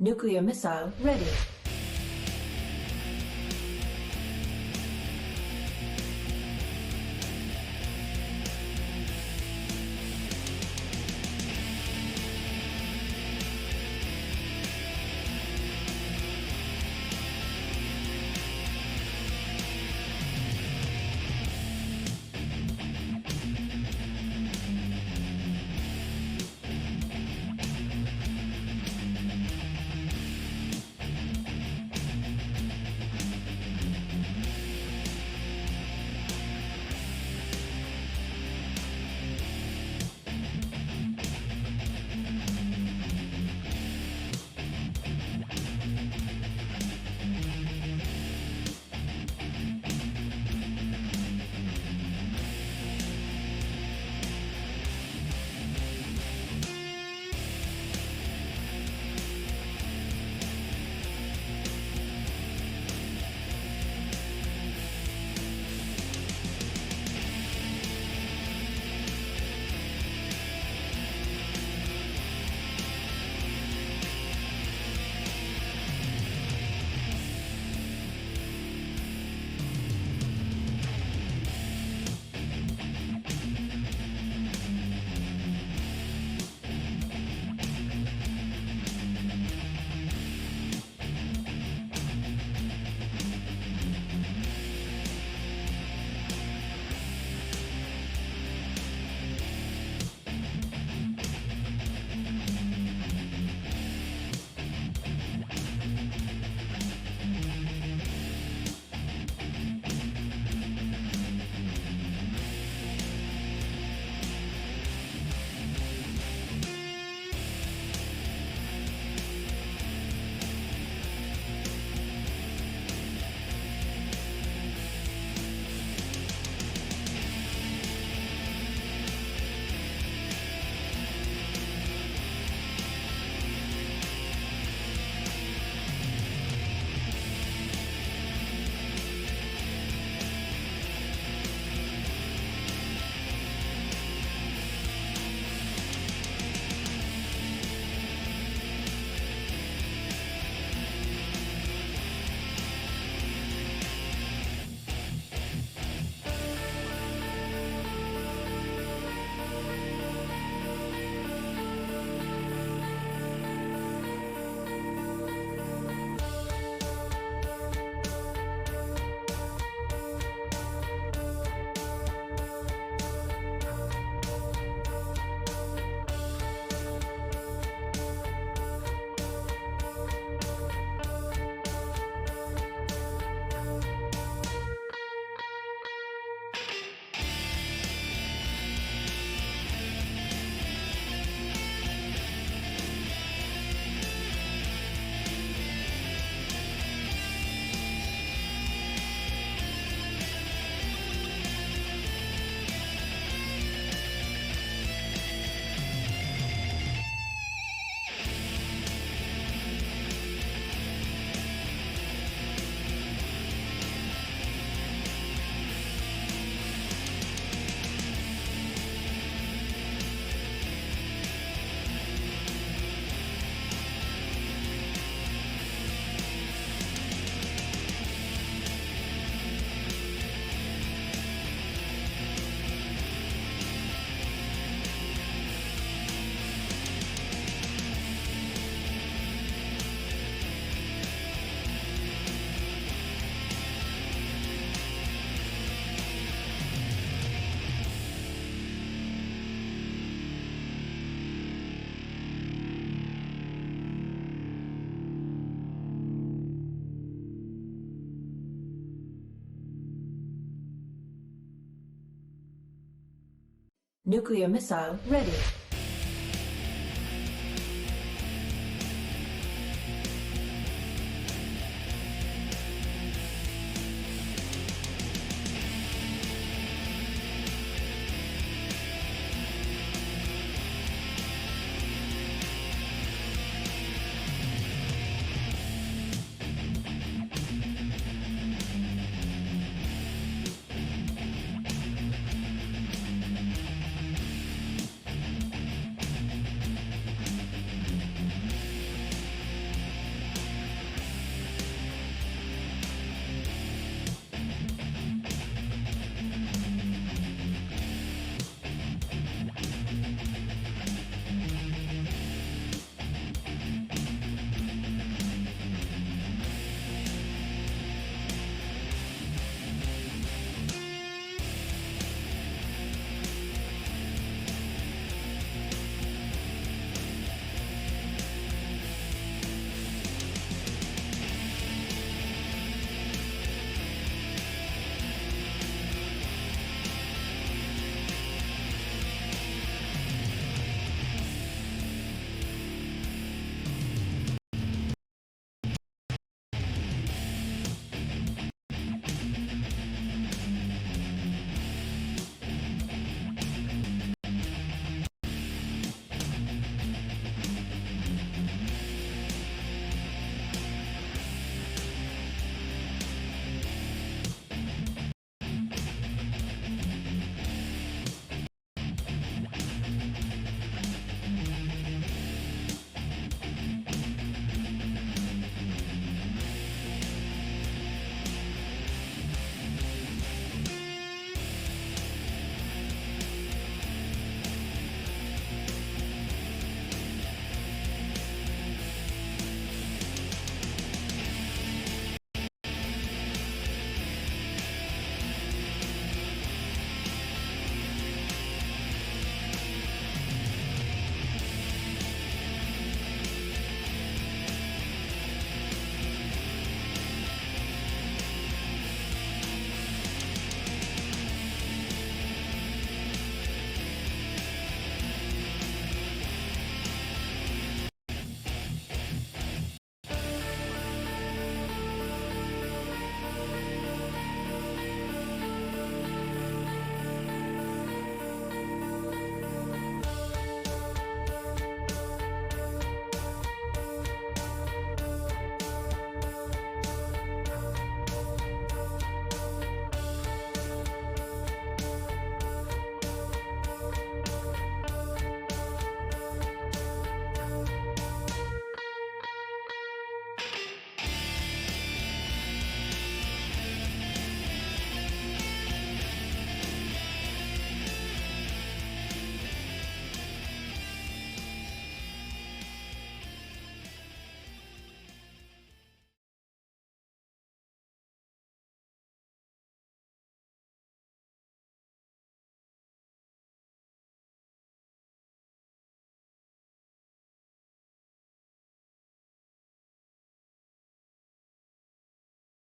Nuclear missile ready. Nuclear missile ready.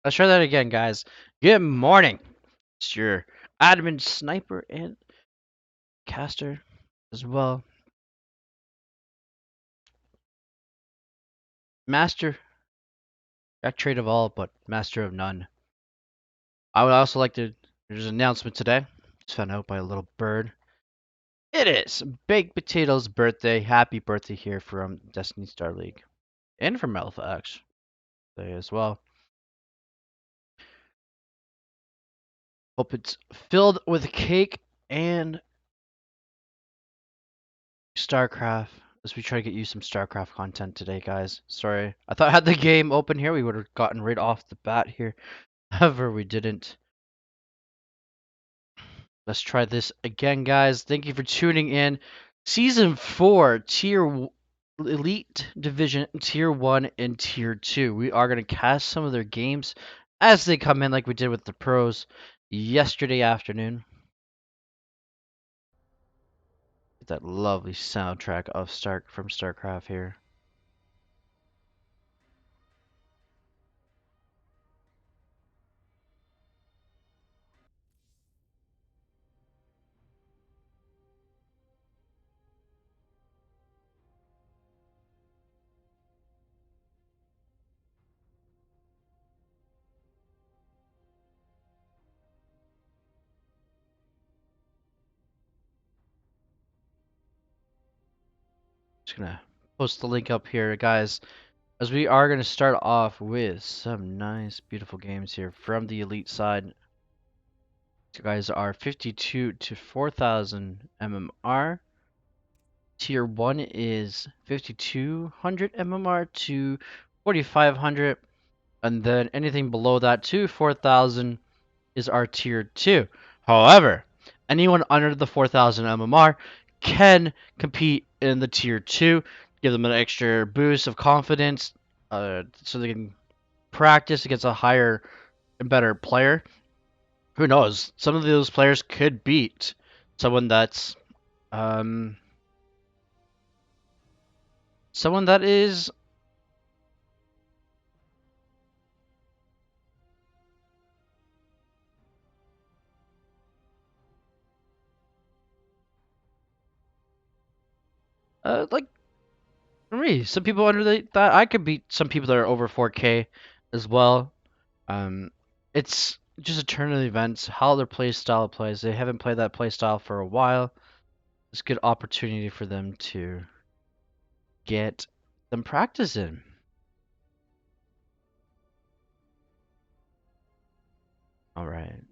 Let's try that again, guys. Good morning. It's your admin sniper and caster as well. Master, jack trade of all, but master of none. I would also like to. There's an announcement today. Just found out by a little bird. It is Baked Potato's birthday. Happy birthday here from Destiny Starleague and from Alpha actually as well. Hope it's filled with cake and StarCraft as we try to get you some StarCraft content today, guys. Sorry, I thought I had the game open here. We would have gotten right off the bat here. However, we didn't. Let's try this again, guys. Thank you for tuning in. Season 4, Elite Division, Tier 1 and Tier 2. We are going to cast some of their games as they come in like we did with the pros yesterday afternoon. Get that lovely soundtrack of from StarCraft here. Just gonna post the link up here, guys, as we are gonna start off with some nice, beautiful games here from the elite side. You guys are 52 to 4,000 MMR. Tier 1 is 5,200 MMR to 4,500, and then anything below that to 4,000 is our Tier 2. However, anyone under the 4,000 MMR can compete in the Tier 2, give them an extra boost of confidence so they can practice against a higher and better player. Who knows? Some of those players could beat someone that's um someone that is like for me. Some people under that I could beat some people that are over 4K as well. Um, it's just a turn of the events, how their play style plays. They haven't played that play style for a while. It's a good opportunity for them to get some practice in. All right.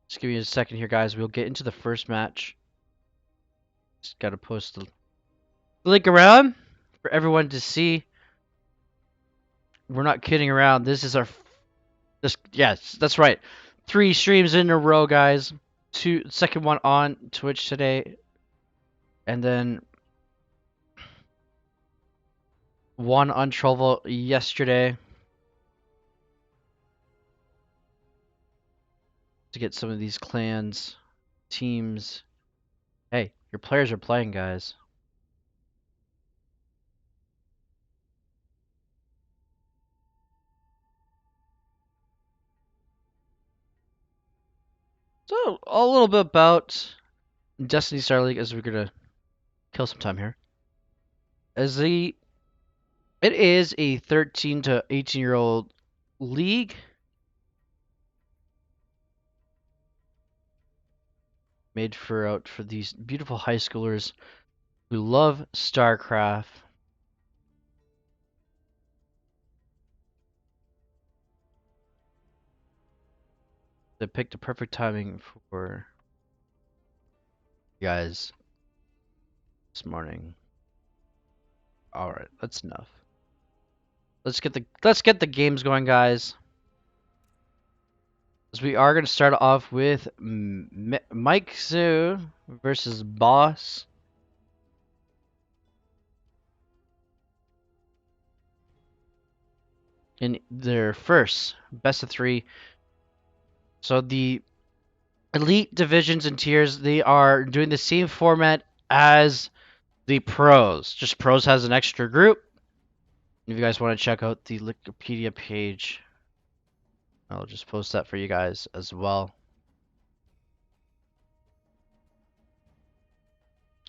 Just give me a second here, guys. We'll get into the first match. Just gotta post the link around for everyone to see. We're not kidding around. This is our yes, that's right. 3 streams in a row, guys. Second one on Twitch today, and then one on Trovo yesterday to get some of these clans, teams. Hey, your players are playing, guys. So a little bit about Destiny Starleague as we're gonna kill some time here. As it is a 13 to 18-year-old league made for these beautiful high schoolers who love StarCraft. They picked the perfect timing for you guys this morning. All right, that's enough. Let's get the games going, guys. As we are going to start off with Mike Zoo versus Boss in their first best of 3. So the elite divisions and tiers, they are doing the same format as the pros. Just pros has an extra group. If you guys want to check out the Wikipedia page, I'll just post that for you guys as well.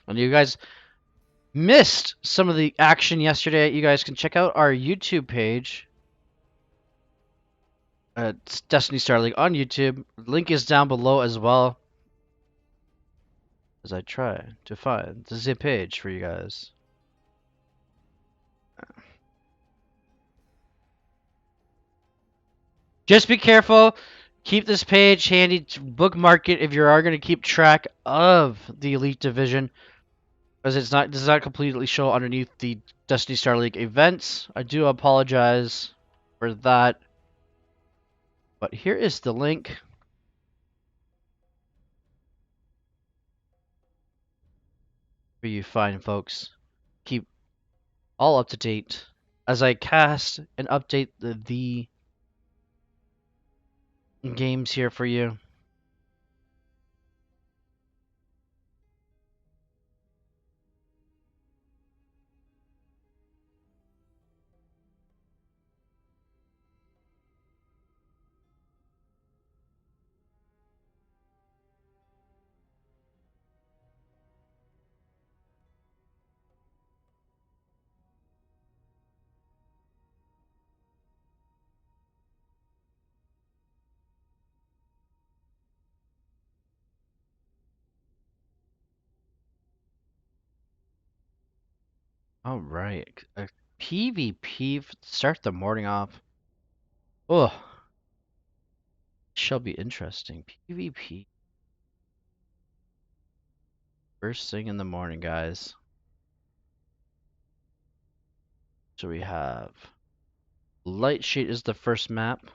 And you guys missed some of the action yesterday, you guys can check out our YouTube page. It's Destiny Starleague on YouTube. Link is down below as well. As I try to find the zip page for you guys. Just be careful. Keep this page handy to bookmark it if you are going to keep track of the Elite Division, as does not completely show underneath the Destiny Starleague events. I do apologize for that. But here is the link. For you fine folks. Keep all up to date as I cast and update the games here for you. All right, a PvP start the morning off. Oh, shall be interesting. PvP first thing in the morning, guys. So we have Light Shade is the first map.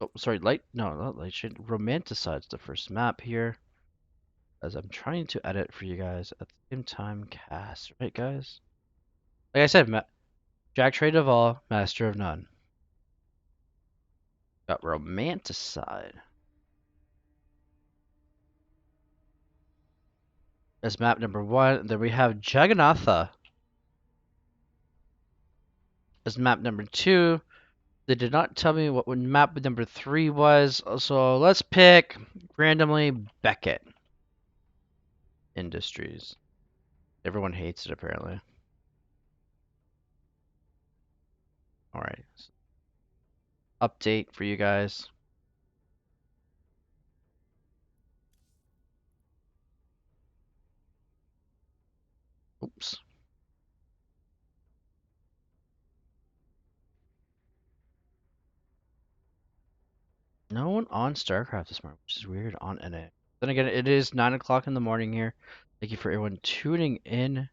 Oh, sorry, no, not Light Shade. Romanticide's the first map here. As I'm trying to edit for you guys at the same time, cast, right, guys? Like I said, Jack Trade of all, master of none. Got Romanticide as map number 1. Then we have Jagannatha as map number 2. They did not tell me what map number 3 was, so let's pick randomly Beckett Industries. Everyone hates it apparently. Alright. Update for you guys. Oops. No one on StarCraft this morning, which is weird on NA. Then again, it is 9 o'clock in the morning here. Thank you for everyone tuning in.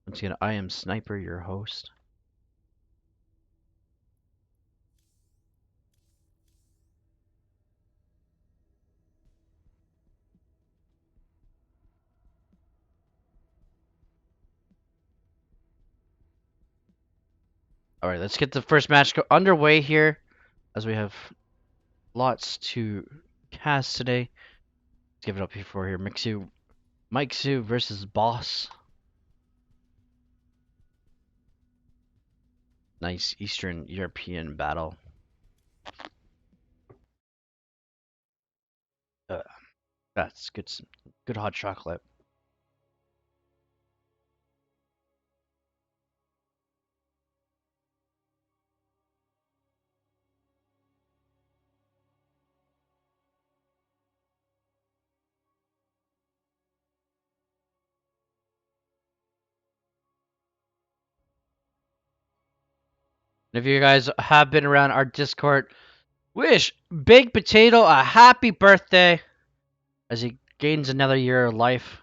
Once again, I am Sniper, your host. Alright, let's get the first match underway here, as we have lots to cast today. Let's give it up before here. Mike Su versus Boss. Nice Eastern European battle. Uh, that's good. Good hot chocolate. And if you guys have been around our Discord, wish Big Potato a happy birthday as he gains another year of life.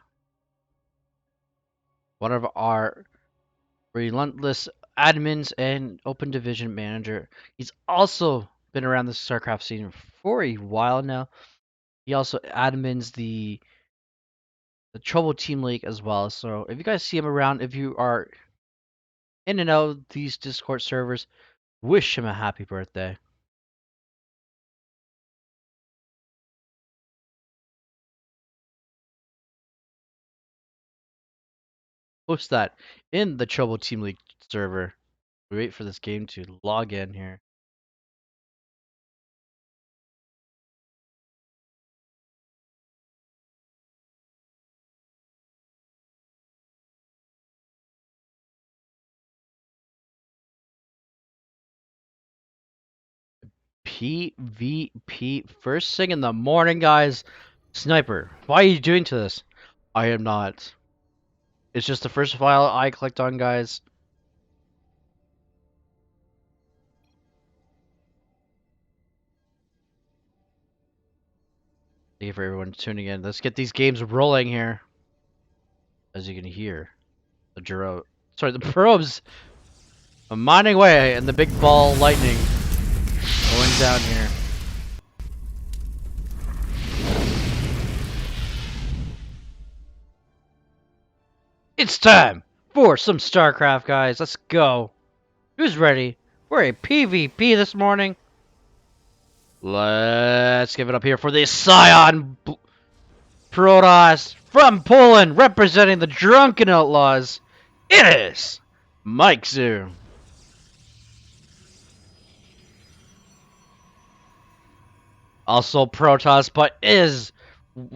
One of our relentless admins and open division manager. He's also been around the StarCraft scene for a while now. He also admins the Trouble Team League as well. So if you guys see him around, if you are in and out of these Discord servers, wish him a happy birthday. post that in the Chobo Team League server. We wait for this game to log in here. PvP first thing in the morning, guys. Sniper, why are you doing to this? I am not. It's just the first file I clicked on, guys. Thank you for everyone tuning in. Let's get these games rolling here. As you can hear, the probes are mining away, and the big ball lightning going down here. It's time for some StarCraft, guys. Let's go. Who's ready? We're a PvP this morning. Let's give it up here for the Scion Protoss from Poland, representing the Drunken Outlaws. It is Mike Zoo. Also Protoss, but is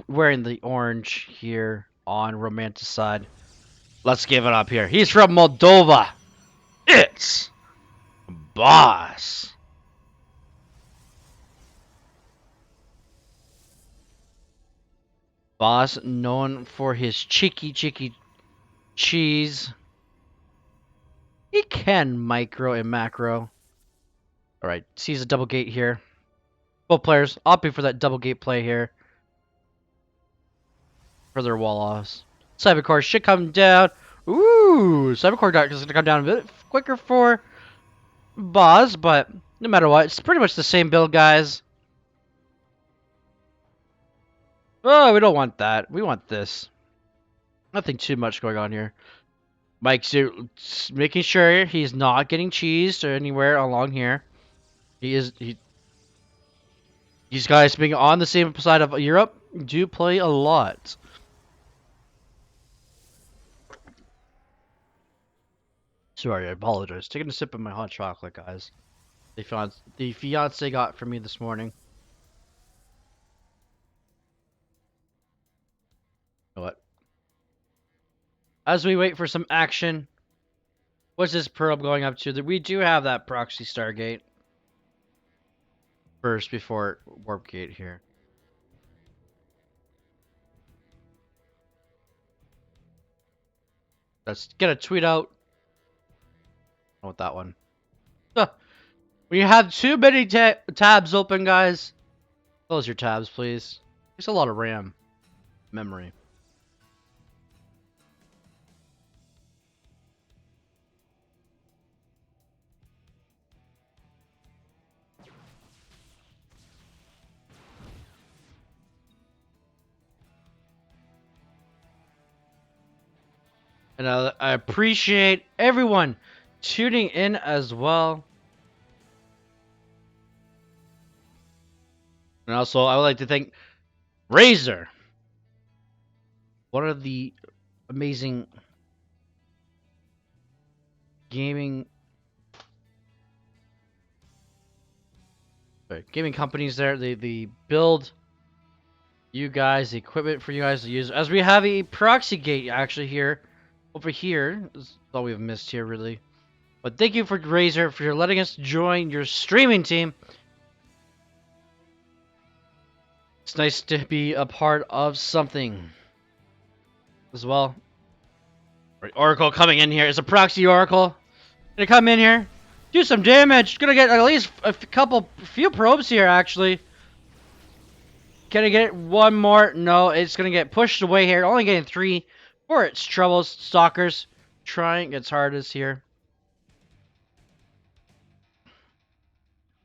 wearing the orange here on Romanticide. Let's give it up here. He's from Moldova. It's Boss. Boss, known for his cheeky cheese. He can micro and macro. Alright, sees a double gate here. Both players opting for that double gate play here. For their wall offs. Cybercore should come down. Ooh, Cybercore is going to come down a bit quicker for Boss, but no matter what, it's pretty much the same build, guys. Oh, we don't want that. We want this. Nothing too much going on here. Mike's making sure he's not getting cheesed or anywhere along here. These guys being on the same side of Europe do play a lot. Sorry, I apologize. Taking a sip of my hot chocolate, guys. The fiance got for me this morning. You know what? As we wait for some action, what's this probe going up to? We do have that proxy Stargate first before Warp Gate here. Let's get a tweet out. I want that one. When you have too many tabs open, guys, close your tabs, please. There's a lot of RAM memory. And I appreciate everyone tuning in as well. And also, I would like to thank Razer, one of the amazing gaming companies there. They build you guys the equipment for you guys to use. As we have a proxy gate actually here, over here. This is all we've missed here, really. But thank you for Razer for letting us join your streaming team. It's nice to be a part of something as well. Right, Oracle coming in here. It's a proxy Oracle. Gonna come in here, do some damage. Gonna get at least a few probes here, actually. Can I get one more? No, it's gonna get pushed away here. Only getting 3 for its troubles. Stalkers trying its hardest here.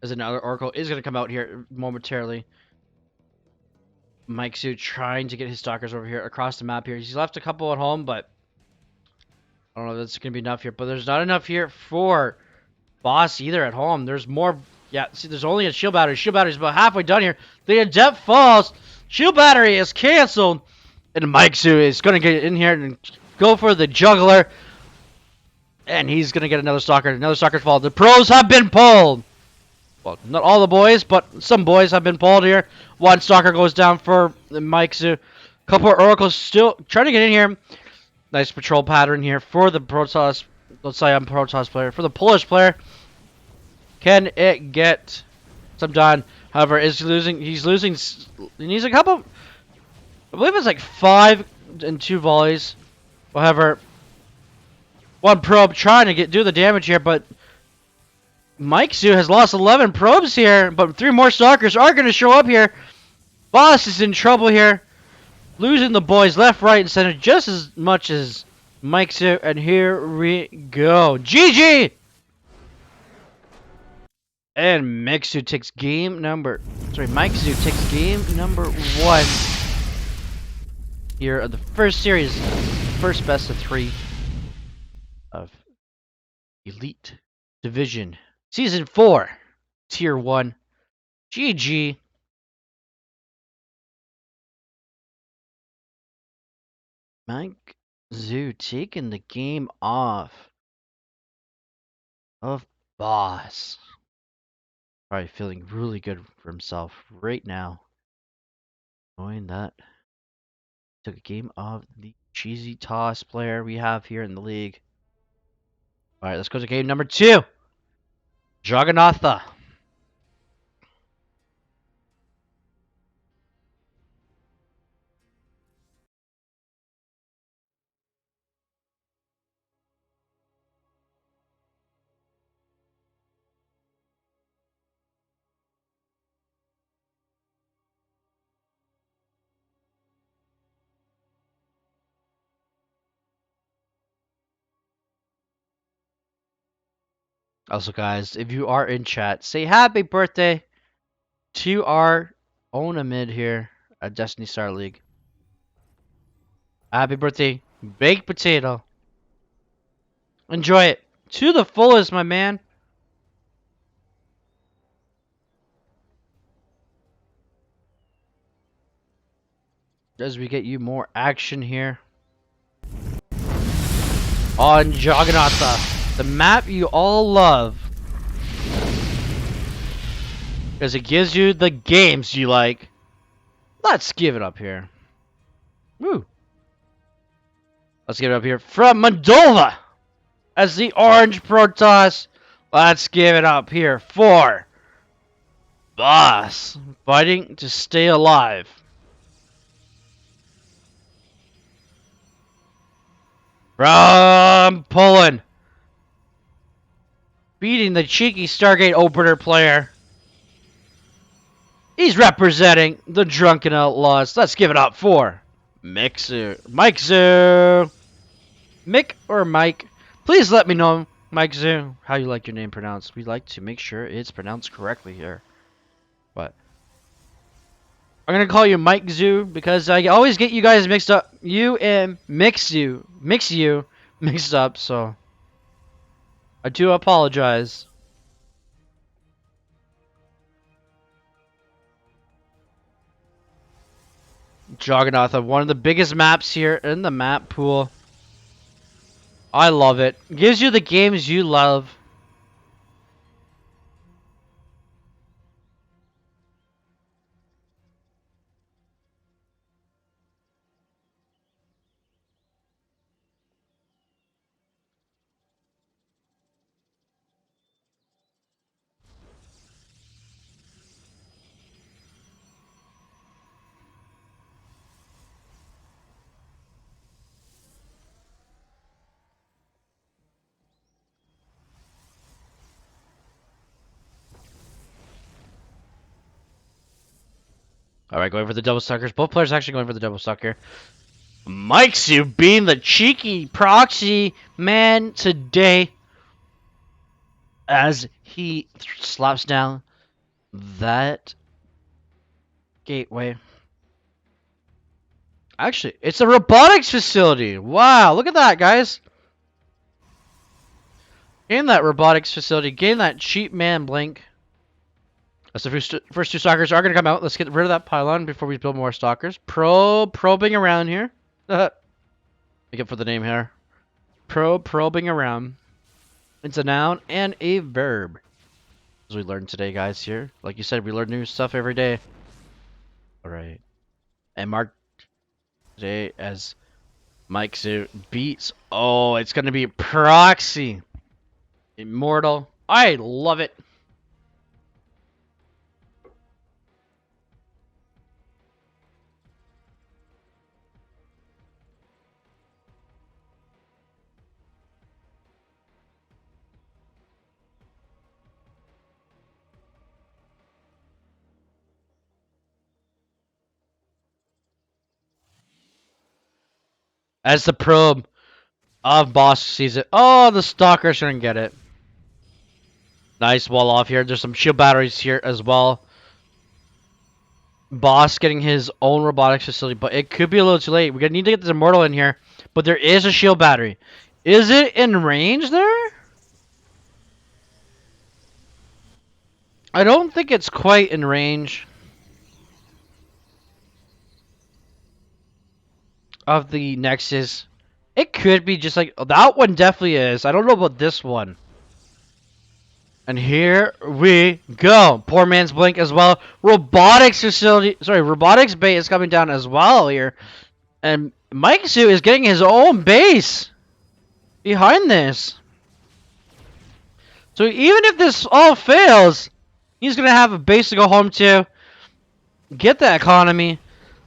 As another Oracle is gonna come out here momentarily. Mike Su trying to get his stalkers over here across the map here. He's left a couple at home, but I don't know if that's going to be enough here. But there's not enough here for Boss either at home. There's more. Yeah, see, there's only a shield battery. Shield battery's about halfway done here. The Adept falls. Shield battery is canceled. And Mike Su is going to get in here and go for the juggler. And he's going to get another stalker. Another stalker's fall. The pros have been pulled. Well, not all the boys, but some boys have been pulled here. One stalker goes down for Mike Zoo. Couple of oracles still trying to get in here. Nice patrol pattern here for the Protoss. Let's say I'm Protoss player. For the Polish player. Can it get some done? However, he's losing. He needs a couple. I believe it's like 5 and 2 volleys. However, one probe trying to do the damage here, but Mike Zoo has lost 11 probes here, but 3 more stalkers are going to show up here. Boss is in trouble here, losing the boys left, right, and center just as much as Mike Zoo, and here we go. GG! And Mike Zoo takes game number 1 here of the first series, first best of 3 of Elite Division Season 4, Tier 1. GG. Mike Zoo taking the game off of Boss. Probably feeling really good for himself right now. Knowing that took a game of the cheesy toss player we have here in the league. Alright, let's go to game number 2. Jagannatha. Also, guys, if you are in chat, say happy birthday to our own Amid here at Destiny Starleague. Happy birthday, baked potato. Enjoy it to the fullest, my man. As we get you more action here on Jagannatha, the map you all love, because it gives you the games you like. Let's give it up here. Woo! Let's give it up here from Moldova as the Orange Protoss. Let's give it up here for Boss, fighting to stay alive. From Poland, beating the cheeky Stargate opener player. He's representing the Drunken Outlaws. Let's give it up for Mike Zoo. Mick or Mike? Please let me know, Mike Zoo, how you like your name pronounced. We like to make sure it's pronounced correctly here. But I'm gonna call you Mike Zoo because I always get you guys mixed up. You and mix you mixed up. So I do apologize. Jagannatha, one of the biggest maps here in the map pool. I love it. Gives you the games you love. Alright, going for the double suckers. Both players actually going for the double sucker. Mike Zoo being the cheeky proxy man today as he slaps down that gateway. Actually, it's a robotics facility. Wow, look at that, guys. Gain that robotics facility. Gain that cheap man blink. As the first 2 stalkers are going to come out. Let's get rid of that pylon before we build more stalkers. Probing around here. Make it for the name here. Probing around. It's a noun and a verb. As we learned today, guys, here. Like you said, we learn new stuff every day. Alright. And mark today as Mike Zoo beats. Oh, it's going to be Proxy. Immortal. I love it. As the probe of boss sees it. Oh, the stalker shouldn't get it. Nice wall off here. There's some shield batteries here as well. Boss getting his own robotics facility, but it could be a little too late. We're gonna need to get this immortal in here, but there is a shield battery. Is it in range there? I don't think it's quite in range of the Nexus. It could be just like that one definitely is. I don't know about this one. And here we go. Poor man's blink as well. Robotics facility, sorry, robotics bay is coming down as well here. And Mike Su is getting his own base behind this. So even if this all fails, he's going to have a base to go home to. Get the economy.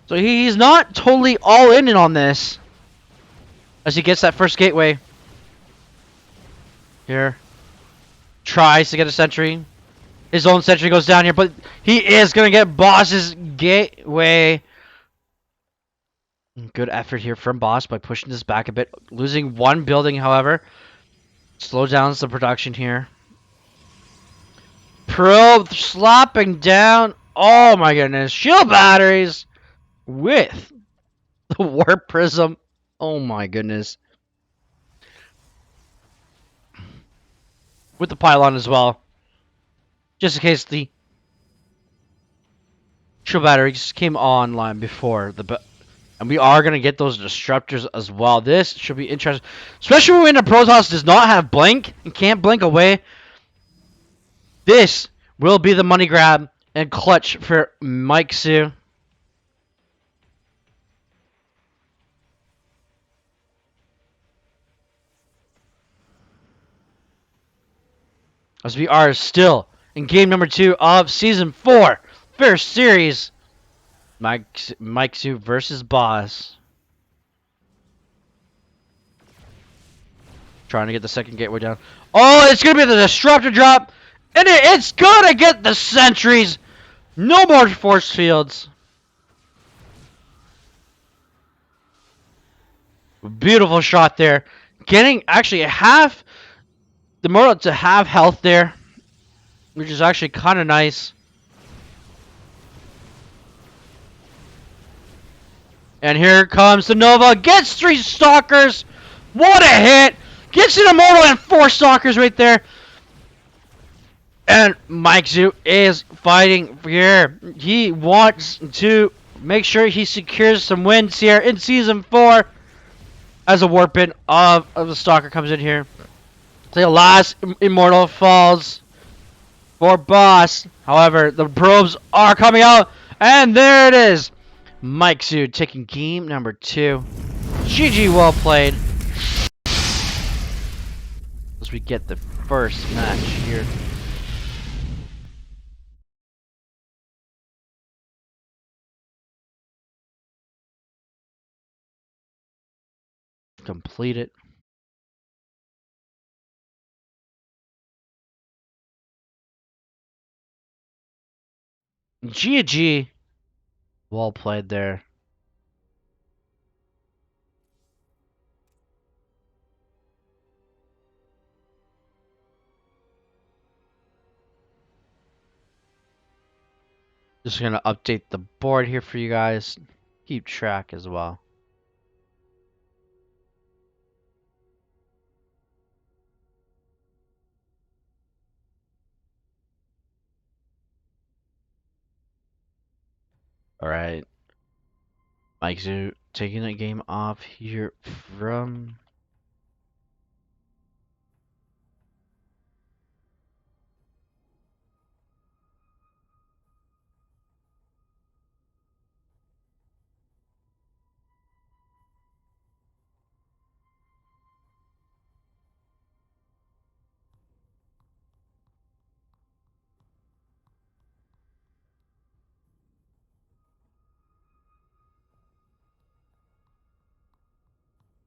So he's not totally all in on this. As he gets that first gateway. Here. Tries to get a sentry. His own sentry goes down here, but he is going to get Boss's gateway. Good effort here from Boss by pushing this back a bit. Losing one building, however. Slow down the production here. Probe slapping down. Oh my goodness. Shield batteries with the warp prism. Oh my goodness. With the pylon as well. Just in case the shield batteries came online before the... And we are going to get those disruptors as well. This should be interesting. Especially when the Protoss does not have blink and can't blink away. This will be the money grab and clutch for Mike Su. As we are still in game number 2 of Season 4. First series. Mike Su versus Boss. Trying to get the second gateway down. Oh, it's going to be the disruptor drop. And it's going to get the sentries. No more force fields. Beautiful shot there. Getting actually half the Mortal to have health there, which is actually kind of nice. And here comes the Nova. Gets 3 stalkers. What a hit. Gets an immortal and 4 stalkers right there. And Mike Zu is fighting here. He wants to make sure he secures some wins here in Season 4. As a warping of the stalker comes in here. The last immortal falls for Boss. However, the probes are coming out. And there it is. Mike Su taking game number 2. GG, well played. As we get the first match here. Complete it. GG. Well played there. Just gonna update the board here for you guys. Keep track as well. Alright. Mike Zu taking a game off here from.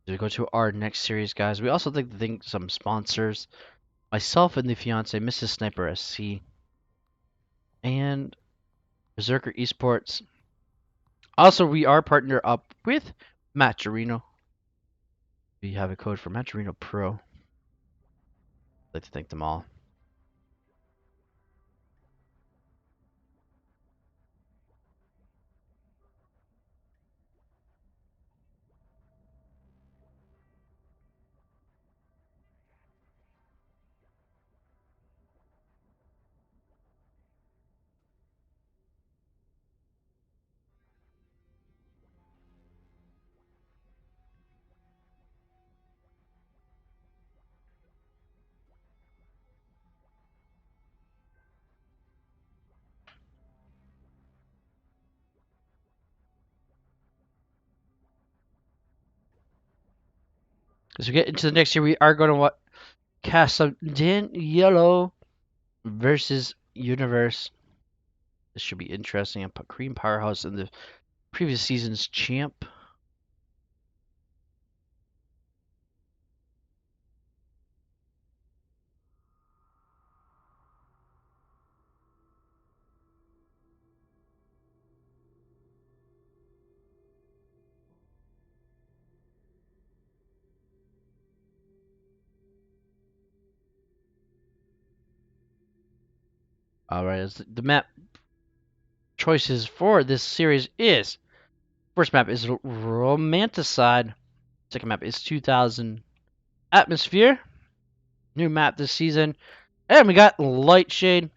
To go to our next series, guys. We also like to thank some sponsors. Myself and the fiance, Mrs. Sniper SC, and Berserker Esports. Also, we are partnered up with Matcherino. We have a code for Matcherino Pro. I'd like to thank them all. As we get into the next year, we are going to cast some Dan Yellow versus Universe. This should be interesting. I put Cream Powerhouse in the previous season's champ. Alright, as the map choices for this series is first map is Romanticide. Second map is 2000 Atmosphere. New map this season. And we got Light Shade.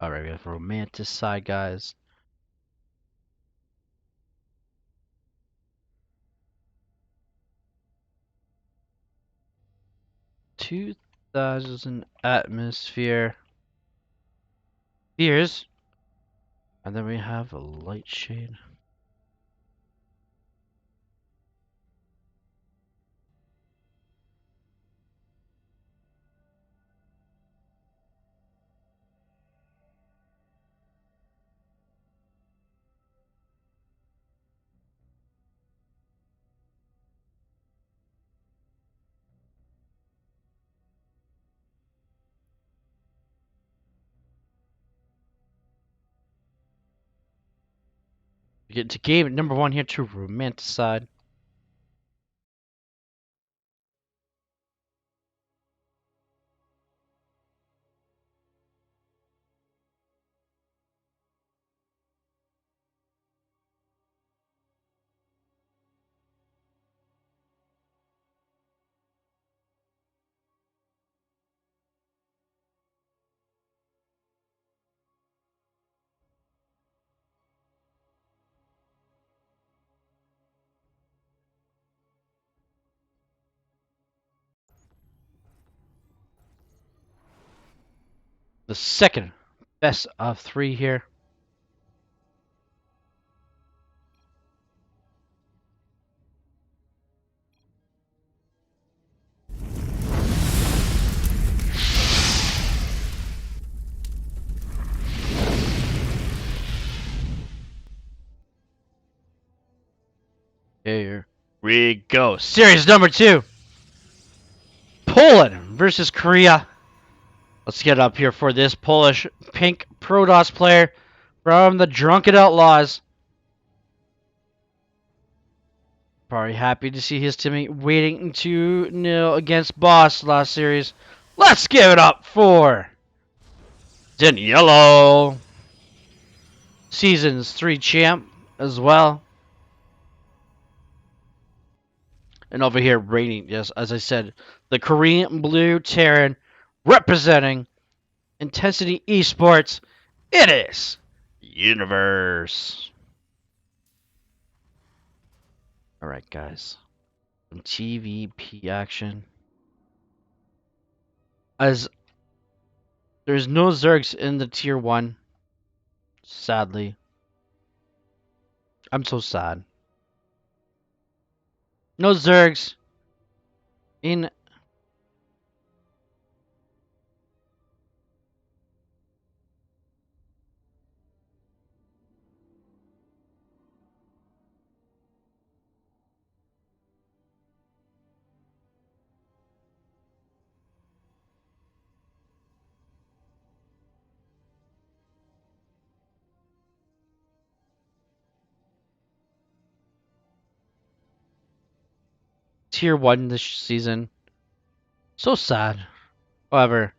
Alright, we have Romanticide, guys. $2,000 Atmosphere. Fears. And then we have a Light Shade. We get to game number 1 here to Romanticide. The second best of 3 here. Here we go. Series number 2. Poland versus Korea. Let's get up here for this Polish pink Protoss player. from the Drunken Outlaws. Probably happy to see his teammate waiting 2-0 against Boss last series. Let's give it up for Daniello. Seasons 3 champ as well. And over here, reigning, yes, as I said, the Korean Blue Terran representing Intensity Esports. It is Universe. Alright, guys. Some TVP action. As there's no Zergs in the tier 1. Sadly. I'm so sad. No Zergs in tier 1 this season. So sad. However,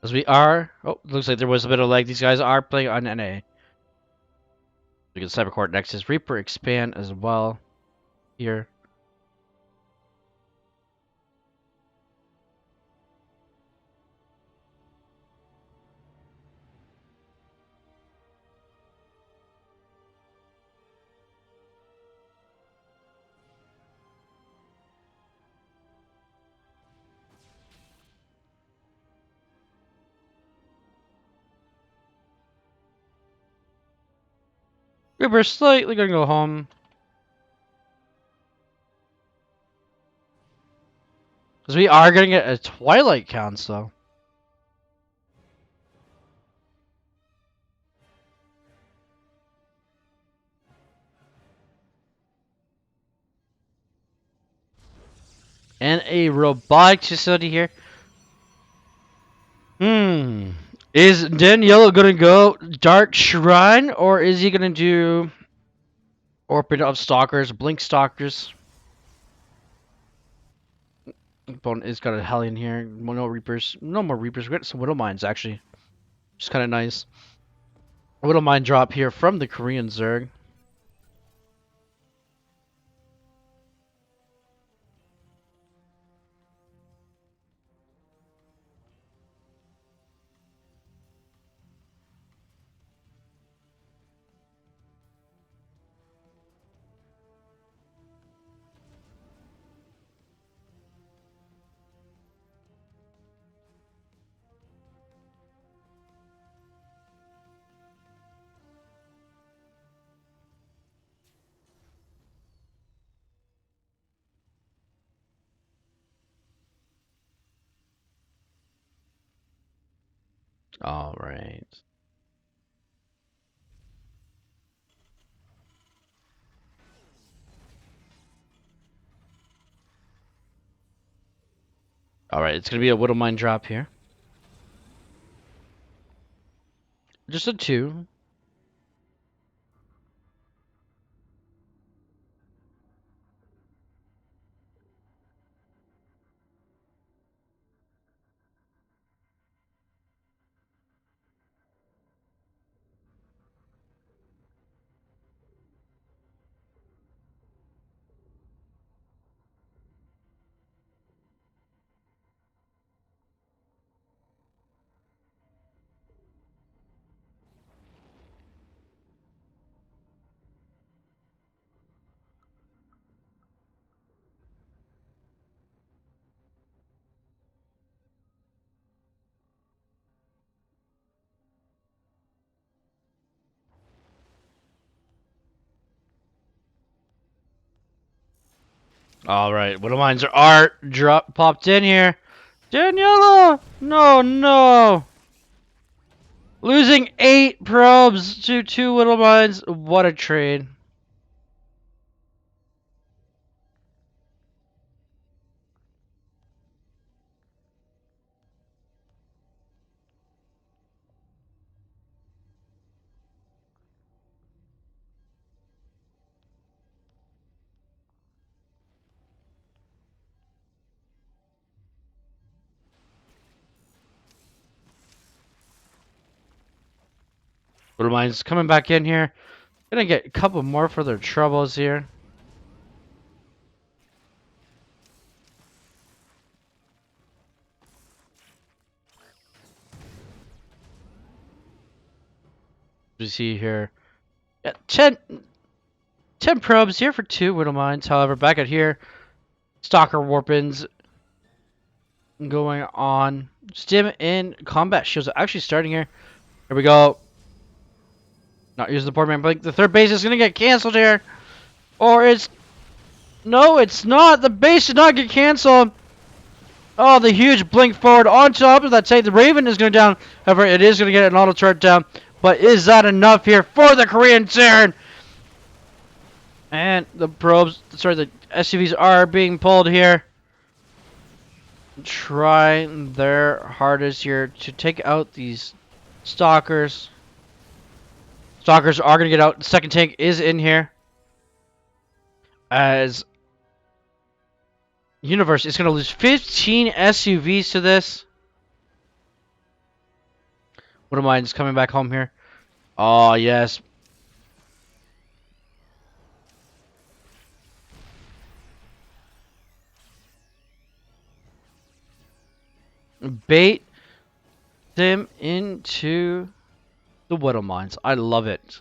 as we are... Oh, looks like there was a bit of lag. These guys are playing on NA. We get Cybercore Nexus. Reaper expand as well here. Reaper slightly gonna go home. Because we are gonna get a Twilight Council. And a robotics facility here. Is Daniello gonna go Dark Shrine, or is he gonna do Orbit of Stalkers, Blink Stalkers? Opponent is got a Hellion here. No Reapers. No more Reapers. We got some Widow Mines actually. Which is kind of nice. Widow Mine drop here from the Korean Zerg. All right. All right. It's gonna be a Widow Mine drop here. Just a 2. All right, Widow Mines are art drop popped in here. Daniela! No, no. Losing 8 probes to 2 Widow Mines. What a trade. Widow Mines coming back in here. Gonna get a couple more for their troubles here. We see here. Yeah, 10 probes here for 2 Widow Mines. However, back at here, Stalker Warpins going on. Stim in combat shields actually starting here. Here we go. Not using the poor man blink. The third base is gonna get canceled here. Or it's no, it's not. The base did not get canceled. Oh, the huge blink forward on top of that tank. The Raven is going down. However, it is going to get an auto turret down. But is that enough here for the Korean Terran? And the probes, sorry, the SUVs are being pulled here. Trying their hardest here to take out these stalkers. Stalkers are going to get out. The second tank is in here. As Universe is going to lose 15 SUVs to this. What am I just coming back home here? Oh, yes. Bait them into the Widow Mines. I love it.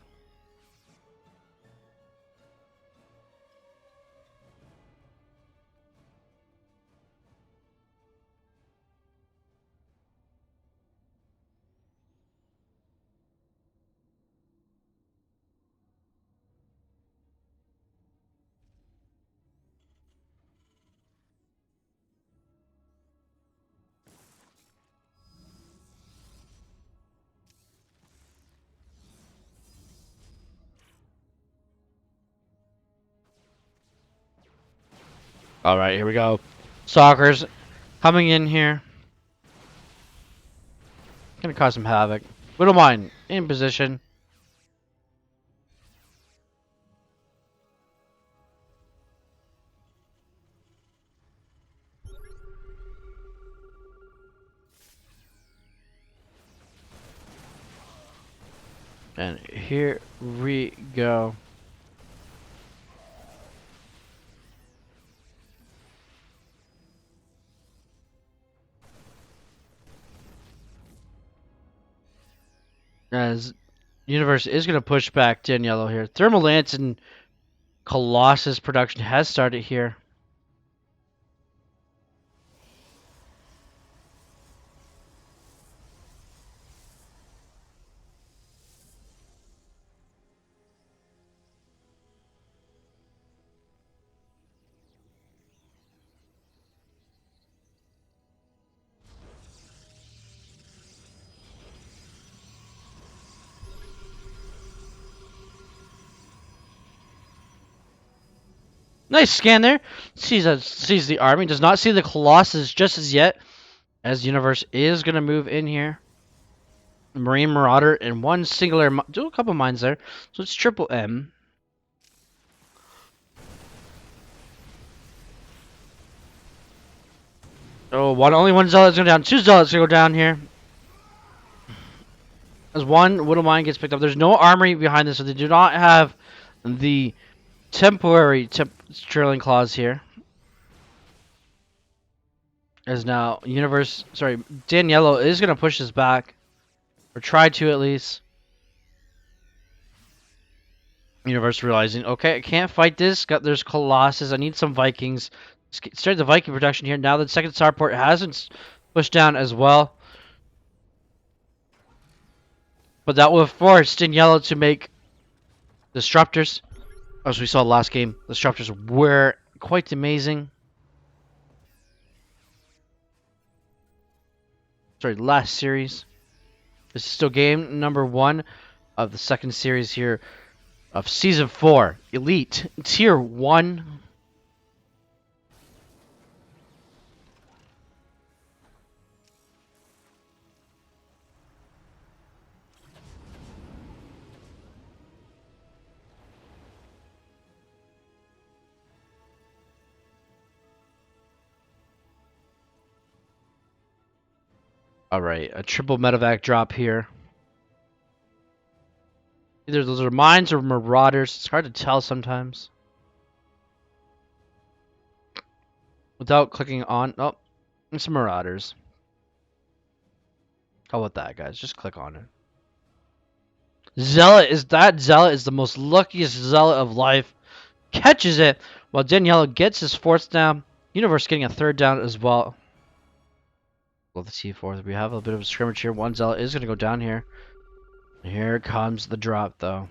All right, here we go. Stalkers coming in here. Gonna cause some havoc. Widow Mine in position. And here we go. As Universe is going to push back Daniello here. Thermal Lance and Colossus production has started here. Nice scan there. Sees the army. Does not see the Colossus just as yet. As Universe is going to move in here. Marine Marauder and one singular. Do a couple mines there. So it's triple M. Oh, only one Zealot's going down. 2 Zealots going to go down here. As one Widow Mine gets picked up. There's no armory behind this, so they do not have the temporary Sterling Claws here. As now, Daniello is going to push this back. Or try to at least. Universe realizing, okay, I can't fight this. There's Colossus. I need some Vikings. Start the Viking production here. Now the second starport hasn't pushed down as well. But that will force Daniello to make Disruptors. As we saw last game, Disruptors were quite amazing. Sorry, last series. This is still game number 1 of the second series here of Season 4. Elite Tier 1. Alright, a triple medevac drop here. Either those are mines or marauders. It's hard to tell sometimes. Without clicking on... Oh, it's marauders. How about that, guys? Just click on it. Zealot is... That Zealot is the most luckiest Zealot of life. Catches it while Daniello gets his 4th down. Universe getting a 3rd down as well. Well, the T4. We have a bit of a scrimmage here. One Zealot is going to go down here. Here comes the drop, though.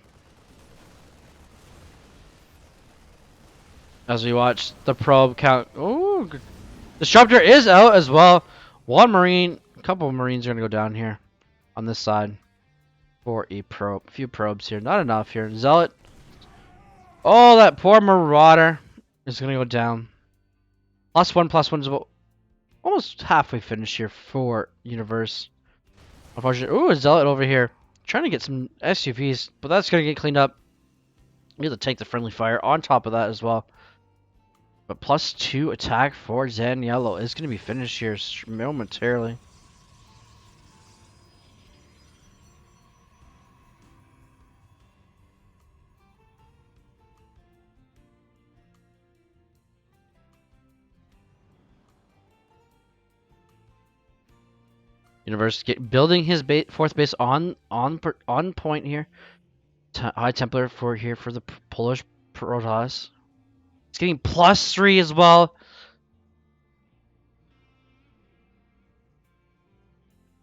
As we watch the probe count. Oh, the disruptor is out as well. One Marine, a couple of Marines are going to go down here on this side for a probe. A few probes here. Not enough here. Zealot. Oh, that poor Marauder is going to go down. +1 is about almost halfway finished here for Universe. Unfortunately, ooh, a Zealot over here. Trying to get some SUVs, but that's going to get cleaned up. We have to take the friendly fire on top of that as well. But +2 attack for Zaniello is going to be finished here momentarily. Universe building his 4th base on point here. High Templar for the Polish Protoss. It's getting +3 as well.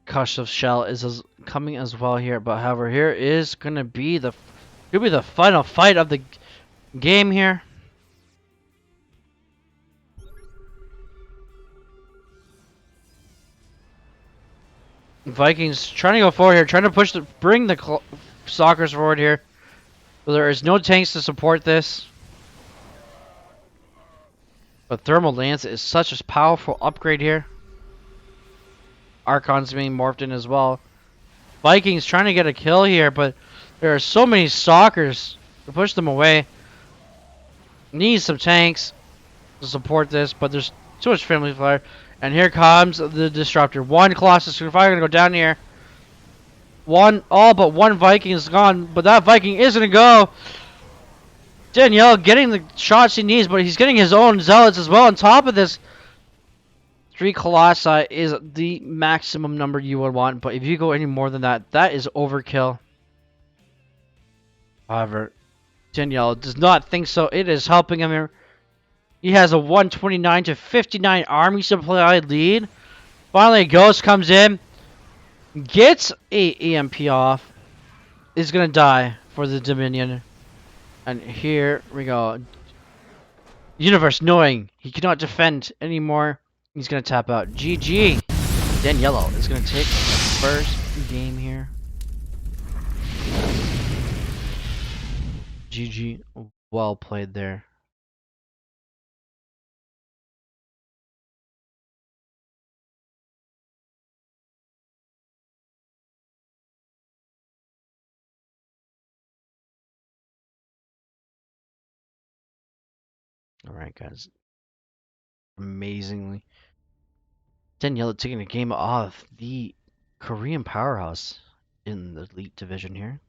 Kashov Shell is coming as well here, but however, here is gonna be the final fight of the game here. Vikings trying to go forward here, trying to bring the Stalkers forward here. But there is no tanks to support this. But Thermal Lance is such a powerful upgrade here. Archon's being morphed in as well. Vikings trying to get a kill here, but there are so many Stalkers to push them away. Needs some tanks to support this, but there's too much friendly fire. And here comes the Disruptor. One Colossus Fire going to go down here. All but one Viking is gone, but that Viking is going to go. Danielle getting the shots he needs, but he's getting his own Zealots as well on top of this. 3 Colossi is the maximum number you would want, but if you go any more than that, that is overkill. However, Danielle does not think so. It is helping him here. He has a 129 to 59 army supply lead. Finally, a Ghost comes in, gets a EMP off, is going to die for the Dominion. And here we go. Universe knowing he cannot defend anymore. He's going to tap out. GG. Daniello is going to take the first game here. GG. Well played there. Alright, guys. Amazingly. Daniela taking a game off the Korean powerhouse in the elite division here.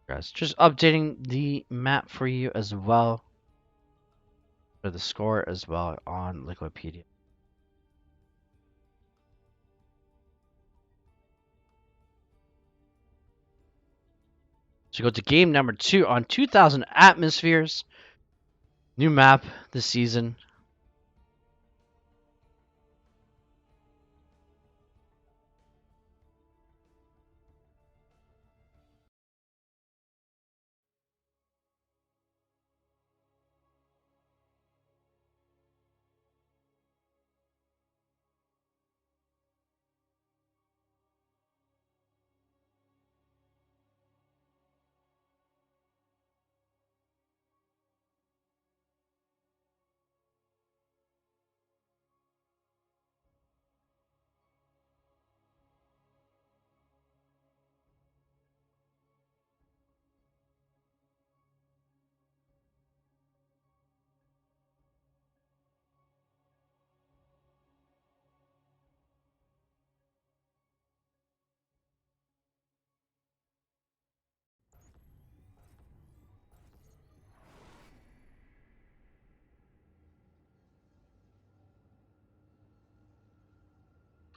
Guys, just updating the map for you as well. For the score as well on Liquipedia. So go to game number 2 on 2,000 atmospheres. New map this season.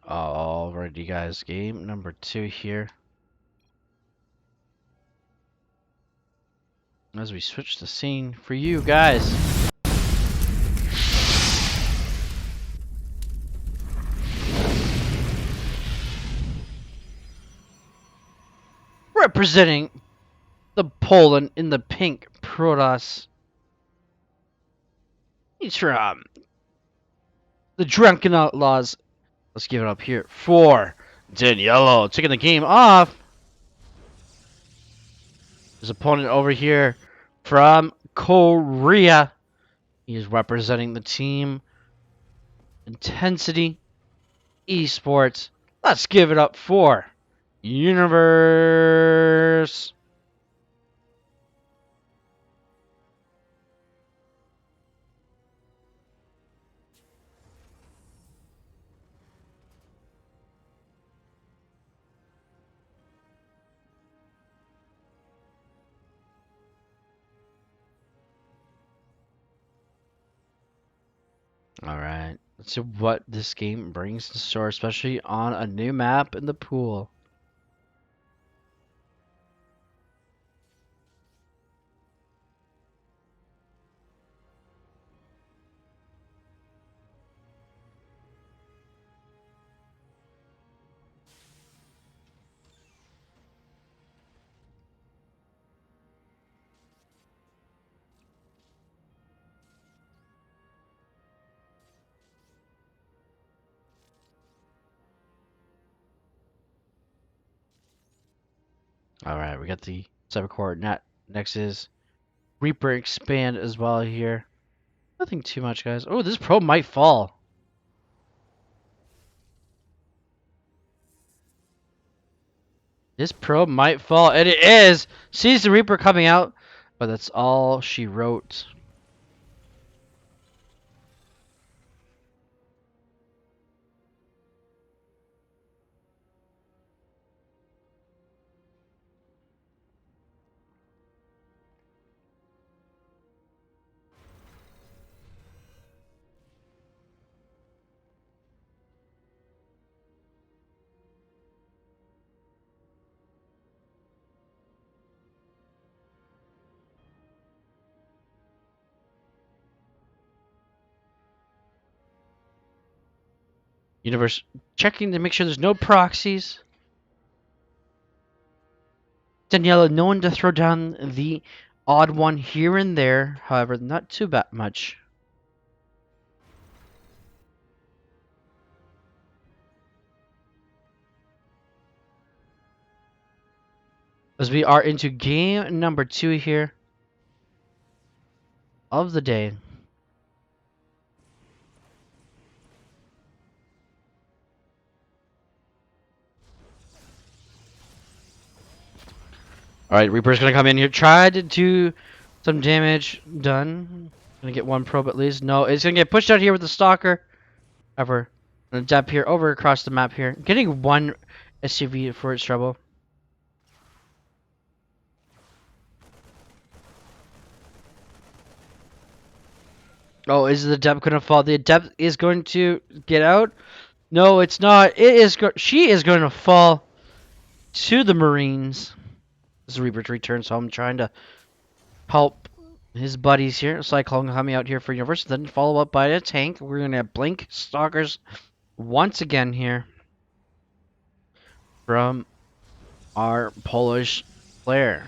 Alrighty, guys. Game number 2 here. As we switch the scene for you guys. Representing the Poland in the pink Protoss. He's from the Drunken Outlaws. Let's give it up here for Daniello, taking the game off. His opponent over here from Korea. He is representing the team Intensity Esports. Let's give it up for Universe. Alright, let's see what this game brings in store, especially on a new map in the pool. Alright, we got the Cybercore next is Reaper Expand as well here. Nothing too much, guys. Oh, this probe might fall. This probe might fall, and it is! Sees the Reaper coming out, but that's all she wrote. Universe checking to make sure there's no proxies. Daniela known to throw down the odd one here and there, however, not too much. As we are into game number 2 here of the day. Alright, Reaper's gonna come in here, try to do some damage. Done. Gonna get one probe at least. No, it's gonna get pushed out here with the Stalker. However, gonna dap here over across the map here. Getting one SUV for its trouble. Oh, is the Adept gonna fall? The Adept is going to get out. No, it's not. It is. She is going to fall to the Marines. As Reaper returns home, trying to help his buddies here. Cyclone coming out here for Universe, then follow up by a tank. We're gonna have Blink Stalkers once again here from our Polish player.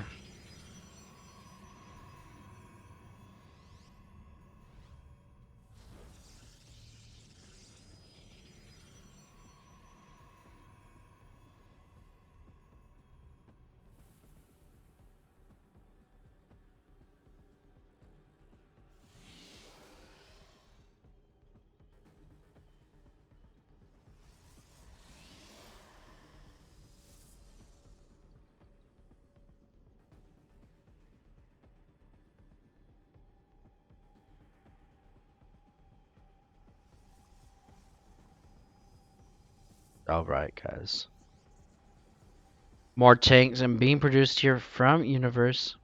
Alright, guys. More tanks and being produced here from Universe.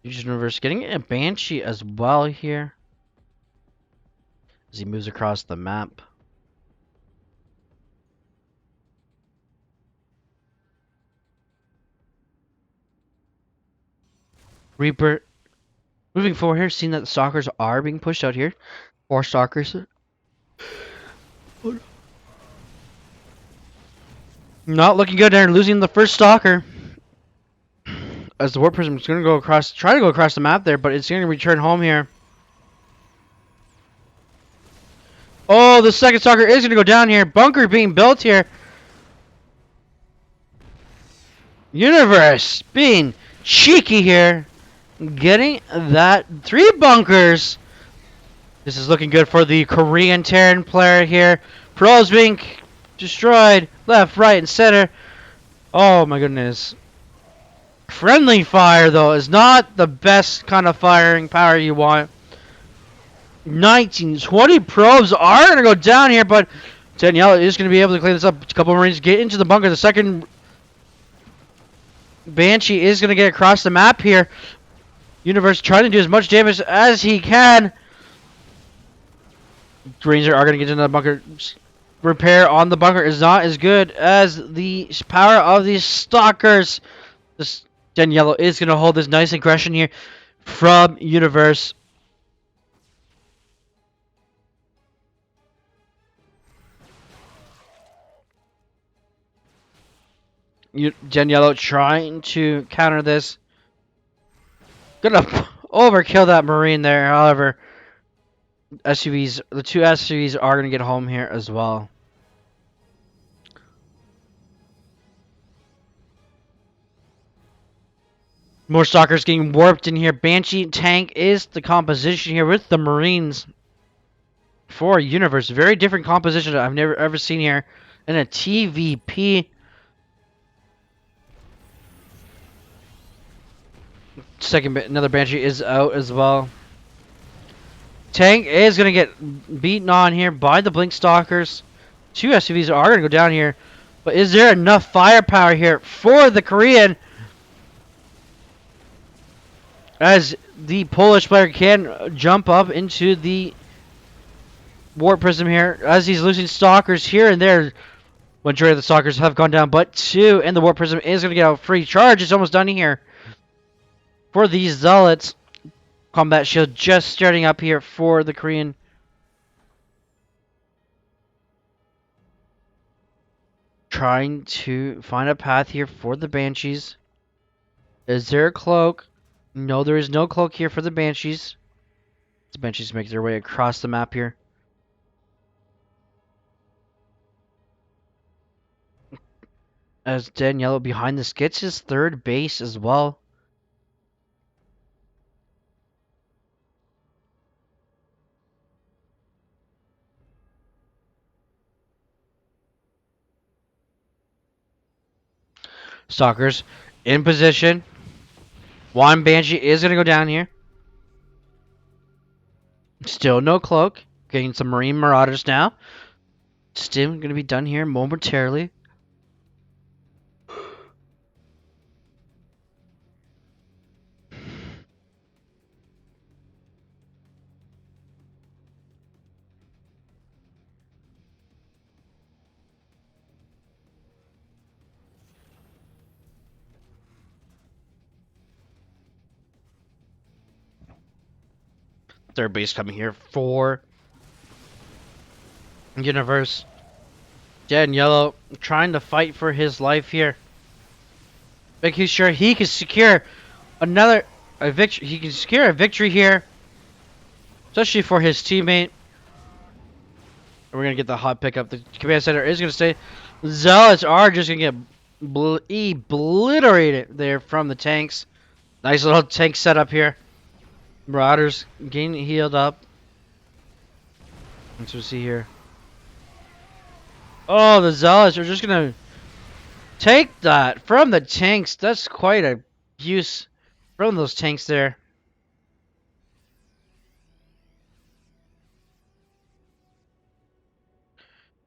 Universe getting a Banshee as well here. As he moves across the map. Reaper. Moving forward here, seeing that the stalkers are being pushed out here. 4 stalkers. Not looking good there, losing the first stalker. As the warp prism is going to go across, try to go across the map there, but it's going to return home here. Oh, the second stalker is going to go down here. Bunker being built here. Universe being cheeky here. Getting that 3 bunkers. This is looking good for the Korean Terran player here. Pros being destroyed left, right, and center. Oh my goodness. Friendly fire, though, is not the best kind of firing power you want. 19, 20 probes are going to go down here, but Danielle is going to be able to clean this up. A couple of Marines get into the bunker. The second Banshee is going to get across the map here. Universe trying to do as much damage as he can. Marines are going to get into the bunker. Repair on the bunker is not as good as the power of these stalkers. This Danielle is going to hold this nice aggression here from Universe. Danielle trying to counter this. Gonna overkill that Marine there, however. SUVs, the 2 SUVs are gonna get home here as well. More stalkers getting warped in here. Banshee tank is the composition here with the Marines for Universe. Very different composition I've never ever seen here in a TVP. Another Banshee is out as well. Tank is going to get beaten on here by the Blink Stalkers. 2 SUVs are going to go down here. But is there enough firepower here for the Korean? As the Polish player can jump up into the Warp Prism here. As he's losing Stalkers here and there. Majority of the Stalkers have gone down. But 2 and the Warp Prism is going to get a free charge. It's almost done here. For these Zealots. Combat shield just starting up here for the Korean. Trying to find a path here for the Banshees. Is there a cloak? No, there is no cloak here for the Banshees. The Banshees make their way across the map here. As Danielle behind this gets his 3rd base as well. Stalkers in position. 1 Banshee is going to go down here. Still no cloak. Getting some Marine Marauders now. Still going to be done here momentarily. Third base coming here for Universe. Dead and Yellow trying to fight for his life here. Making sure he can secure a victory. He can secure a victory here, especially for his teammate. We're gonna get the hot pickup. The command center is gonna stay. Zealots are just gonna get obliterated there from the tanks. Nice little tank setup here. Marauders getting healed up. Let's see here. Oh, the Zealots are just gonna take that from the tanks. That's quite a use from those tanks there.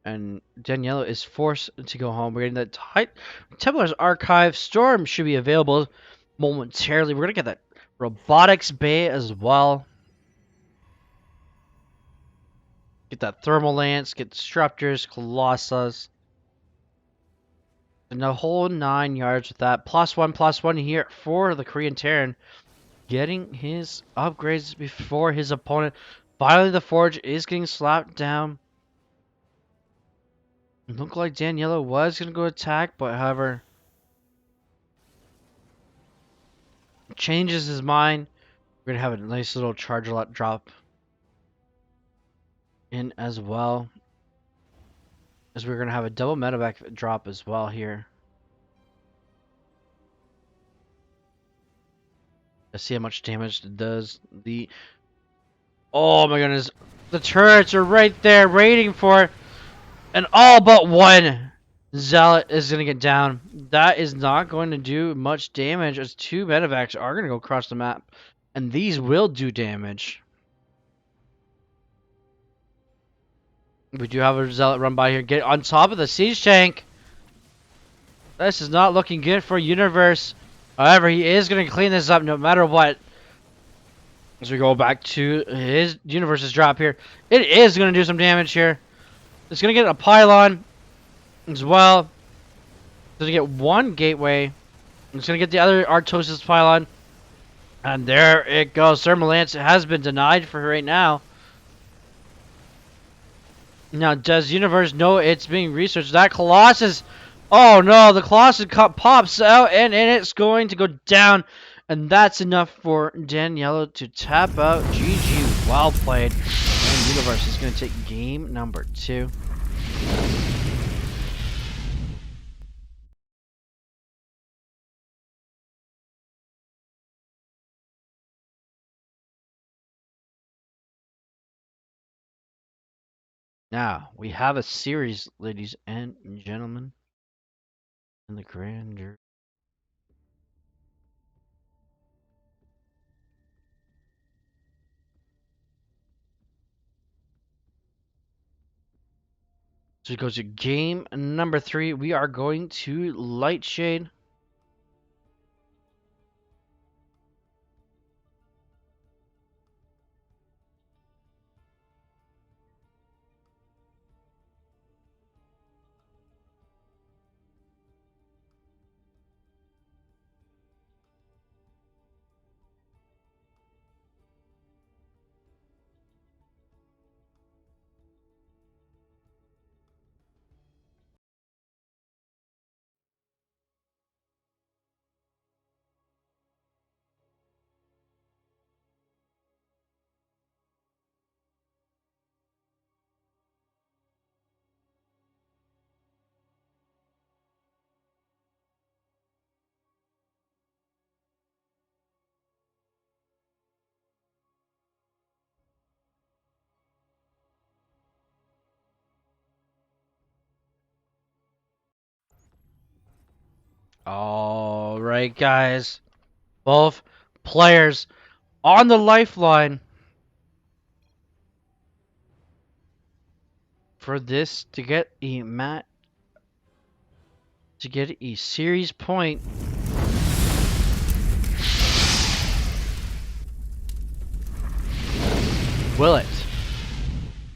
And Daniela is forced to go home. We're getting that Templar's Archive. Storm should be available momentarily. We're gonna get that robotics bay as well. Get that thermal lance. Get disruptors, colossus, and the whole 9 yards with that. +1/+1 here for the Korean Terran. getting his upgrades before his opponent. Finally, the Forge is getting slapped down. It looked like Daniela was going to go attack, but however, changes his mind. We're going to have a nice little charge lot drop in as well. As we're going to have a double medevac drop as well here. Let's see how much damage it does. Oh my goodness. The turrets are right there waiting for it. And all but one Zealot is going to get down. That is not going to do much damage as two medevacs are going to go across the map. And these will do damage. We do have a Zealot run by here. Get on top of the siege tank. This is not looking good for Universe. However, he is going to clean this up no matter what. As we go back to his Universe's drop here. It is going to do some damage here. It's going to get a pylon as well. It's going to get one gateway. It's going to get the other Artosis pylon. And there it goes. Thermal Lance has been denied for right now. Now, does Universe know it's being researched? That Colossus. Oh no, the Colossus pops out and it's going to go down. And that's enough for Daniela to tap out. GG, well played. And Universe is going to take game number 2. Now, we have a series, ladies and gentlemen, in the grandeur. So it goes to game number 3. We are going to Lightshade. All right, guys. Both players on the lifeline for this to get a series point. Will it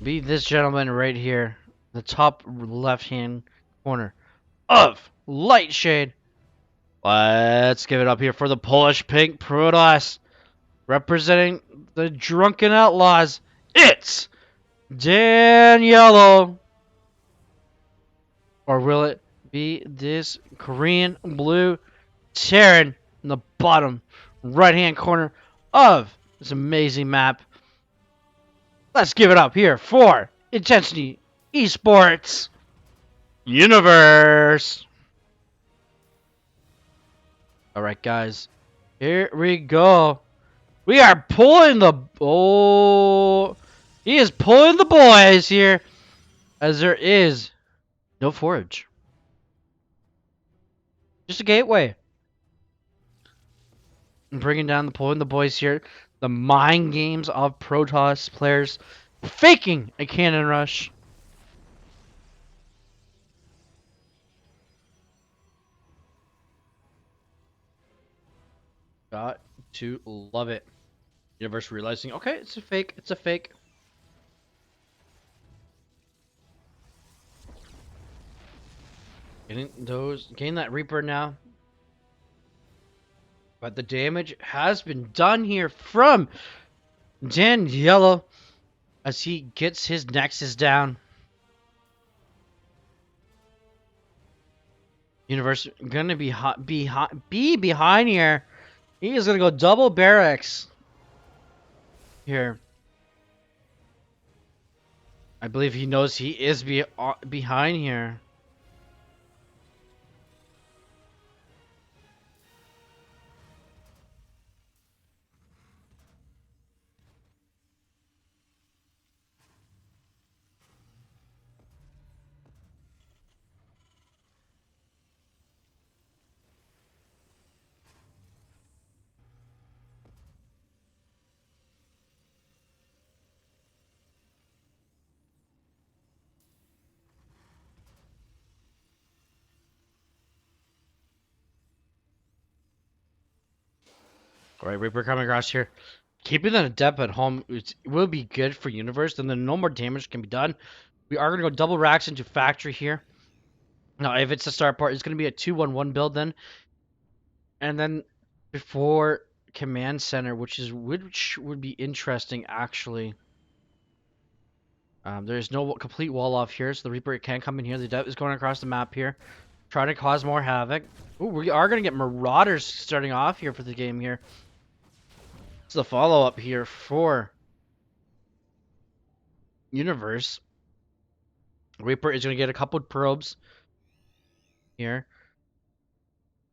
be this gentleman right here, the top left-hand corner of Lightshade? Let's give it up here for the Polish Pink Protoss, representing the Drunken Outlaws. It's Daniela. Or will it be this Korean Blue Terran in the bottom right-hand corner of this amazing map? Let's give it up here for Intensity Esports Universe. Alright, guys. Here we go. We are pulling the... Oh... He is pulling the boys here. As there is no forage. Just a gateway. I'm bringing down pulling the boys here. The mind games of Protoss players faking a cannon rush. Got to love it. Universe realizing, okay, it's a fake. It's a fake. Getting that Reaper now. But the damage has been done here from Daniela as he gets his Nexus down. Universe gonna be behind here. He is gonna go double barracks here. I believe he knows he is behind here. All right, Reaper coming across here. Keeping the depth at home will be good for Universe, and then no more damage can be done. We are going to go double racks into Factory here. Now, if it's the start part, it's going to be a 2-1-1 build then. And then before Command Center, which would be interesting, actually. There is no complete wall off here, so the Reaper can come in here. The depth is going across the map here, trying to cause more havoc. Ooh, we are going to get Marauders starting off here for the game here. It's the follow-up here for Universe. Reaper is going to get a couple of probes here.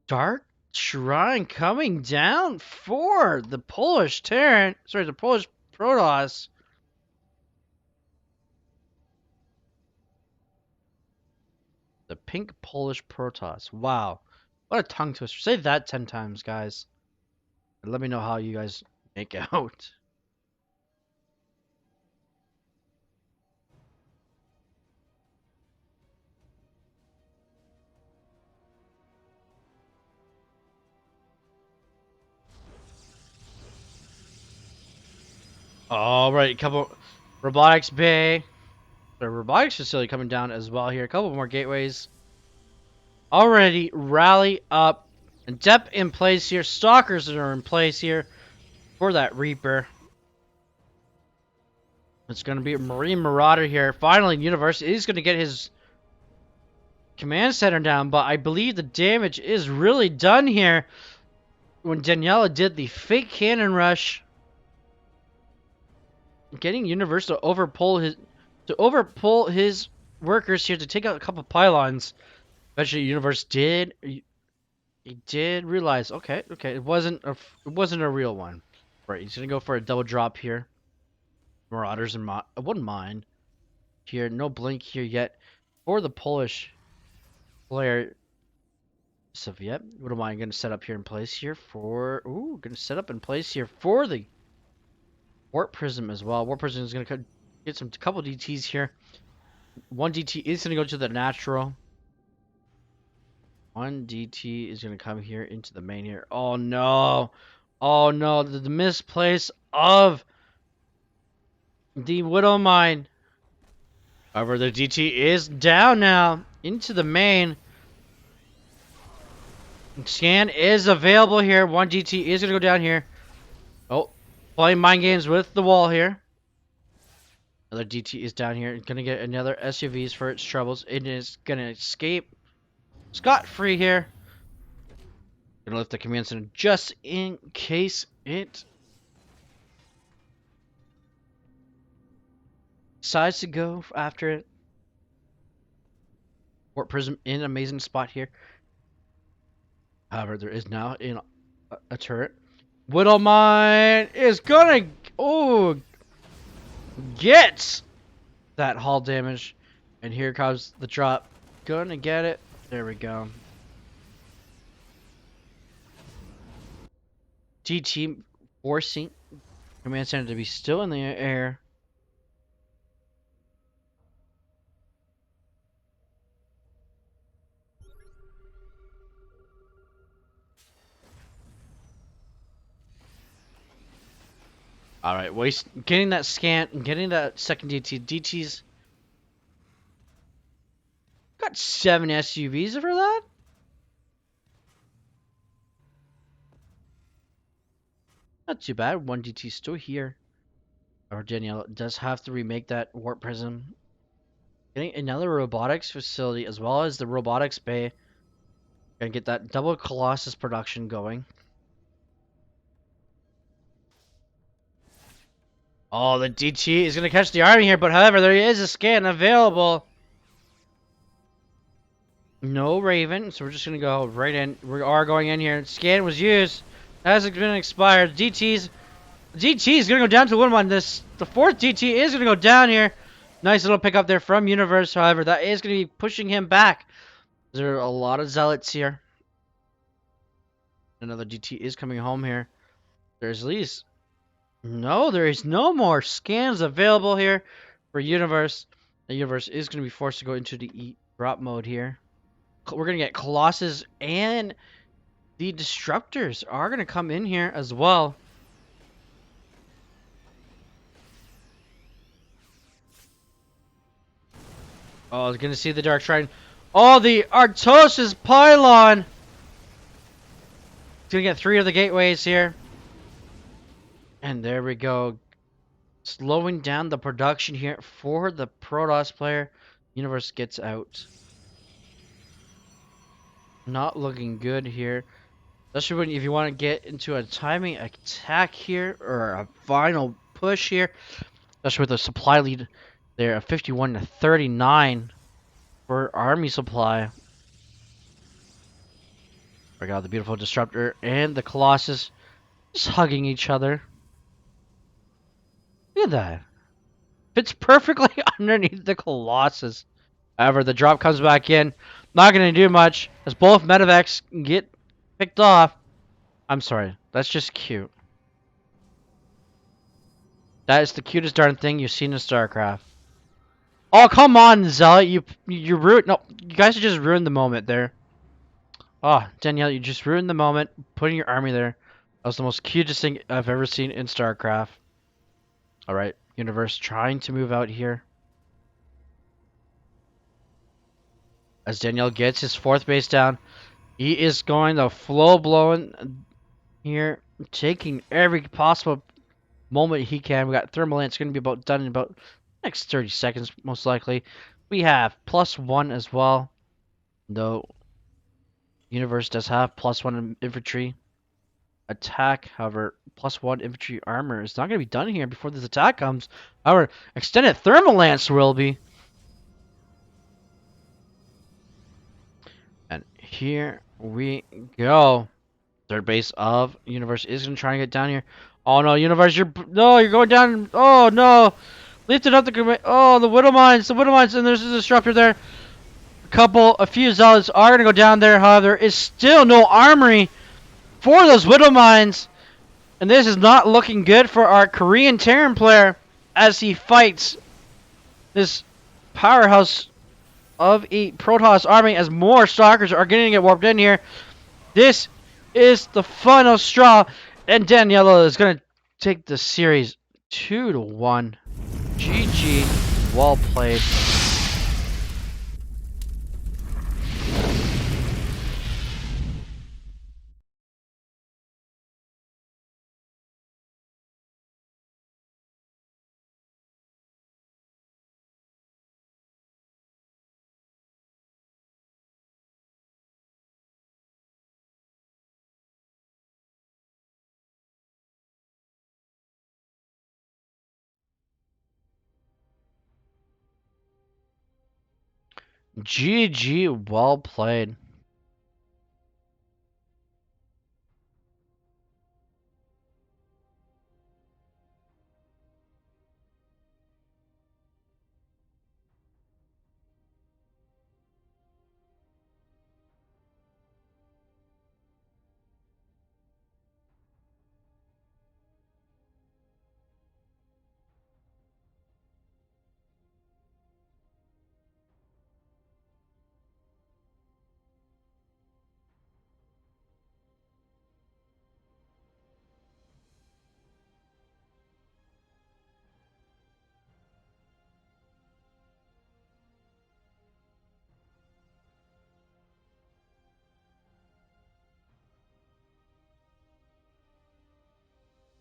Dark Shrine coming down for the Polish Terran. Sorry, the Polish Protoss. The pink Polish Protoss. Wow. What a tongue twister. Say that 10 times, guys. And let me know how you guys make out. All right, couple robotics bay. The robotics facility coming down as well here. A couple more gateways. Already rally up. And depth in place here. Stalkers are in place here for that Reaper. It's going to be a Marine Marauder here. Finally, Universe is going to get his command center down, but I believe the damage is really done here when Daniela did the fake cannon rush. Getting Universe to overpull his workers here to take out a couple pylons. Eventually, Universe did realize, okay, it wasn't a real one. Right, he's gonna go for a double drop here. Marauders and I wouldn't mind here. No blink here yet for the Polish player. So yep, what am I gonna set up here in place here for? Ooh, gonna set up in place here for the Warp Prism as well. Warp Prism is gonna get some couple DTs here. One DT is gonna go to the natural. One DT is gonna come here into the main here. Oh no! Oh no! The misplace of the Widow Mine. However, the DT is down now into the main. Scan is available here. One DT is gonna go down here. Oh, playing mind games with the wall here. Another DT is down here. It's gonna get another SUVs for its troubles. It is gonna escape scot-free here. Gonna lift the command center just in case it decides to go after it. Warp Prism in an amazing spot here. However, there is now in a turret. Widow Mine is gonna gets that hull damage, and here comes the drop. Gonna get it. There we go. DT forcing command center to be still in the air. All right, getting that scan, getting that second DT. DT's got 7 SUVs for that. not too bad. 1 DT still here. Or Danielle does have to remake that warp prism. Getting another robotics facility as well as the robotics bay. Gonna get that double Colossus production going. Oh, the DT is gonna catch the army here, but however, there is a scan available. No Raven, so we're just gonna go right in. We are going in here. Scan was used. Hasn't been expired. DT is gonna go down to 1-1. The fourth DT is gonna go down here. Nice little pickup there from Universe. However, that is gonna be pushing him back. There are a lot of zealots here. Another DT is coming home here. There's at least no. There is no more scans available here for Universe. The Universe is gonna be forced to go into the eat drop mode here. We're gonna get Colossus and the Disruptors are gonna come in here as well. Oh, I was gonna see the Dark Shrine. Oh, the Artosis Pylon! It's gonna get 3 of the gateways here. And there we go. Slowing down the production here for the Protoss player. Universe gets out. Not looking good here. Especially when if you want to get into a timing attack here or a final push here. Especially with a supply lead there of 51 to 39 for army supply. We got the beautiful Disruptor and the Colossus just hugging each other. Look at that. Fits perfectly underneath the Colossus. However, the drop comes back in. Not going to do much as both medevacs get picked off. I'm sorry. That's just cute. That is the cutest darn thing you've seen in StarCraft. Oh, come on, Zealot. You ruined... No, you guys just ruined the moment there. Oh, Danielle, you just ruined the moment putting your army there. That was the most cutest thing I've ever seen in StarCraft. Alright, Universe trying to move out here. As Danielle gets his 4th base down, he is going to flow blowing here, taking every possible moment he can. We got Thermal Lance going to be about done in about next 30 seconds, most likely. We have +1 as well, though Universe does have +1 infantry attack. However, +1 infantry armor is not going to be done here before this attack comes. Our extended Thermal Lance will be. And here we go. 3rd base of Universe is going to try and get down here. Oh no, Universe, you're going down. Oh no. Lifted up the the Widow Mines, and there's a Disruptor there. A few Zealots are going to go down there. However, there is still no armory for those Widow Mines. And this is not looking good for our Korean Terran player as he fights this powerhouse of a Protoss army as more Stalkers are getting it warped in here. This is the final straw, and Daniela is going to take the series 2-1. GG, well played. GG, well played.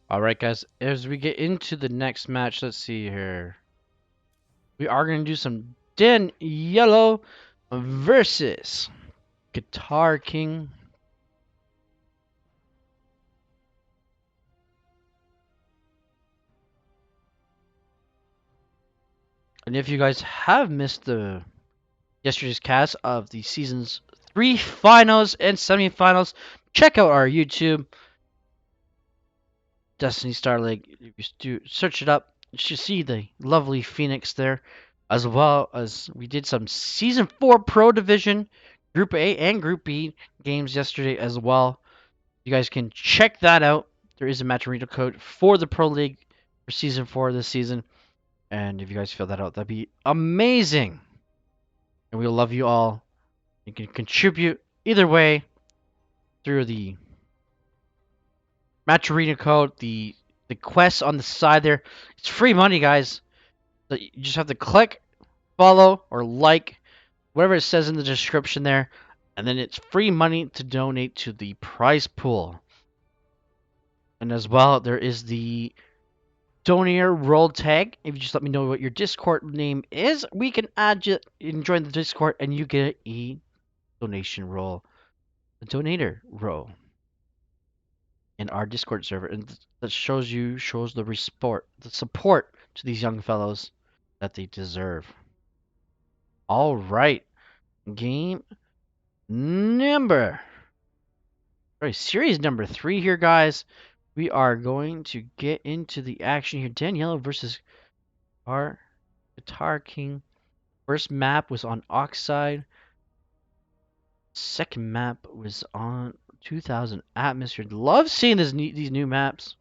All right, guys. As we get into the next match, let's see here. We are going to do some Den Yellow versus Guitar King. And if you guys have missed the yesterday's cast of the season's 3 finals and semifinals, check out our YouTube Destiny Starleague. If you search it up, you should see the lovely Phoenix there, as well as we did some Season 4 Pro Division, Group A and Group B games yesterday as well. You guys can check that out. There is a Matcherino code for the Pro League for Season 4 this season. And if you guys fill that out, that'd be amazing. And we'll love you all. You can contribute either way through the Matcherino code, the quest on the side there. It's free money, guys. So you just have to click, follow, or like whatever it says in the description there, and then it's free money to donate to the prize pool. And as well, there is the donator role tag. If you just let me know what your Discord name is, we can add you and join the Discord, and you get a donation role, a donator role in our Discord server, and that shows the support to these young fellows that they deserve. All right, game number, sorry, series number 3 here, guys. We are going to get into the action here. Daniela versus our Guitar King. First map was on Oxide. Second map was on 2000 Atmosphere. Love seeing these new maps.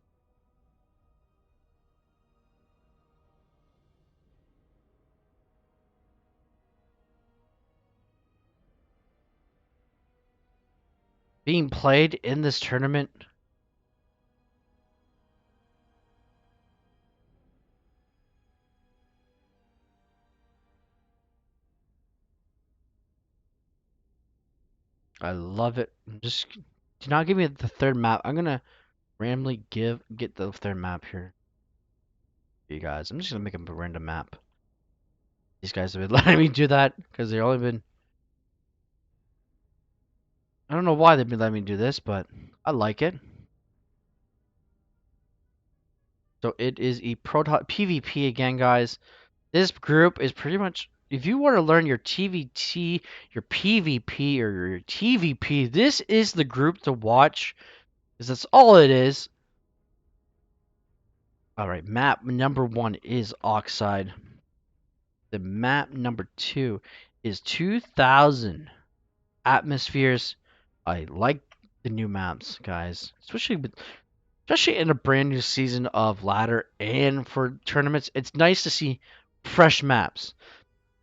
Being played in this tournament. I love it. Just do not give me the third map. I'm gonna randomly get the third map here. You guys, I'm just gonna make a random map. These guys have been letting me do that because they've only been. I don't know why they've been letting me do this, but I like it. So it is a PvP again, guys. This group is pretty much, if you want to learn your TVT, your PvP, or your TVP, this is the group to watch, because that's all it is. All right, map number 1 is Oxide. The map number 2 is 2000 Atmospheres. I like the new maps, guys, especially in a brand new season of ladder and for tournaments. It's nice to see fresh maps.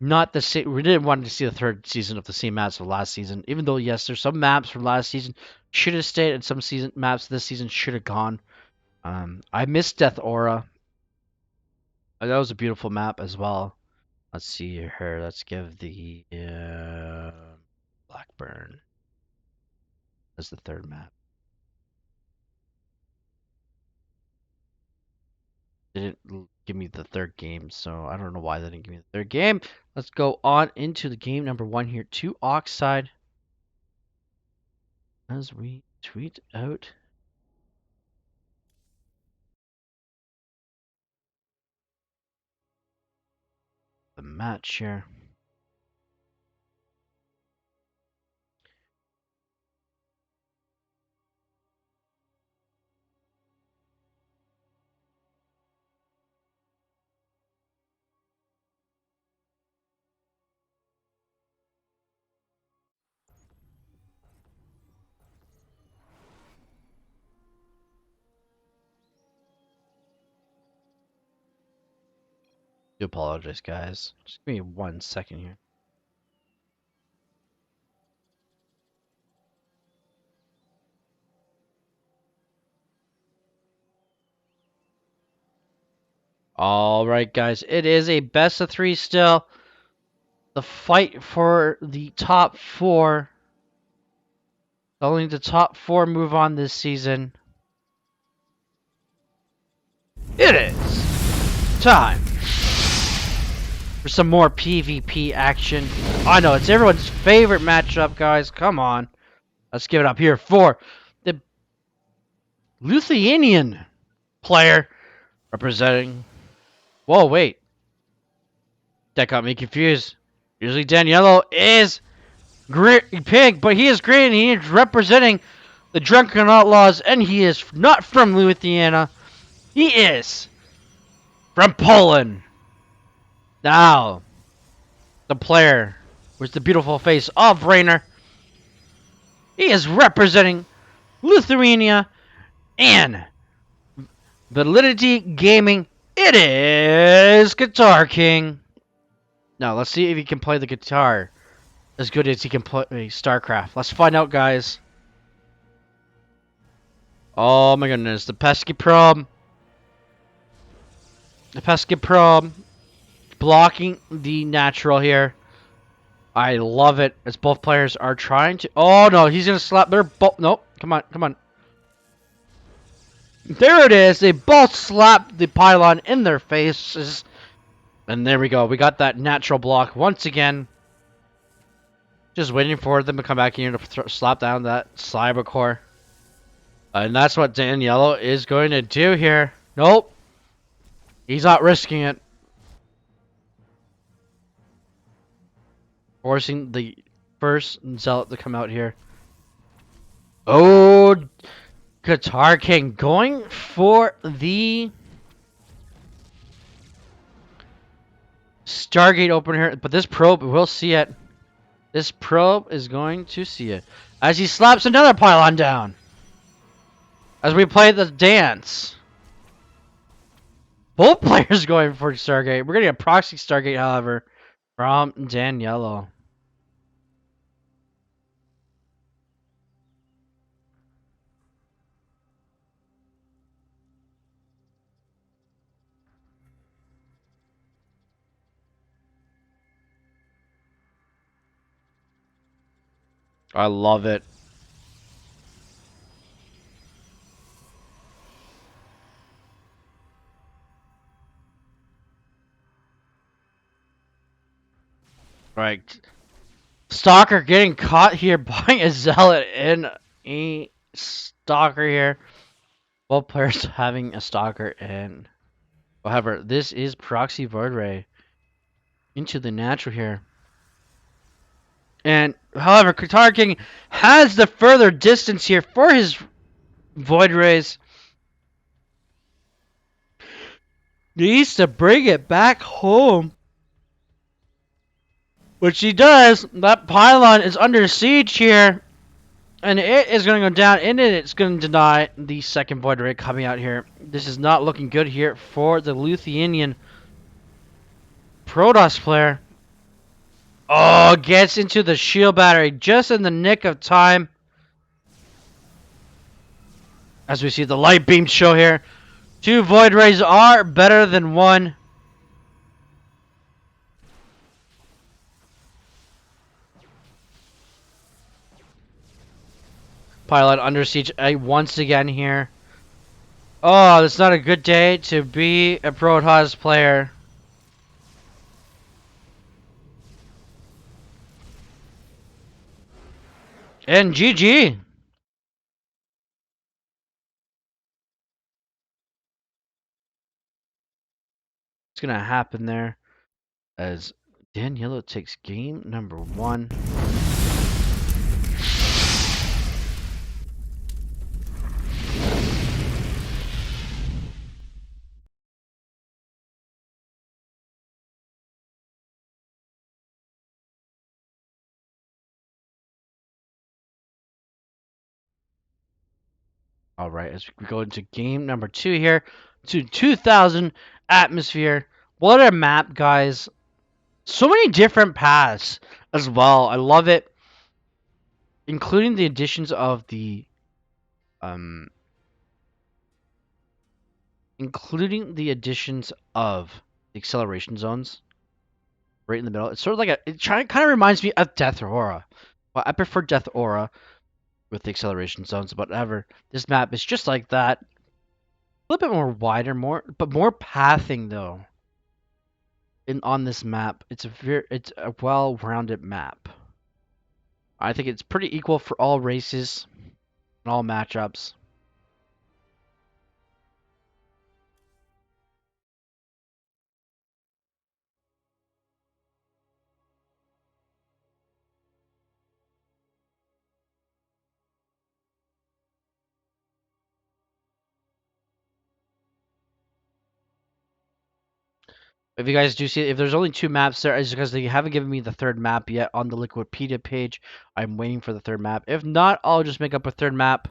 Not the same. We didn't want to see the third season of the same maps of last season. Even though yes, there's some maps from last season should have stayed, and some season maps this season should have gone. I missed Death Aura. That was a beautiful map as well. Let's see here. Let's give the Blackburn as the third map. They didn't give me the third game, so I don't know why they didn't give me the third game. Let's go on into the game number 1 here. 2 Oxide. As we tweet out the match here. Do apologize, guys. Just give me 1 second here. All right, guys. It is a best of 3 still. The fight for the top 4. Only the top 4 move on this season. It is time for some more PvP action. I know, it's everyone's favorite matchup, guys. Come on. Let's give it up here for the Lithuanian player representing... Whoa, wait. That got me confused. Usually Daniello is pink, but he is green. He is representing the Drunken Outlaws, and he is not from Lithuania. He is from Poland. Now, the player with the beautiful face of Rainer. He is representing Lithuania and Validity Gaming. It is Guitar King. Now, let's see if he can play the guitar as good as he can play StarCraft. Let's find out, guys. Oh my goodness, the pesky probe. The pesky probe blocking the natural here. I love it as both players are trying to... Oh no, he's gonna slap their both... Nope, come on, come on. There it is. They both slapped the pylon in their faces. And there we go. We got that natural block once again. Just waiting for them to come back here to slap down that cyber core. And that's what Daniello is going to do here. Nope. He's not risking it. Forcing the first Zealot to come out here. Oh, Guitar King going for the Stargate opener, but this probe will see it. This probe is going to see it as he slaps another pylon down. As we play the dance. Both players going for Stargate. We're getting a proxy Stargate, however, from Daniello. I love it. Right. Stalker getting caught here by a Zealot in a Stalker here. Both players having a Stalker and... However, this is Proxy Void Ray into the natural here. And, however, Guitar King has the further distance here for his Void Rays. Needs to bring it back home. Which he does. That pylon is under siege here. And it is going to go down, and it's going to deny the second Void Ray coming out here. This is not looking good here for the Lithuanian Protoss player. Oh, gets into the shield battery just in the nick of time. As we see the light beam show here. 2 Void Rays are better than 1. Pylon under siege once again here. Oh, it's not a good day to be a Protoss player. And GG. What's going to happen there as Daniello takes game number 1. All right, as we go into game number 2 here, to 2000 atmosphere. What a map, guys. So many different paths as well. I love it. Including the additions of the acceleration zones right in the middle. It's sort of like it kind of reminds me of Death Aura. Well, I prefer Death Aura with the acceleration zones, but whatever. This map is just like that. little bit more wider, but more pathing though. On this map, it's a well-rounded map. I think it's pretty equal for all races and all matchups. If you guys do see it, if there's only 2 maps there, it's because they haven't given me the 3rd map yet on the Liquipedia page. I'm waiting for the 3rd map. If not, I'll just make up a 3rd map.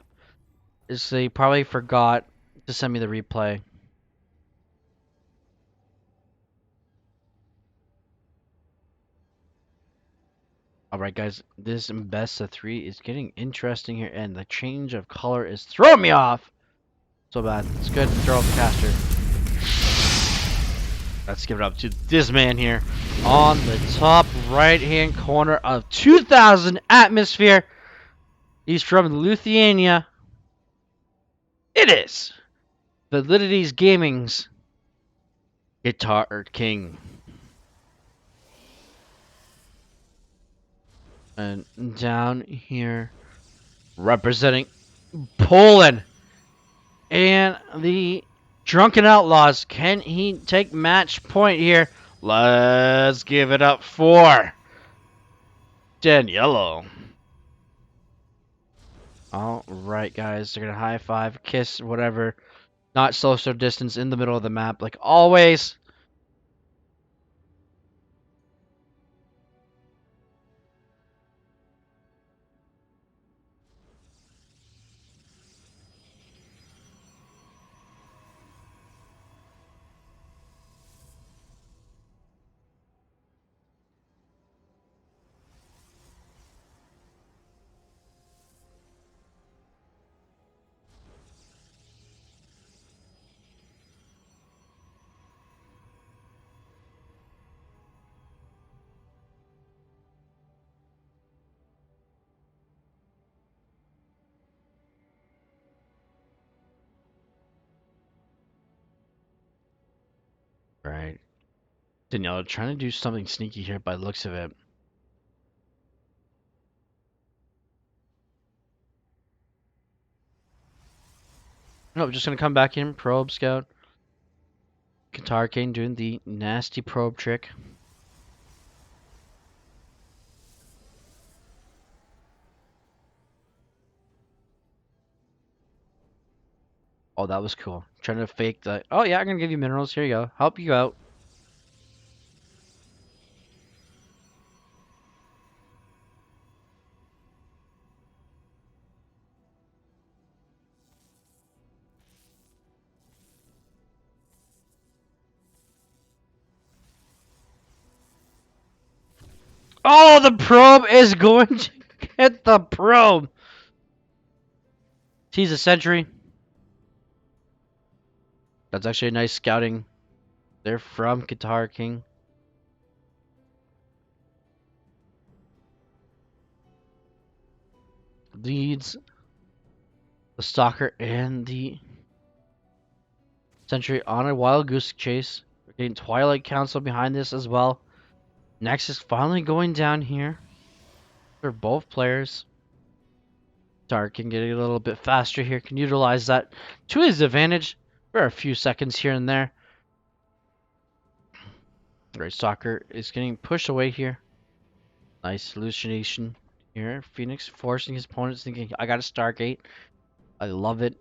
Is they probably forgot to send me the replay. Alright guys, this best of 3 is getting interesting here, and the change of color is throwing me off so bad. Let's go ahead and throw up the caster. Let's give it up to this man here on the top right-hand corner of 2000 atmosphere. He's from Lithuania. It is Validity's Gaming's Guitar King. And down here, representing Poland and the Drunken Outlaws. Can he take match point here? Let's give it up for Daniello. Alright, guys. They're going to high five, kiss, whatever. Not social distance in the middle of the map, like always. Right. Daniello trying to do something sneaky here by the looks of it. Nope, just going to come back in, probe, scout. Guitar King doing the nasty probe trick. Oh, that was cool. Trying to fake that. Oh, yeah, I'm going to give you minerals. Here you go. Help you out. Oh, the probe is going to get the probe. He's a sentry. That's actually a nice scouting. They're from Guitar King. Leads the stalker and the sentry on a wild goose chase. We're getting Twilight Council behind this as well. Nexus finally going down here for both players. Dark can get a little bit faster here, can utilize that to his advantage for a few seconds here and there. Right, Stalker is getting pushed away here. Nice hallucination here. Phoenix forcing his opponents, thinking, I got a Stargate. I love it.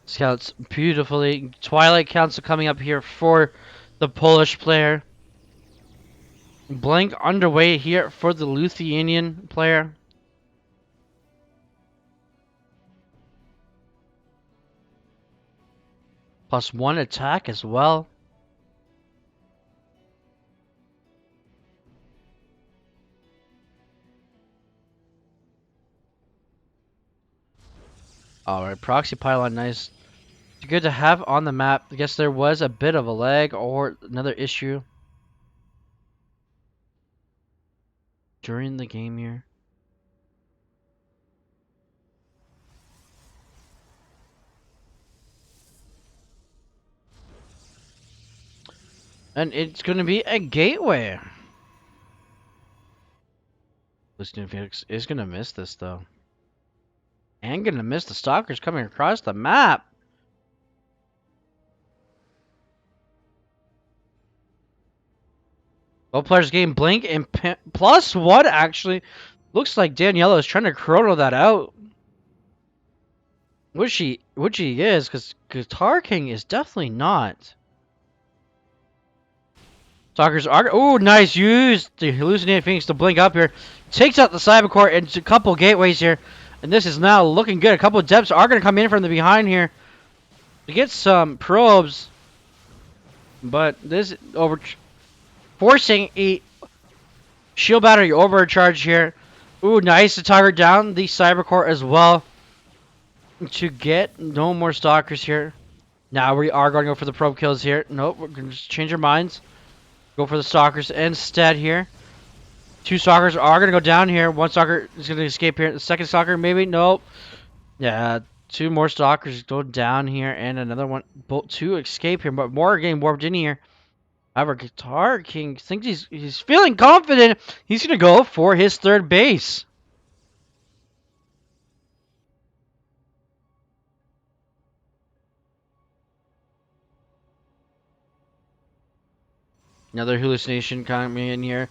Scouts beautifully. Twilight Council coming up here for the Polish player. Blank underway here for the Lithuanian player. +1 attack as well. Alright, proxy pylon, nice. Good to have on the map. I guess there was a bit of a lag or another issue during the game here. And it's going to be a gateway. Listening Phoenix is going to miss this, though. And going to miss the stalkers coming across the map. Both players getting blink and +1, actually. Looks like Daniela is trying to chrono that out. Which she is, because Guitar King is definitely not. Stalkers are. Oh, nice use the hallucinated Phoenix to blink up here. Takes out the Cybercore and a couple gateways here. And this is now looking good. A couple of depths are going to come in from the behind here to get some probes. But this over forcing a shield battery overcharge here. Ooh, nice to target down the Cybercore as well to get no more stalkers here. Now we are going to go for the probe kills here. Nope, we're going to just change our minds. Go for the stalkers instead here. Two stalkers are going to go down here. One stalker is going to escape here. The second stalker, maybe? Nope. Yeah, two more stalkers go down here. And another one, both two escape here. But more are getting warped in here. However, Guitar King thinks he's feeling confident. He's going to go for his third base. Another hallucination coming in here.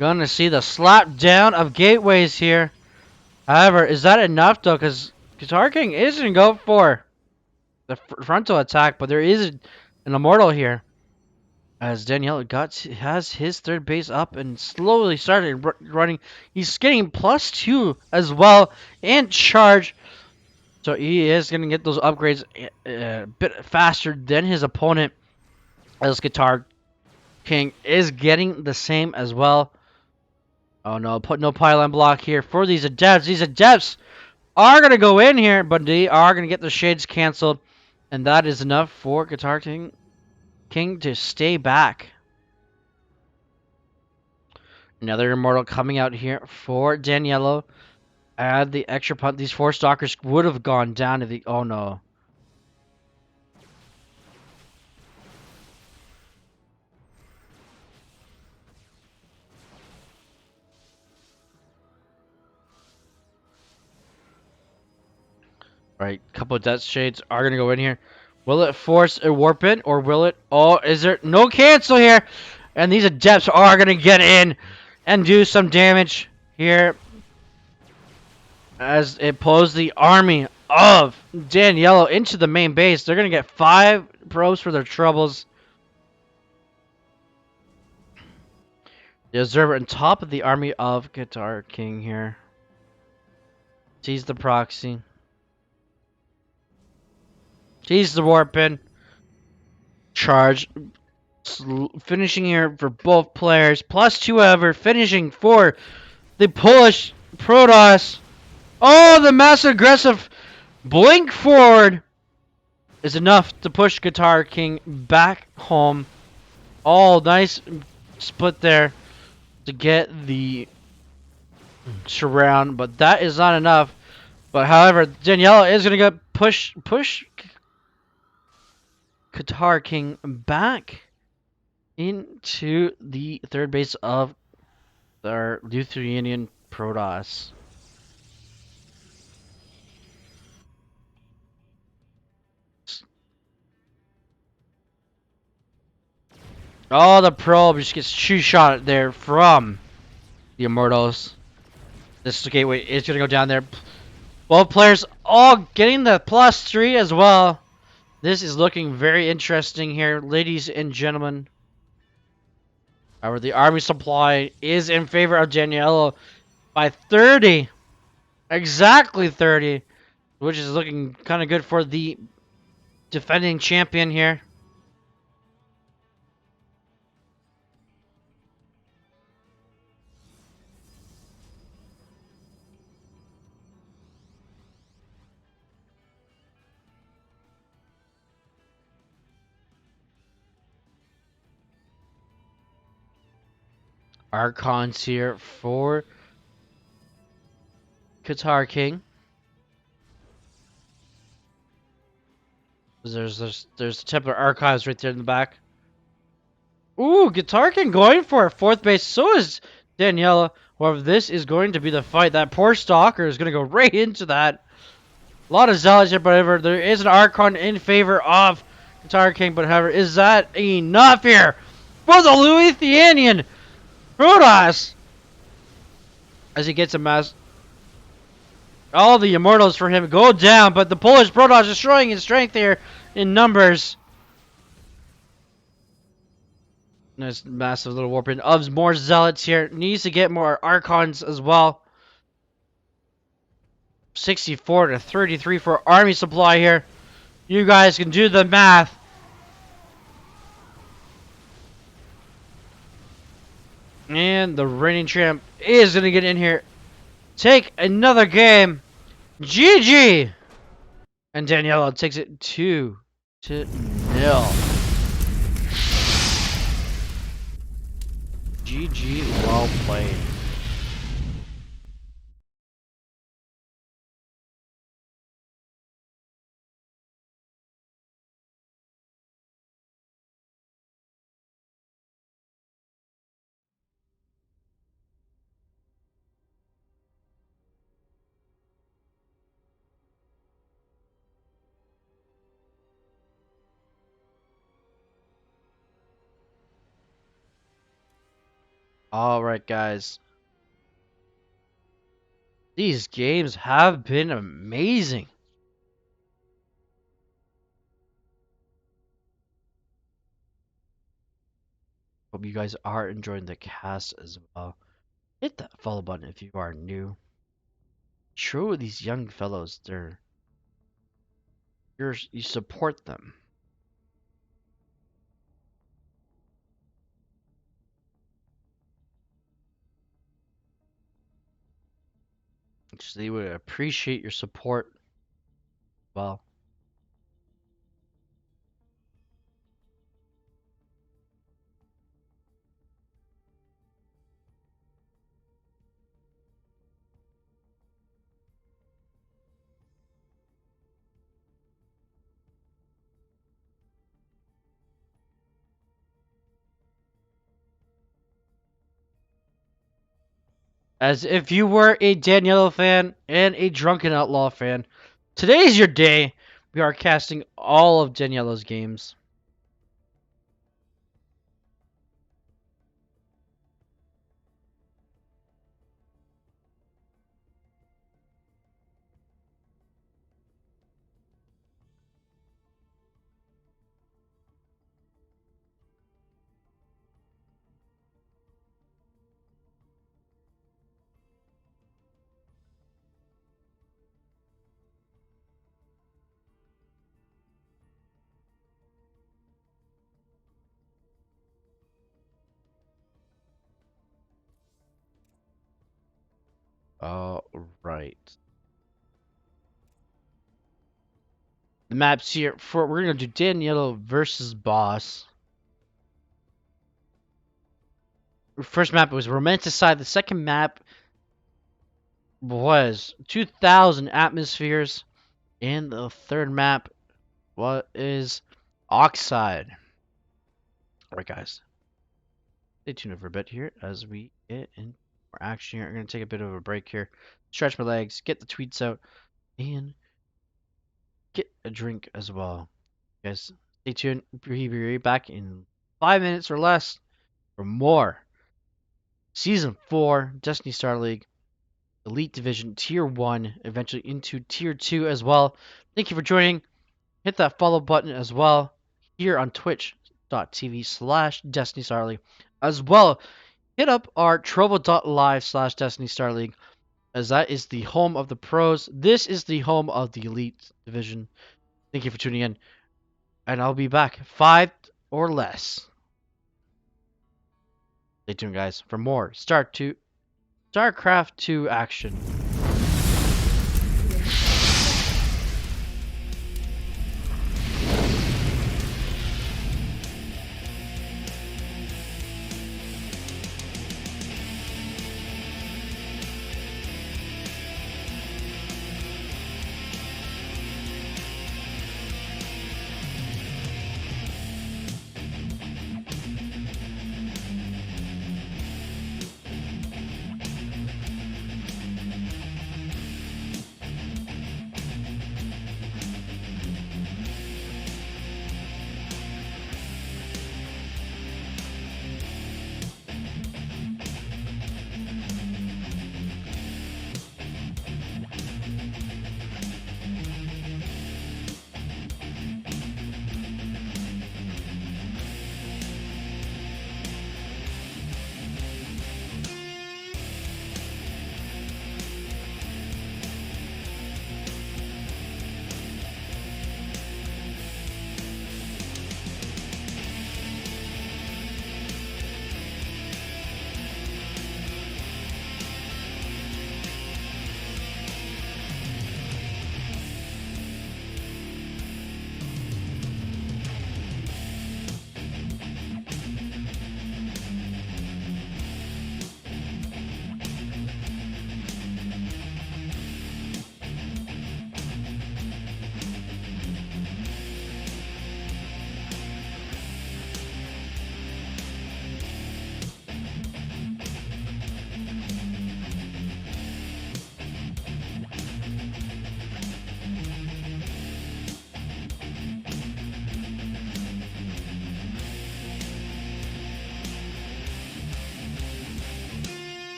Gonna see the slap down of gateways here. However, is that enough though? Because Guitar King isn't going to go for the frontal attack, but there is an immortal here. As Danielle has his third base up and slowly started running. He's getting +2 as well and charge. So he is going to get those upgrades a bit faster than his opponent. As Guitar King is getting the same as well. Oh no, put no pylon block here for these adepts. These adepts are going to go in here, but they are going to get the shades canceled. And that is enough for Guitar King to stay back. Another immortal coming out here for Daniello. Add the extra punt. These four stalkers would have gone down to the... Oh no. Right, couple of death shades are going to go in here. Will it force a warp in or will it... Oh, is there no cancel here? And these adepts are going to get in and do some damage here as it pulls the army of Daniello into the main base. They're going to get 5 probes for their troubles. The observer on top of the army of Guitar King here. Sees the proxy. Sees the warp in. Charge. Finishing here for both players. +2 ever. Finishing for the Polish Protoss. Oh, the mass aggressive blink forward is enough to push Guitar King back home. Oh, nice split there to get the surround, but that is not enough. But however, Daniela is going to get push Guitar King back into the third base of their Lithuanian Protoss. Oh, the probe just gets two-shot there from the Immortals. This gateway is going to go down there. Both players all getting the +3 as well. This is looking very interesting here, ladies and gentlemen. However, the army supply is in favor of Daniello by 30. Exactly 30. Which is looking kind of good for the Defending champion here. Archons here for Guitar King. There's the Templar Archives right there in the back. Ooh, Guitar King going for it. Fourth base. So is Daniela. However, this is going to be the fight. That poor Stalker is going to go right into that. A lot of zealots here, but however, there is an Archon in favor of Guitar King. But however, is that enough here for the Lithuanian Protoss? As he gets a mass. All the Immortals for him go down, but the Polish Protoss is showing his strength here in numbers. Nice massive little warp in of more zealots here. Needs to get more Archons as well. 64 to 33 for army supply here. You guys can do the math. And the reigning champ is going to get in here. Take another game. GG. And Daniela takes it 2-0. GG, well played. Alright, guys. These games have been amazing. Hope you guys are enjoying the cast as well. Hit that follow button if you are new. Show these young fellows you support them. Which they would appreciate your support. Well, as if you were a Daniela fan and a Drunken Outlaw fan, today's your day. We are casting all of Daniela's games. All right. The maps here for we're gonna do Daniela versus Boss. First map was Romanticide. The second map was 2,000 atmospheres, and the third map is Oxide. All right, guys. Stay tuned for a bit here as we get in more action here. I'm gonna take a bit of a break here, stretch my legs, get the tweets out, and get a drink as well. Guys, stay tuned. We'll be right back in 5 minutes or less for more Season 4 Destiny Star League Elite Division Tier 1, eventually into Tier 2 as well. Thank you for joining. Hit that follow button as well here on twitch.tv/Destiny Star League. As well, hit up our trovo.live/Destiny Star League, as that is the home of the pros. This is the home of the Elite Division. Thank you for tuning in. and I'll be back 5 or less. Stay tuned, guys, for more StarCraft 2 action.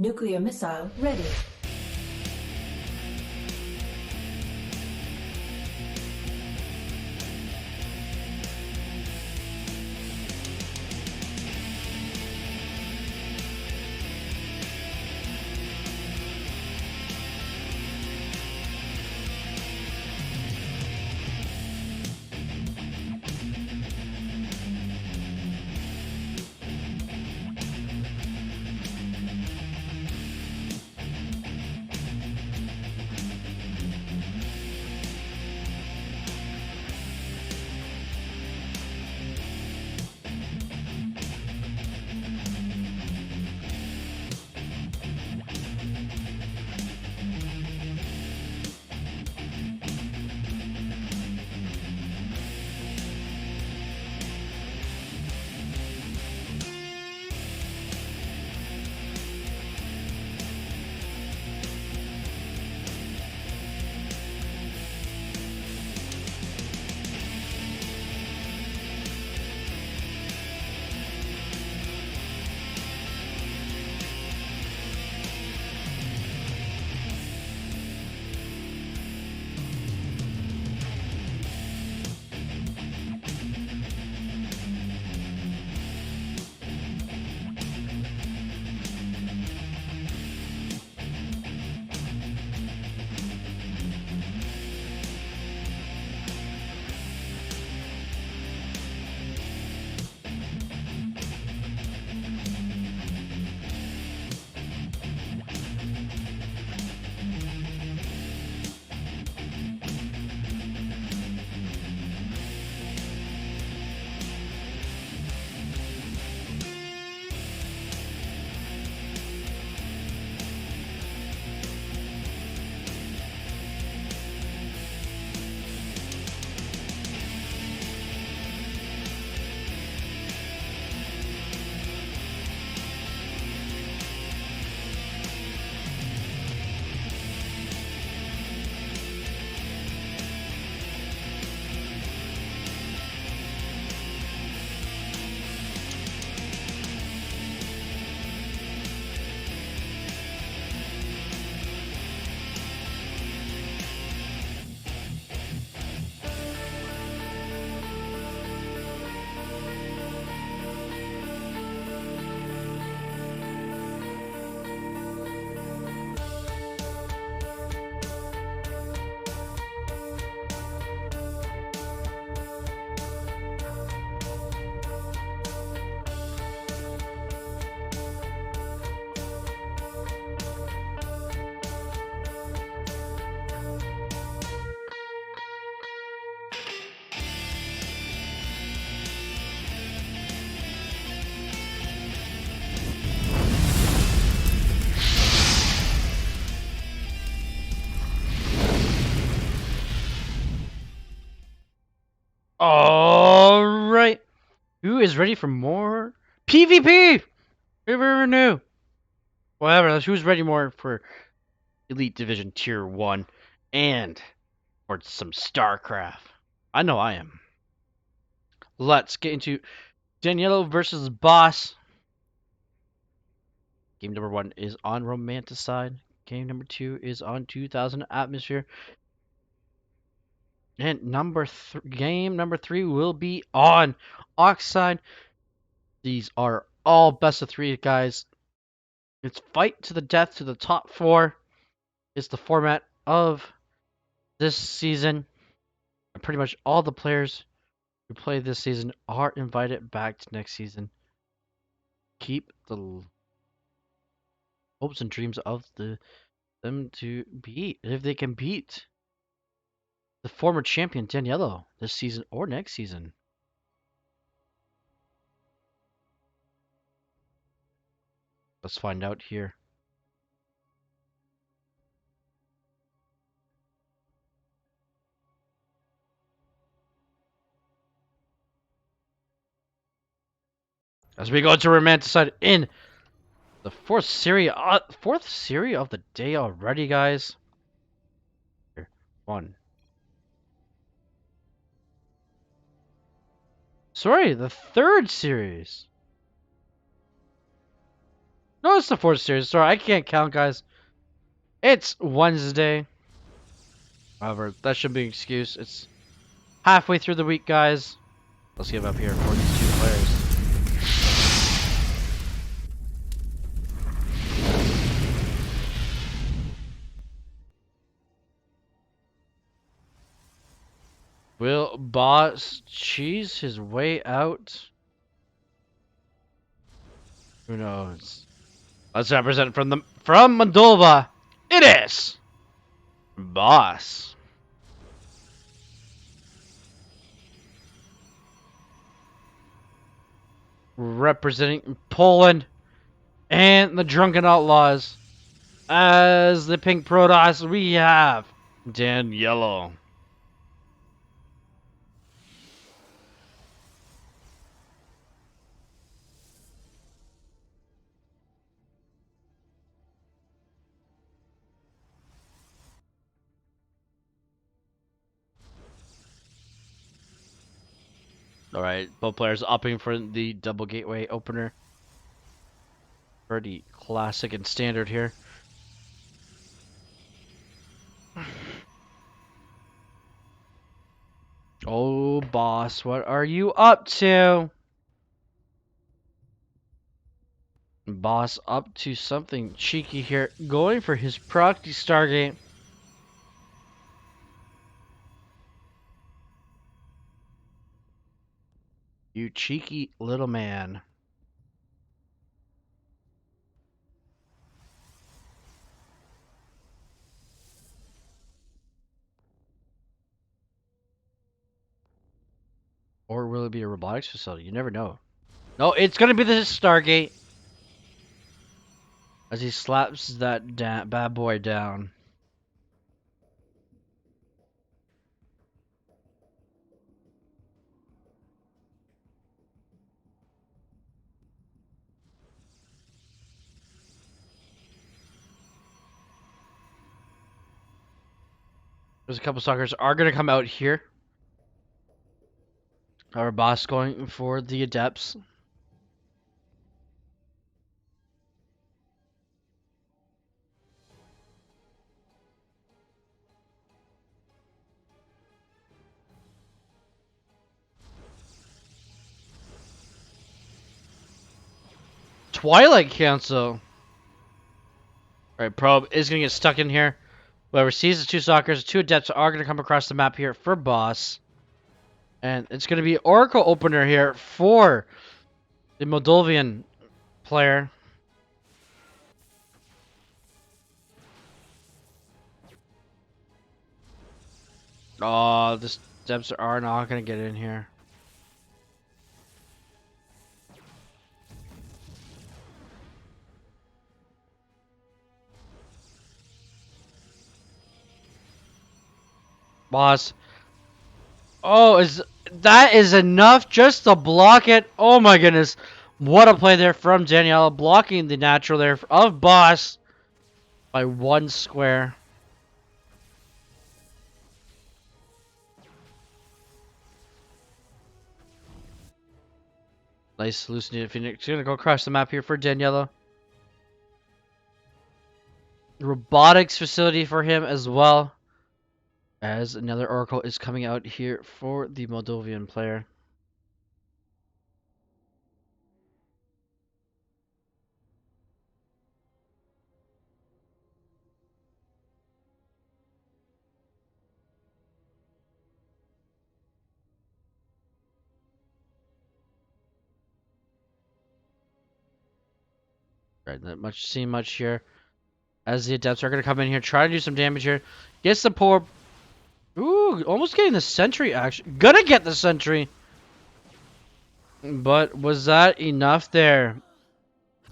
Nuclear missile ready. All right. Who is ready for more PvP? Never knew. Whatever. Who's ready more for Elite Division Tier 1 and for some StarCraft? I know I am. Let's get into Daniello versus Boss. Game number 1 is on Romanticide. Game number 2 is on 2000 Atmosphere. And game number 3 will be on Oxide. These are all best of 3, guys. It's fight to the death to the top 4 is the format of this season. And pretty much all the players who play this season are invited back to next season. Keep the hopes and dreams of them to beat. If they can beat the former champion Daniello this season or next season. Let's find out here. As we go to Romanticide in the fourth series of the day already, guys. Here, 1. Sorry, the 3rd series. No, it's the 4th series. Sorry, I can't count, guys. It's Wednesday. However, that shouldn't be an excuse. It's halfway through the week, guys. Let's give up here for these 2 players. Will Boss cheese his way out? Who knows? Let's represent from Moldova. It is Boss. Representing Poland and the Drunken Outlaws. As the Pink Protoss, we have Daniello. Alright, both players upping for the double gateway opener. Pretty classic and standard here. Oh, Boss, what are you up to? Boss up to something cheeky here, going for his proxy Stargate. You cheeky little man. Or will it be a robotics facility? You never know. No, it's gonna be the Stargate. As he slaps that bad boy down. There's a couple suckers are gonna come out here. Our boss going for the adepts. Twilight Council. Alright, Probe is gonna get stuck in here. Whoever sees the 2 stalkers, 2 adepts are gonna come across the map here for boss. And it's gonna be Oracle opener here for the Moldovan player. Oh, the steps are not gonna get in here. Boss. Oh, is that is enough just to block it. Oh my goodness. What a play there from Daniela, blocking the natural there of Boss by 1 square. Nice hallucinated Phoenix. Gonna go across the map here for Daniela. Robotics facility for him as well. As another Oracle is coming out here for the Moldovan player. Right, not much seen much here. As the Adepts are gonna come in here, try to do some damage here. Gets the poor. Ooh, almost getting the sentry action. Gonna get the sentry. But was that enough there?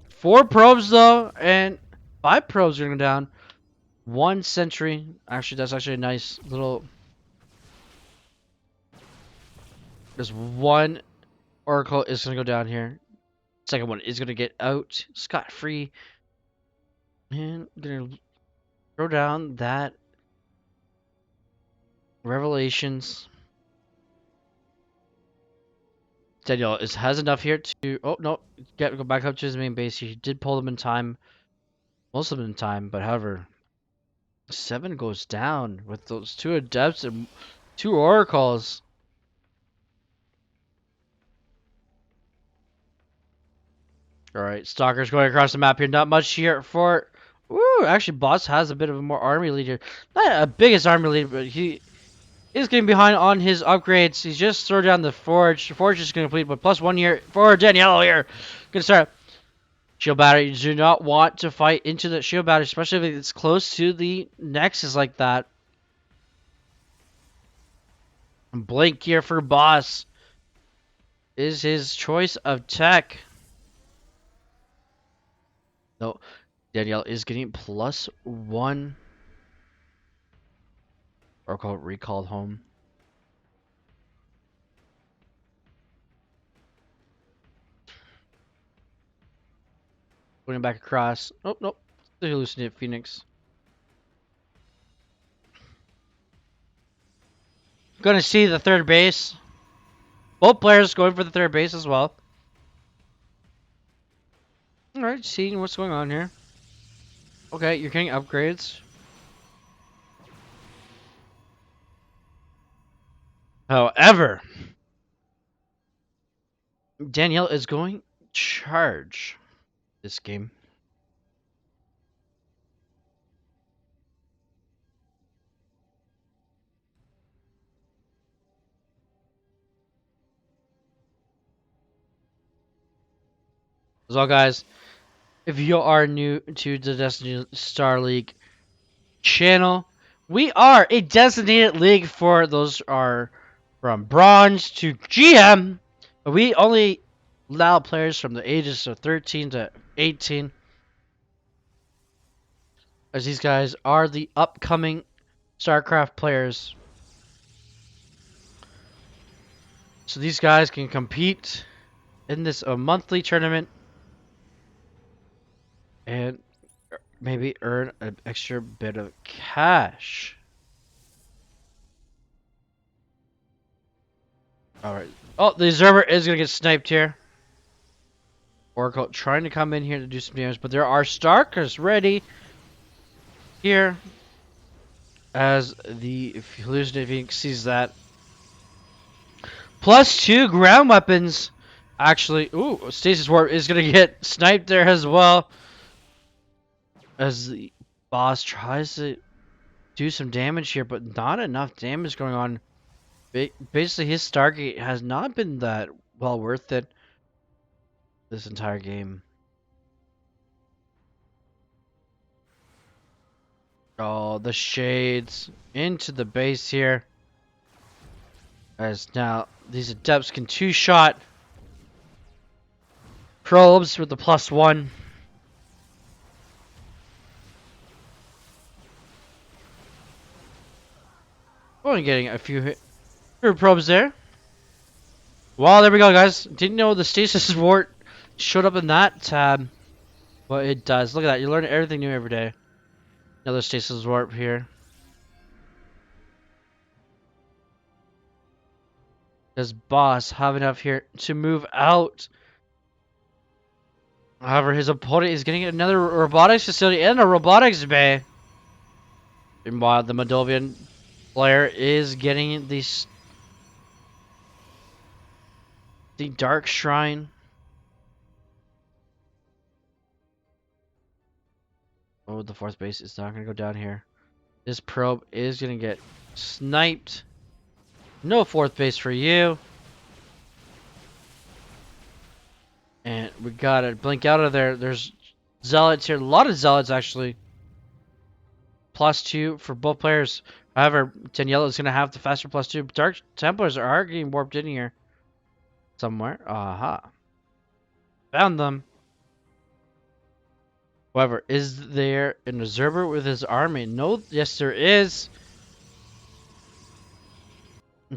4 probes though, and 5 probes are going down. 1 sentry. Actually, that's actually a nice little. There's 1 oracle is going to go down here. Second one is going to get out scot free. And going to throw down that Revelations. Daniel has enough here to. Oh no, go back up to his main base. He did pull them in time, most of them in time, but however, 7 goes down with those 2 adepts and 2 oracles. All right, Stalker's going across the map here. Not much here for. Ooh, actually, Boss has a bit of a more army lead here. Not a biggest army lead, but he is getting behind on his upgrades. He's just thrown down the Forge. The Forge is going to complete, but +1 here for Daniello here. Gonna start. Shield battery. You do not want to fight into the shield battery, especially if it's close to the Nexus like that. Blink here for Boss is his choice of tech. No, Danielle is getting +1. Oracle recalled home. Going back across. Oh, nope. The hallucinate Phoenix. Gonna see the third base. Both players going for the third base as well. Alright, seeing what's going on here. Okay, you're getting upgrades. However, Danielle is going charge this game. As well, guys, if you are new to the Destiny Star League channel, we are a designated league for those are from bronze to GM. But we only allow players from the ages of 13 to 18, as these guys are the upcoming StarCraft players. So these guys can compete in this monthly tournament and maybe earn an extra bit of cash. Alright. Oh, the observer is going to get sniped here. Oracle trying to come in here to do some damage, but there are Starkers ready here as the hallucinating sees that. +2 ground weapons. Actually, ooh, Stasis Warp is going to get sniped there as well. As the boss tries to do some damage here, but not enough damage going on. Basically, his Stargate has not been that well worth it this entire game. Oh, the shades into the base here. As now these adepts can 2-shot probes with the +1. Only getting a few probes there. Well, there we go, guys. Didn't know the stasis wart showed up in that tab, but it does. Look at that. You learn everything new every day. Another stasis warp here. Does boss have enough here to move out? However, his opponent is getting another robotics facility and a robotics bay. Meanwhile, the Moldovan player is getting the Dark Shrine. Oh, the fourth base is not going to go down here. This probe is going to get sniped. No fourth base for you. And we got to blink out of there. There's zealots here. A lot of zealots, actually. +2 for both players. However, Daniela is going to have the faster +2. Dark Templars are getting warped in here. Somewhere. Aha. Found them. However, is there an observer with his army? No. Yes, there is.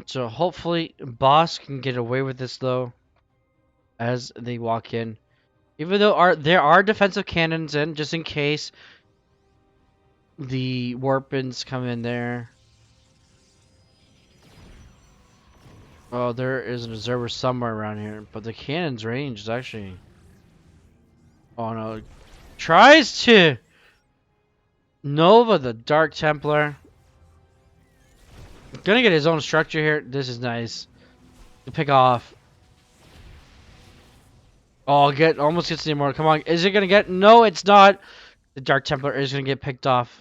So hopefully, Boss can get away with this, though, as they walk in. Even though there are defensive cannons in, just in case the Warpins come in there. Oh, there is an observer somewhere around here, but the cannon's range is actually... Oh no. Tries to Nova the Dark Templar. Gonna get his own structure here. This is nice. To pick off. Oh, almost gets the immortal. Come on. Is it gonna get? No, it's not. The Dark Templar is gonna get picked off.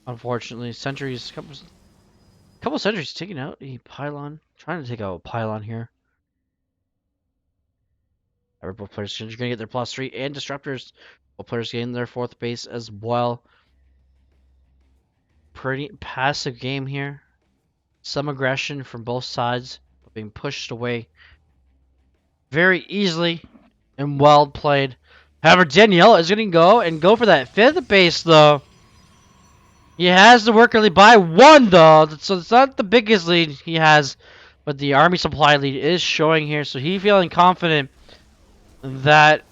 Unfortunately. Sentries. Couple sentries taking out a pylon. Trying to take out a pylon here. Both players are gonna get their +3 and disruptors. Both players getting their fourth base as well. Pretty passive game here. Some aggression from both sides, but being pushed away very easily and well played. However, Danielle is going to go for that fifth base, though. He has the worker lead by 1, though, so it's not the biggest lead he has, but the army supply lead is showing here, so he's feeling confident that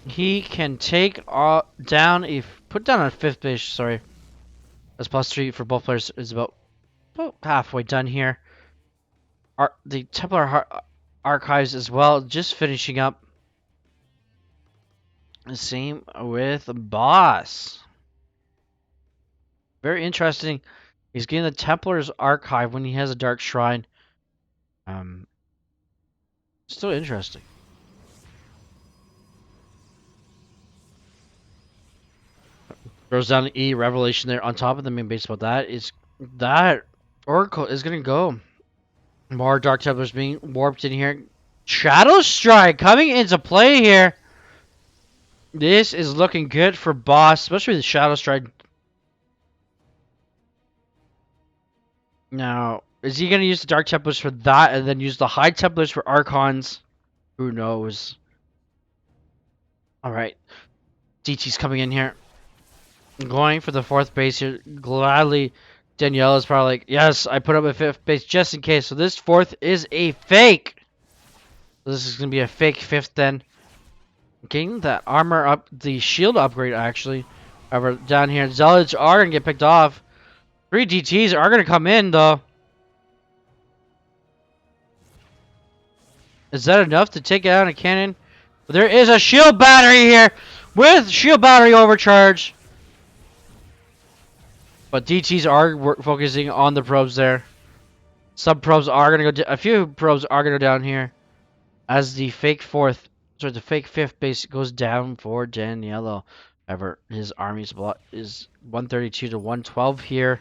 he can take down put down a fifth base. Sorry, that's +3 for both players is about halfway done here. The Templar archives as well, just finishing up. Same with Boss. Very interesting. He's getting the Templar's archive when he has a Dark Shrine. Still interesting. Throws down the E Revelation there on top of the main base. About that Oracle is gonna go. More Dark Templars being warped in here. Shadow Strike coming into play here. This is looking good for Boss, especially the Shadow Strike. Now, is he going to use the Dark Templars for that and then use the High Templars for Archons? Who knows? Alright. DT's coming in here. Going for the fourth base here. Gladly, Danielle is probably like, yes, I put up a fifth base just in case. So this fourth is a fake. This is going to be a fake fifth then. Getting that armor up, the shield upgrade actually. However, down here, Zealots are going to get picked off. 3 DTs are going to come in though. Is that enough to take out a cannon? There is a shield battery here with shield battery overcharge. But DTs are focusing on the probes there. Some probes are going to go a few probes are going to go down here as the fake fifth base goes down for Daniello. However, his army's block is 132 to 112 here.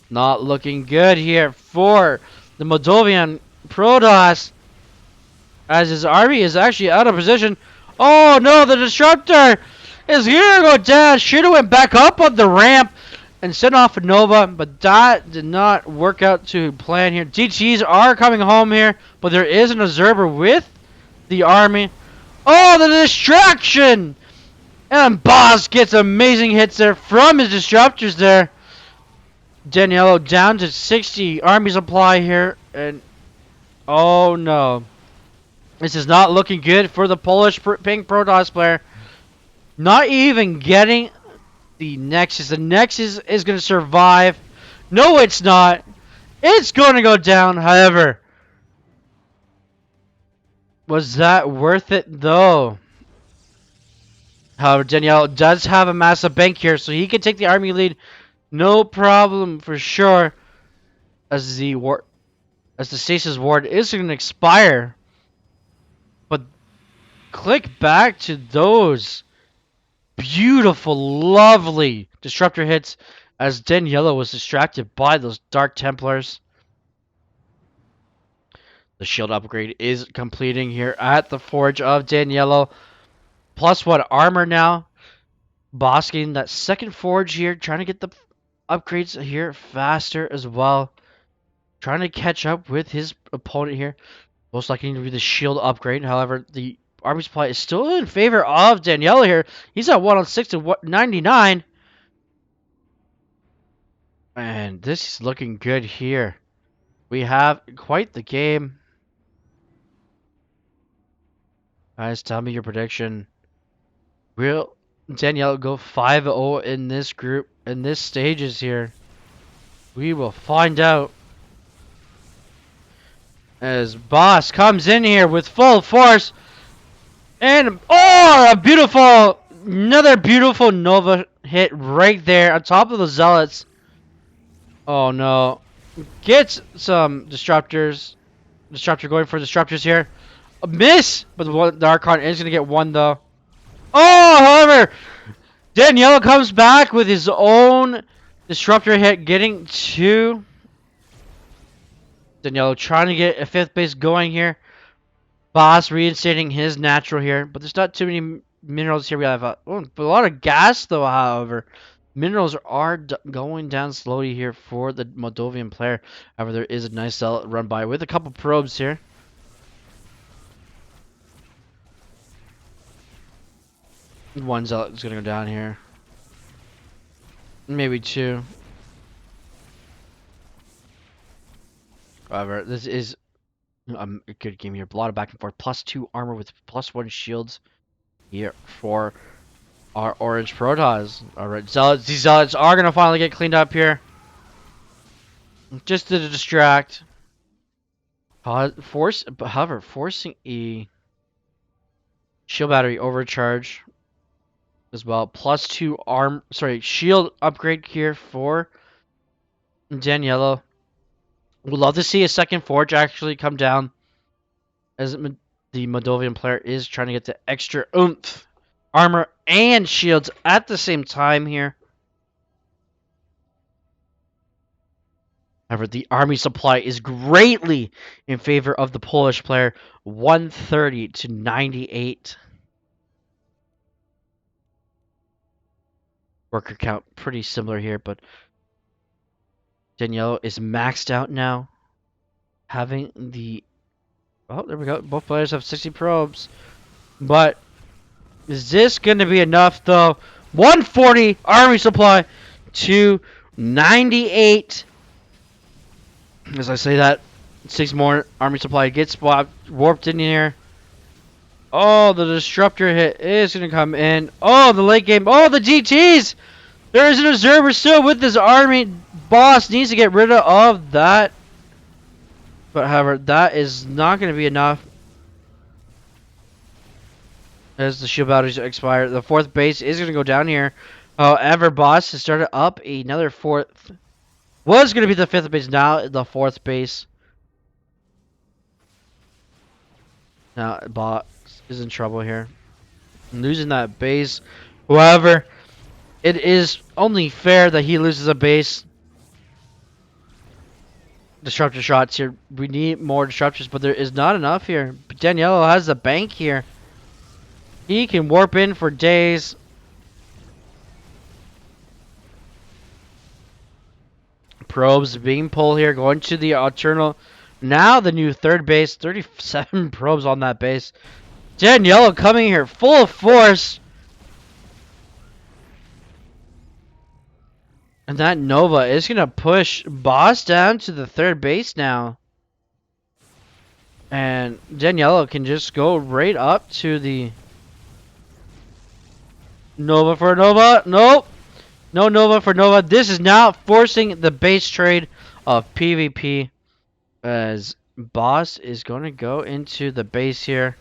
Not looking good here for the Moldovan Protoss, as his army is actually out of position. Oh no, the Disruptor is here to go down. Should have went back up on the ramp and sent off a Nova, but that did not work out to plan here. DTs are coming home here, but there is an observer with the army. Oh, the distraction! And Boss gets amazing hits there from his Disruptors there. Daniello down to 60 army supply here, and Oh no. This is not looking good for the Polish pink Protoss player. Not even getting the Nexus. The Nexus is going to survive. No, it's not. It's going to go down, however. Was that worth it, though? However, Danielle does have a massive bank here, so he can take the army lead. No problem for sure. As the stasis ward is going to expire. But click back to those beautiful, lovely disruptor hits as Daniela was distracted by those Dark Templars. The shield upgrade is completing here at the Forge of Daniela. Plus one armor now. Boss getting that second Forge here, trying to get the upgrades here faster as well. Trying to catch up with his opponent here. Most likely to be the shield upgrade. However, the army supply is still in favor of Daniela here. He's at 1 on 6 to 99. And this is looking good here. We have quite the game. Guys, tell me your prediction. Will Danielle go 5-0 in this group, in this stages here? We will find out. As Boss comes in here with full force. And, oh, another beautiful Nova hit right there on top of the Zealots. Oh no. Gets some disruptors. Disruptor going for disruptors here. A miss! But the Archon is going to get one though. Oh, however, Daniela comes back with his own disruptor hit, getting two. Daniela trying to get a fifth base going here. Boss reinstating his natural here, but there's not too many minerals here. We have a lot of gas though, however. Minerals are going down slowly here for the Moldovan player. However, there is a nice cell run by with a couple probes here. One zealot is going to go down here. Maybe two. However, this is a good game here. A lot of back and forth. +2 armor with +1 shields here for our orange Protoss. Alright, Zealots. These Zealots are going to finally get cleaned up here. Just to distract. However, forcing a shield battery overcharge as well. +2 shield upgrade here for Daniela. Would love to see a second forge actually come down, as the Moldovan player is trying to get the extra oomph, armor and shields at the same time here. However, the army supply is greatly in favor of the Polish player, 130 to 98. Worker count pretty similar here, but Danielle is maxed out now. Having the... Oh, there we go. Both players have 60 probes. But is this going to be enough, though? 140 army supply to 98. As I say that, 6 more army supply gets warped in here. Oh, the disruptor hit is going to come in. Oh, the late game. Oh, the GTs! There is an observer still with this army. Boss needs to get rid of that. But however, that is not going to be enough. As the shield batteries expire, the fourth base is going to go down here. However, Boss has started up another fourth. Was going to be the fifth base, now the fourth base. Now, Boss is in trouble here. Losing that base. However, it is only fair that he loses a base. Disruptor shots here. We need more disruptors, but there is not enough here. But Daniello has the bank here. He can warp in for days. Probes being pulled here, going to the alternate. Now the new third base. 37 probes on that base. Daniello coming here full of force. And that Nova is going to push Boss down to the third base now. And Daniela can just go right up to the Nova for Nova. Nope. No Nova for Nova. This is now forcing the base trade of PvP as Boss is going to go into the base here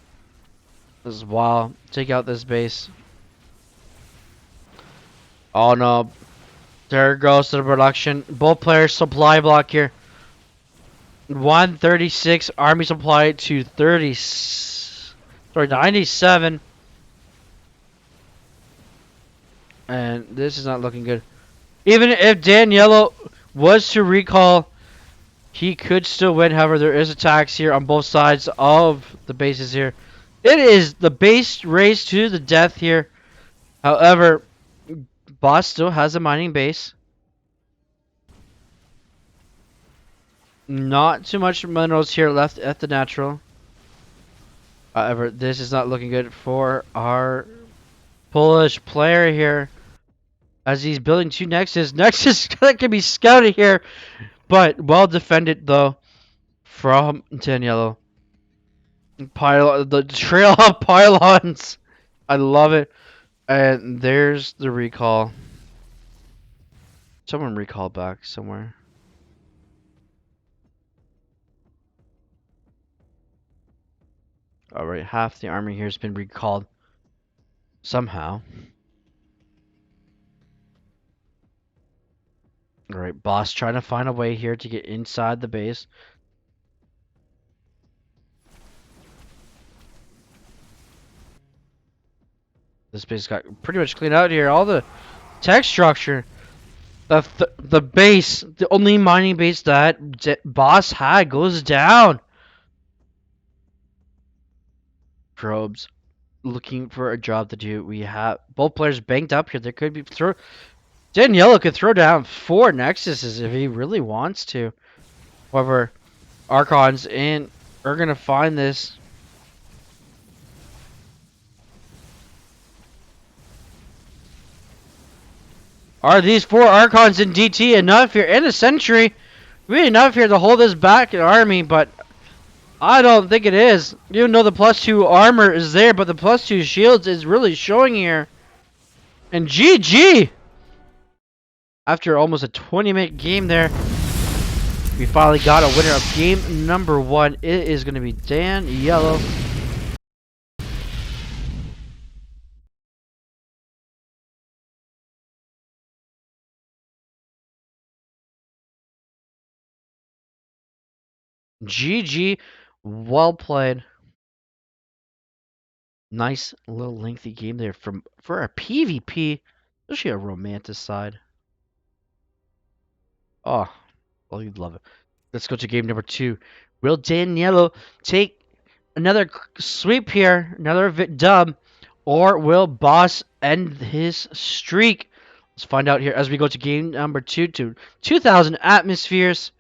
as well. Take out this base. Oh no. There goes the production. Both players supply block here. 136 army supply to 97. And this is not looking good. Even if Daniello was to recall, he could still win. However, there is attacks here on both sides of the bases here. It is the base race to the death here. However, Boss still has a mining base. Not too much minerals here left at the natural. However, this is not looking good for our Polish player here. As he's building two Nexus. Nexus that can be scouted here. But well defended though from Daniello. The trail of pylons. I love it. And there's the recall. Someone recall back somewhere. Alright, half the army here has been recalled somehow. Alright, Boss trying to find a way here to get inside the base. This base got pretty much cleaned out here. All the tech structure. The base, the only mining base that Boss had goes down. Probes looking for a job to do. We have both players banked up here. There could be Daniello could throw down 4 Nexuses if he really wants to. However, Archons are gonna find this. Are these 4 Archons in DT enough here in a century? Really enough here to hold this back in army, but I don't think it is. Even though the +2 armor is there, but the +2 shields is really showing here. And GG! After almost a 20-minute game there, we finally got a winner of game number 1. It is going to be Daniello. GG. Well played. Nice little lengthy game there for a PvP. Especially a romantic side. Oh, well, you'd love it. Let's go to game number 2. Will Daniello take another sweep here, another dub, or will Boss end his streak? Let's find out here as we go to game number 2 to 2,000 atmospheres.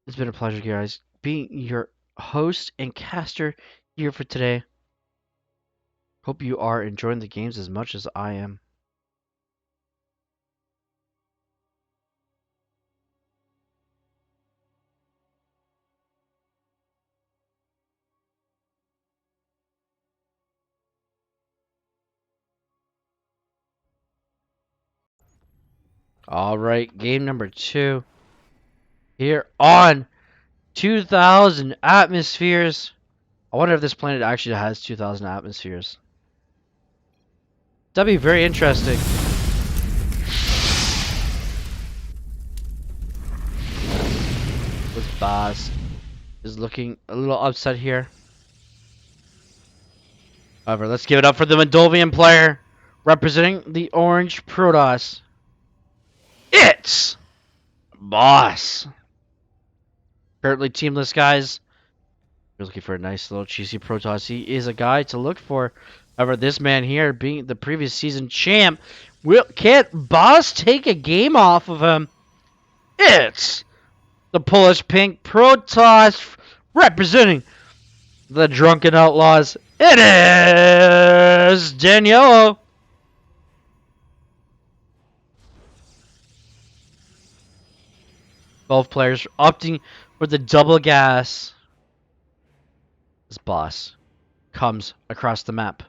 It's been a pleasure, guys, being your host and caster here for today. Hope you are enjoying the games as much as I am. Alright, game number 2. Here on 2,000 atmospheres. I wonder if this planet actually has 2,000 atmospheres. That'd be very interesting. With Boss is looking a little upset here. However, let's give it up for the Moldovan player representing the Orange Protoss. It's Boss. Currently teamless, guys. You're looking for a nice little cheesy Protoss. He is a guy to look for. However, this man here, being the previous season champ, can't Boss take a game off of him? It's the Polish Pink Protoss representing the Drunken Outlaws. It is Daniello. Both players opting for the double gas. This boss comes across the map.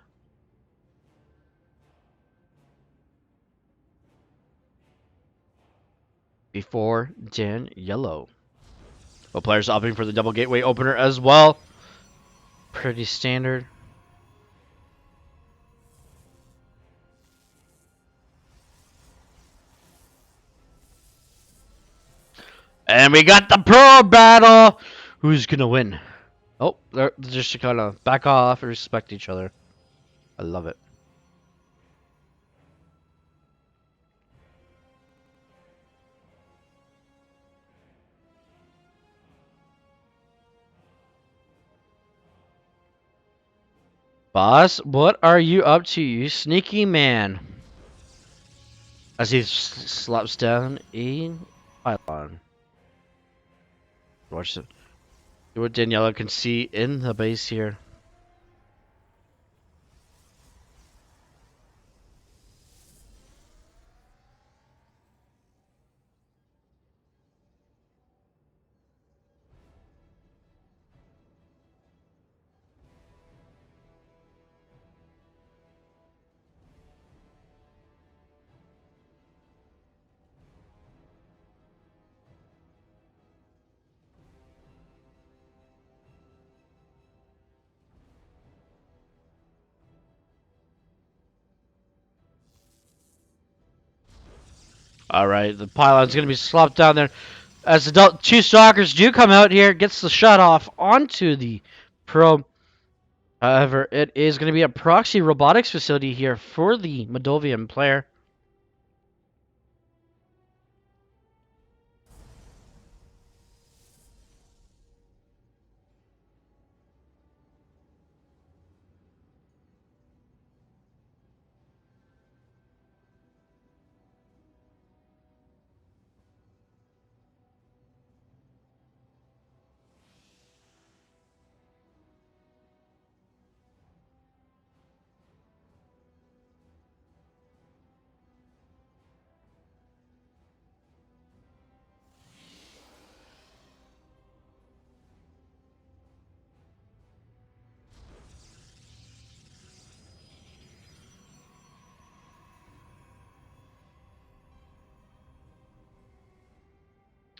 Before Dan Yellow. Well, players opting for the double gateway opener as well. Pretty standard. And we got the pro battle. Who's gonna win? Oh, they're just kind of back off and respect each other. I love it. Boss, what are you up to, you sneaky man? As he slaps down a pylon. Watch it. See what Daniela can see in the base here. Alright, the pylon's gonna be slopped down there. As the two stalkers do come out here, gets the shot off onto the probe. However, it is going to be a proxy robotics facility here for the Moldovan player.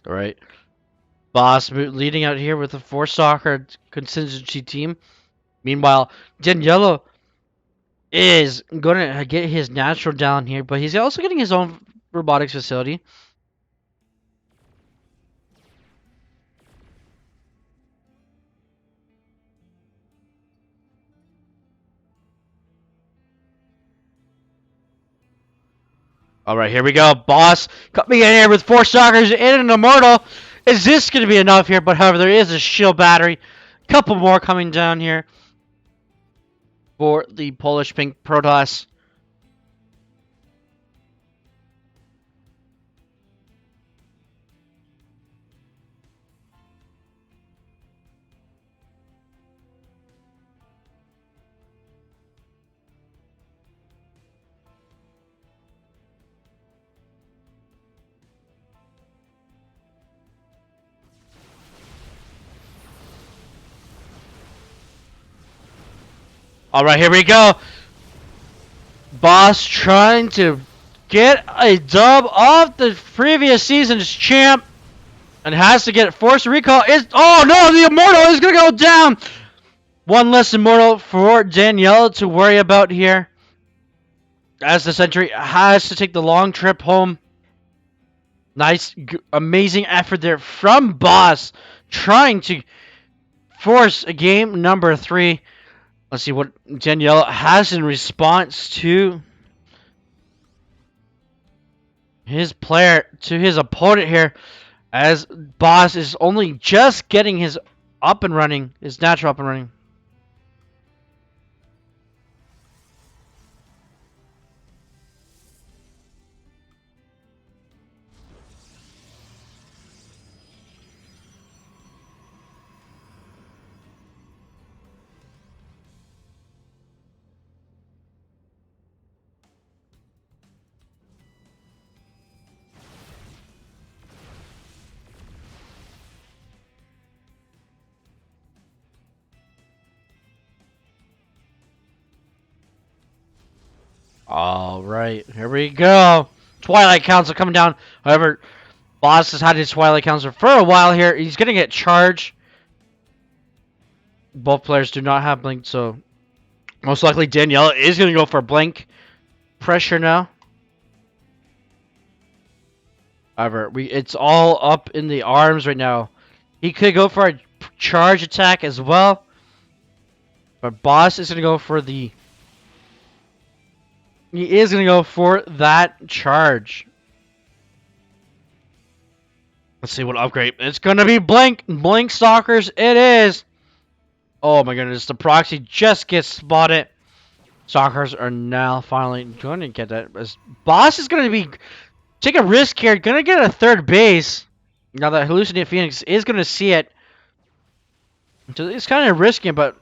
All right. Boss leading out here with a four-stalker contingency team. Meanwhile, Daniello is going to get his natural down here, but he's also getting his own robotics facility. All right, here we go. Boss coming in here with four stalkers and an immortal. Is this going to be enough here? But however, there is a shield battery. Couple more coming down here for the Polish Pink Protoss. All right, here we go. Boss trying to get a dub off the previous season's champ and has to get forced recall. Oh no, the immortal is gonna go down. One less immortal for Danielle to worry about here, as the Sentry has to take the long trip home. Nice, amazing effort there from Boss, trying to force a game number 3. Let's see what Danielle has in response to his player, to his opponent here, as Boss is only just getting his up and running, his natural up and running. All right, here we go. Twilight Council coming down. However, Boss has had his Twilight Council for a while here. He's gonna get charged. Both players do not have blink, so most likely Danielle is gonna go for blink pressure now. However, it's all up in the arms right now. He could go for a charge attack as well, but Boss is gonna go for the. He is gonna go for that charge. Let's see what upgrade. It's gonna be blink. Blink stalkers. It is. Oh my goodness, the proxy just gets spotted. Stalkers are now finally going to get that. Boss is going to be take a risk here, going to get a third base. Now that Hallucinate Phoenix is going to see it. So it's kind of risky, but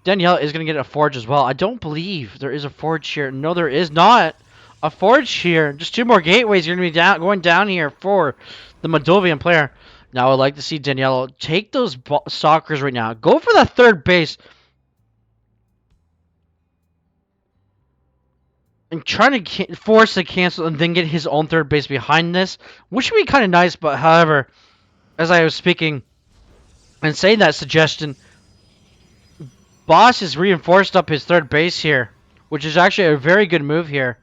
Danielle is going to get a forge as well. I don't believe there is a forge here. No, there is not a forge here. Just two more gateways are going to be going down here for the Moldovan player. Now I'd like to see Danielle take those stalkers right now. Go for the third base. And trying to force a cancel and then get his own third base behind this, which would be kind of nice. But however, as I was speaking and saying that suggestion, Boss has reinforced up his third base here, which is actually a very good move here.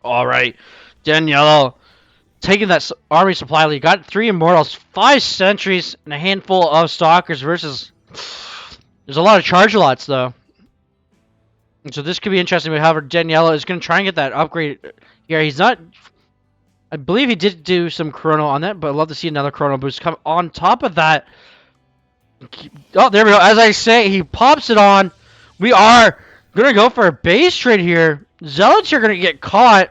All right, Danielle taking that army supply lead. Got 3 immortals, 5 sentries, and a handful of stalkers versus. There's a lot of charge lots though. So this could be interesting. However, Daniela is going to try and get that upgrade here. He's not. I believe he did do some chrono on that, but I'd love to see another chrono boost come on top of that. Oh, there we go. As I say, he pops it on. We are going to go for a base trade here. Zealots are going to get caught.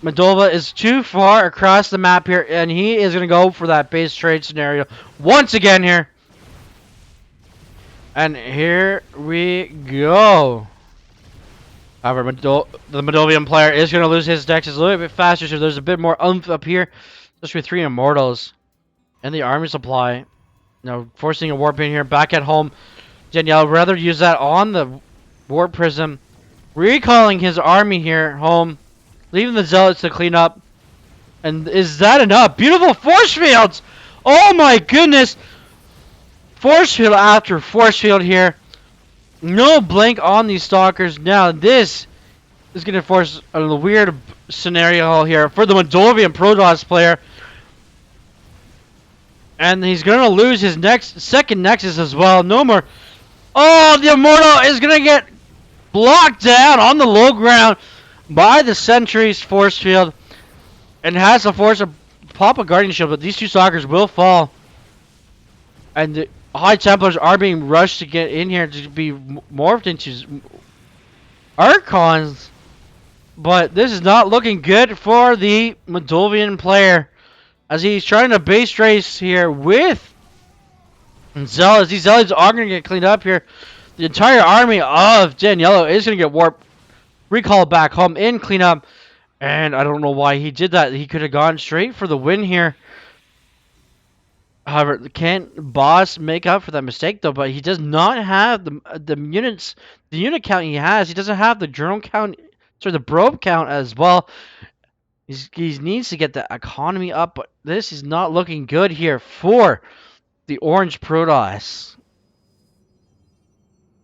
Moldova is too far across the map here, and he is going to go for that base trade scenario once again here. And here we go. However, the Moldovan player is going to lose his decks a little bit faster, so there's a bit more oomph up here. Especially with 3 immortals and the army supply. Now, forcing a warp in here back at home. Danielle rather use that on the warp prism. Recalling his army here home. Leaving the zealots to clean up. And is that enough? Beautiful force fields! Oh my goodness! Force field after force field here. No blink on these stalkers. Now this is going to force a weird scenario here for the Moldovan Protoss player. And he's going to lose his second Nexus as well. No more. Oh, the Immortal is going to get blocked down on the low ground by the Sentry's force field. And has to force a pop a Guardian Shield, but these 2 stalkers will fall. And the High Templars are being rushed to get in here to be morphed into Archons. But this is not looking good for the Moldovan player. As he's trying to base race here with Zealots. These Zealots are going to get cleaned up here. The entire army of Daniello is going to get warped. Recall back home in cleanup. And I don't know why he did that. He could have gone straight for the win here. However, can't Boss make up for that mistake though? But he does not have the units, the unit count he has. He doesn't have the drone count, sorry, the probe count as well. He needs to get the economy up, but this is not looking good here for the Orange Protoss.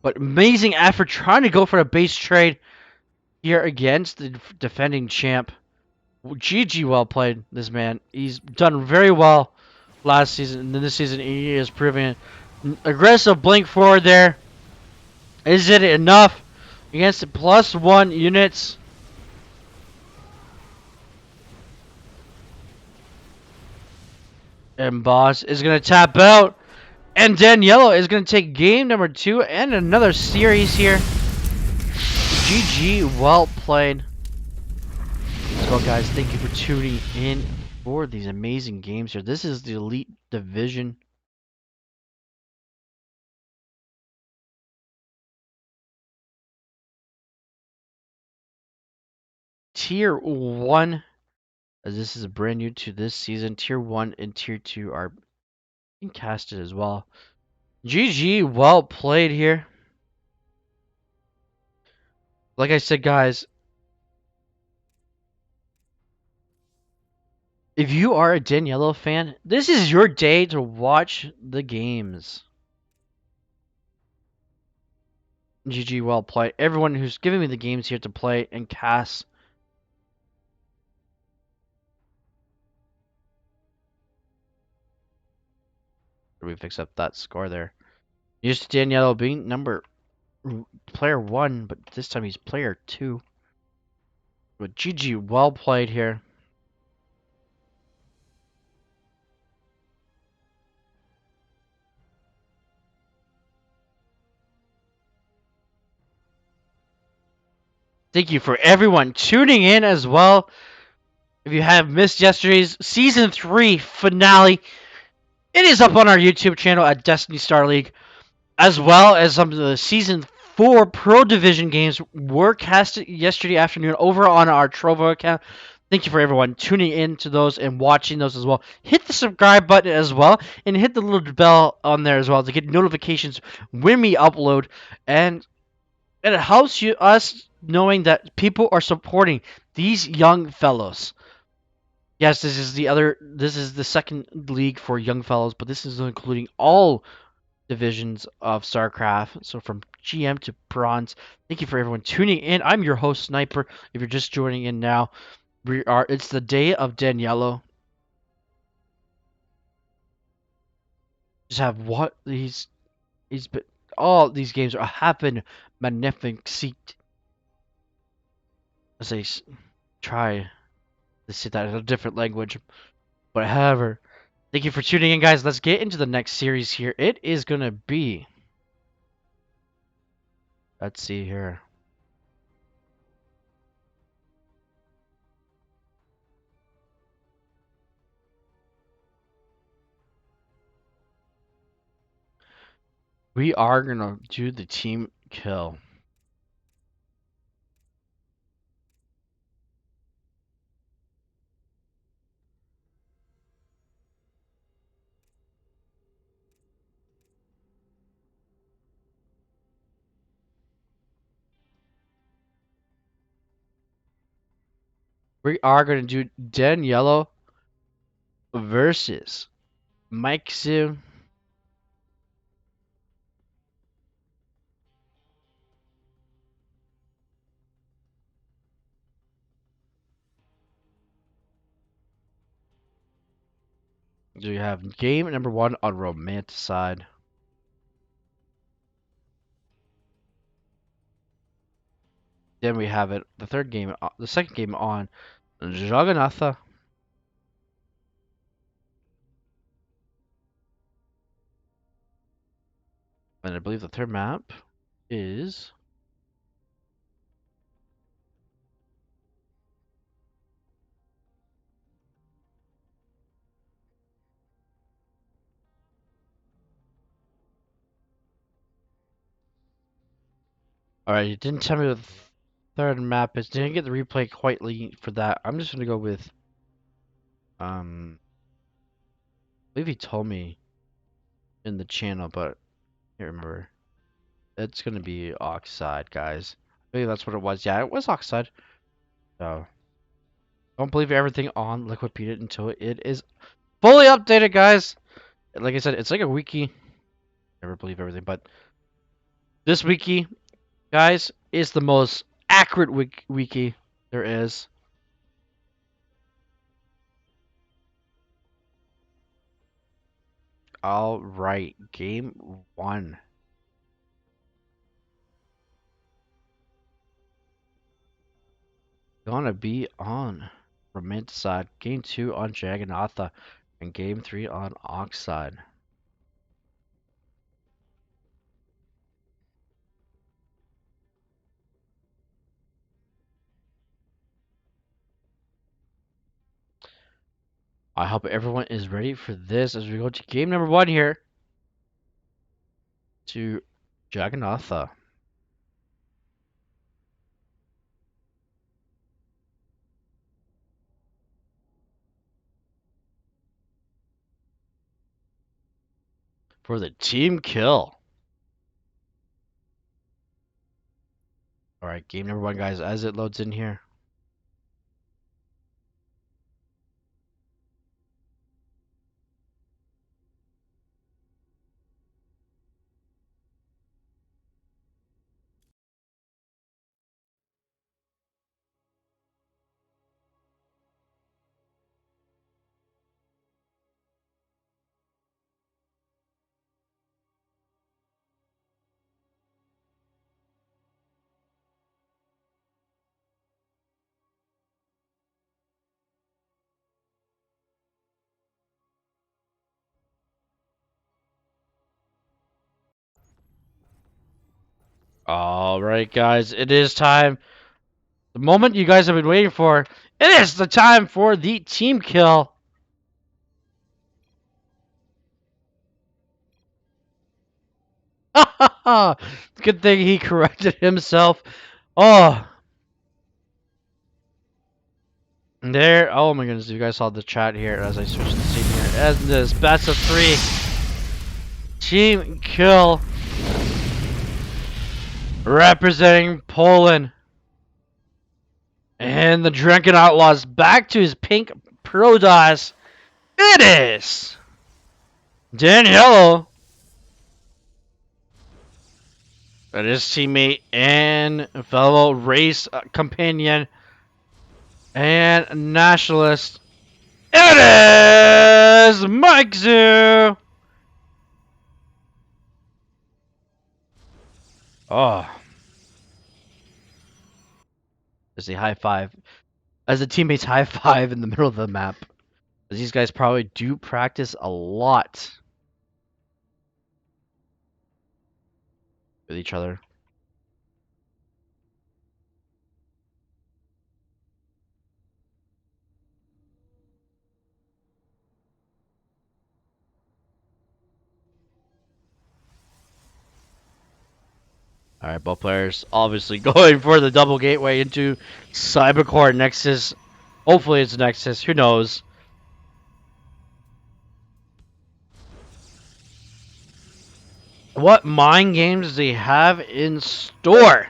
But amazing effort trying to go for a base trade here against the defending champ. GG, well played, this man. He's done very well last season, and then this season he is proving it. Aggressive blink forward there. Is it enough against the +1 units? And Boss is going to tap out. And Daniello is going to take game number 2 and another series here. GG, well played. So guys, thank you for tuning in for these amazing games here. This is the Elite Division. Tier 1, as this is brand new to this season. Tier 1 and Tier 2 are being casted as well. GG, well played here. Like I said, guys, if you are a Daniello fan, this is your day to watch the games. GG, well played. Everyone who's giving me the games here to play and cast. We fix up that score there. Used to Daniello being player 1, but this time he's player 2. But GG, well played here. Thank you for everyone tuning in as well. If you have missed yesterday's Season 3 finale, it is up on our YouTube channel at Destiny Starleague, as well as some of the Season 4 Pro Division games were casted yesterday afternoon over on our Trovo account. Thank you for everyone tuning in to those and watching those as well. Hit the subscribe button as well, and hit the little bell on there as well to get notifications when we upload. And it helps us knowing that people are supporting these young fellows. Yes, this is the second league for young fellows, but this is including all divisions of StarCraft. So from GM to Bronze. Thank you for everyone tuning in. I'm your host, Sniper. If you're just joining in now, it's the day of Daniello. Just have what he's been all these games are happen magnificent as I try to say that in a different language. But however, thank you for tuning in, guys. Let's get into the next series here. It is gonna be, let's see here. We are gonna do the team kill. We are gonna do Daniello versus Mike Sim. Do we have game number 1 on Romanticide? Then we have the second game on Jagannatha. And I believe the third map is, alright, you didn't tell me what the third map is. Didn't get the replay quite for that. I'm just gonna go with I believe he told me in the channel, but I can't remember. It's gonna be Oxide, guys. Maybe that's what it was. Yeah, it was Oxide. So don't believe everything on Liquipedia until it is fully updated, guys. Like I said, it's like a wiki. Never believe everything, but this wiki, guys, is the most accurate wiki there is. All right, game 1. Gonna be on Romanticide. Game 2 on Jagannatha, and game 3 on Oxide. I hope everyone is ready for this as we go to game number 1 here to Jagannatha. for the team kill. Alright, game number 1, guys, as it loads in here. Alright, guys, it is time. The moment you guys have been waiting for. It is the time for the team kill. Good thing he corrected himself. Oh, there. Oh my goodness, you guys saw the chat here as I switched the scene here. As this best of 3 team kill representing Poland. And the Drunken Outlaws back to his pink Protoss. It is Daniello, that is teammate and fellow race companion and nationalist. It is Mike Zoo. Oh, as a high five, as a teammate's high five in the middle of the map. As these guys probably do practice a lot with each other. Alright, both players obviously going for the double gateway into Cybercore Nexus. Hopefully it's Nexus, who knows. What mind games do they have in store?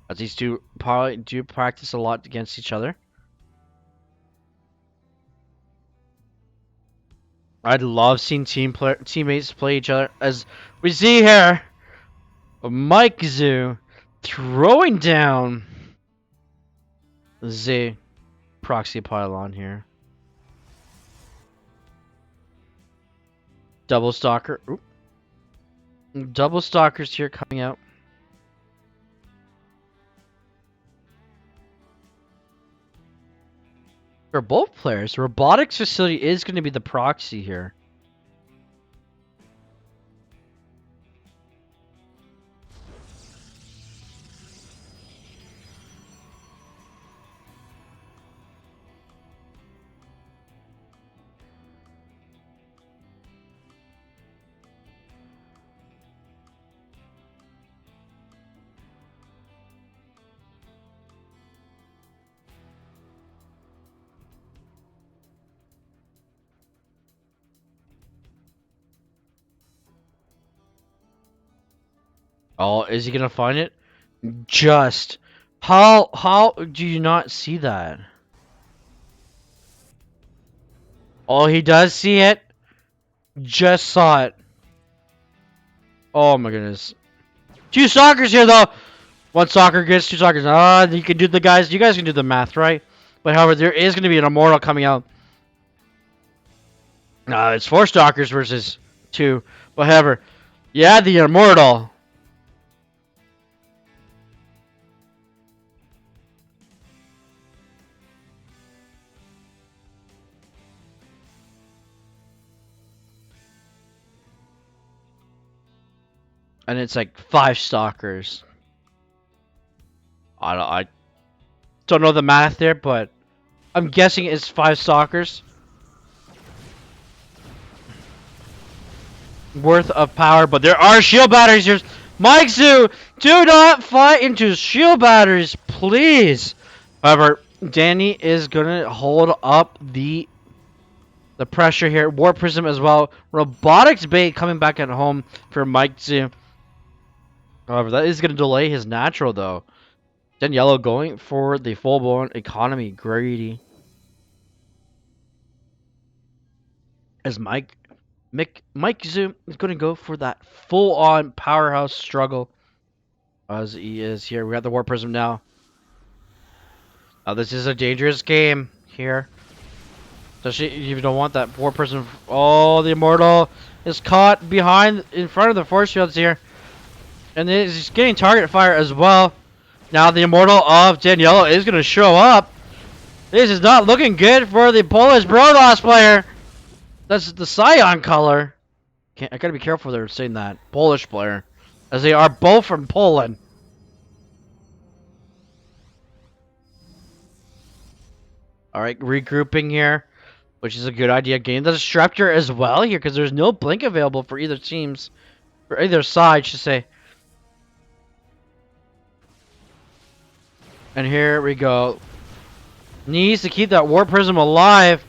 As these two probably do practice a lot against each other. I'd love seeing teammates play each other. As we see here, Mike Zoo throwing down the proxy pylon here. Double stalker. Oop. Double stalkers here coming out. For both players, robotics facility is going to be the proxy here. Oh, is he gonna find it? Just how do you not see that? Oh, he does see it. Just saw it. Oh my goodness. 2 stalkers here though. 1 stalker gets 2 stalkers. Ah, you can do the guys. You guys can do the math, right? But however, there is gonna be an immortal coming out. It's 4 stalkers versus 2. But however, yeah, the immortal. And it's like 5 stalkers. I don't know the math there, but I'm guessing it's 5 stalkers worth of power. But there are shield batteries here. Mike Zoo, do not fight into shield batteries, please. However, Danny is gonna hold up the the pressure here. War Prism as well. Robotics bait coming back at home for Mike Zoo. However, that is going to delay his natural though. Then Yellow going for the full-blown economy greedy. As Mike Zoom is going to go for that full-on powerhouse struggle. As he is here. We got the War Prism now. This is a dangerous game here. Especially if you don't want that War Prism. Oh, the Immortal is caught behind, in front of the force fields here. And he's getting target fire as well. Now the Immortal of Daniela is going to show up. This is not looking good for the Polish Brodos player. That's the Scion color. I gotta be careful they're saying that. Polish player. As they are both from Poland. Alright, regrouping here. Which is a good idea. Gain the Disruptor as well here. Because there's no Blink available for either teams. For either side, I should say. And here we go. Needs to keep that War Prism alive.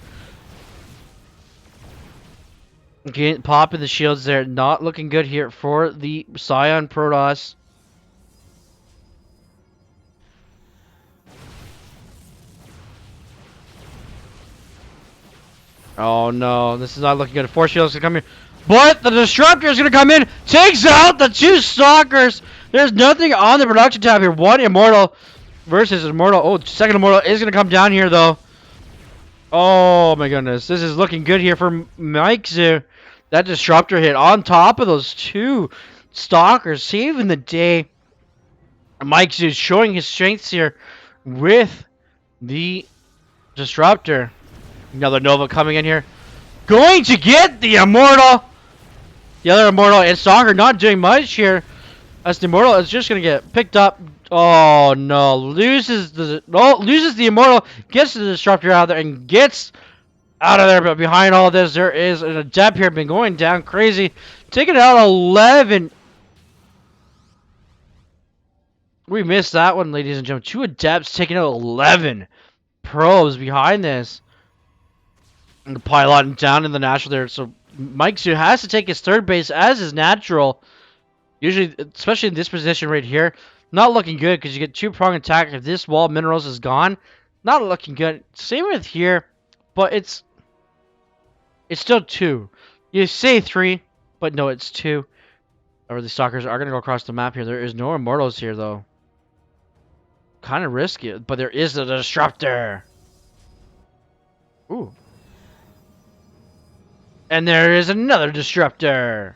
Popping the shields there. Not looking good here for the Scion Protoss. Oh no, this is not looking good. Force shields gonna come in. But the Disruptor is gonna come in. Takes out the two Stalkers. There's nothing on the production tab here. One Immortal versus Immortal. Oh, second Immortal is gonna come down here though. Oh my goodness. This is looking good here for Mike Zoo. That Disruptor hit on top of those two Stalkers, saving the day. Mike Zoo showing his strengths here with the Disruptor. Another Nova coming in here. Going to get the Immortal. The other Immortal and Stalker not doing much here. As the Immortal is just going to get picked up. Oh no. Loses the Immortal. Gets the Disruptor out of there and gets out of there. But behind all this, there is an Adept here. Been going down crazy. Taking out 11. We missed that one, ladies and gentlemen. 2 Adepts taking out 11 probes behind this. And the pylon down in the natural there. So Mike Zoo has to take his third base as his natural. Usually, especially in this position right here. Not looking good because you get 2-prong attack. If this wall of minerals is gone, not looking good. Same with here, but it's still 2. You say 3, but no, it's 2. Or the Stalkers are going to go across the map here. There is no Immortals here, though. Kind of risky, but there is a Disruptor. Ooh. And there is another Disruptor.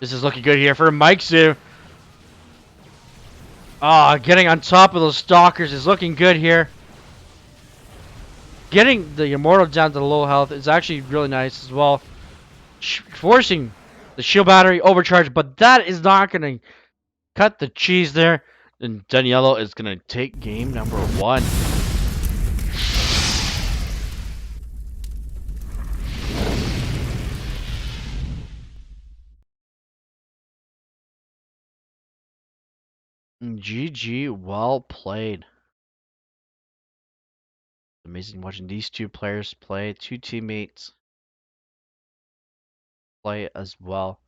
This is looking good here for Mike Zoo. Ah, getting on top of those Stalkers is looking good here. Getting the Immortal down to low health is actually really nice as well. Forcing the shield battery overcharge, but that is not going to cut the cheese there. And Daniello is going to take game number 1. GG, well played. Amazing watching these two players play, 2 teammates play as well.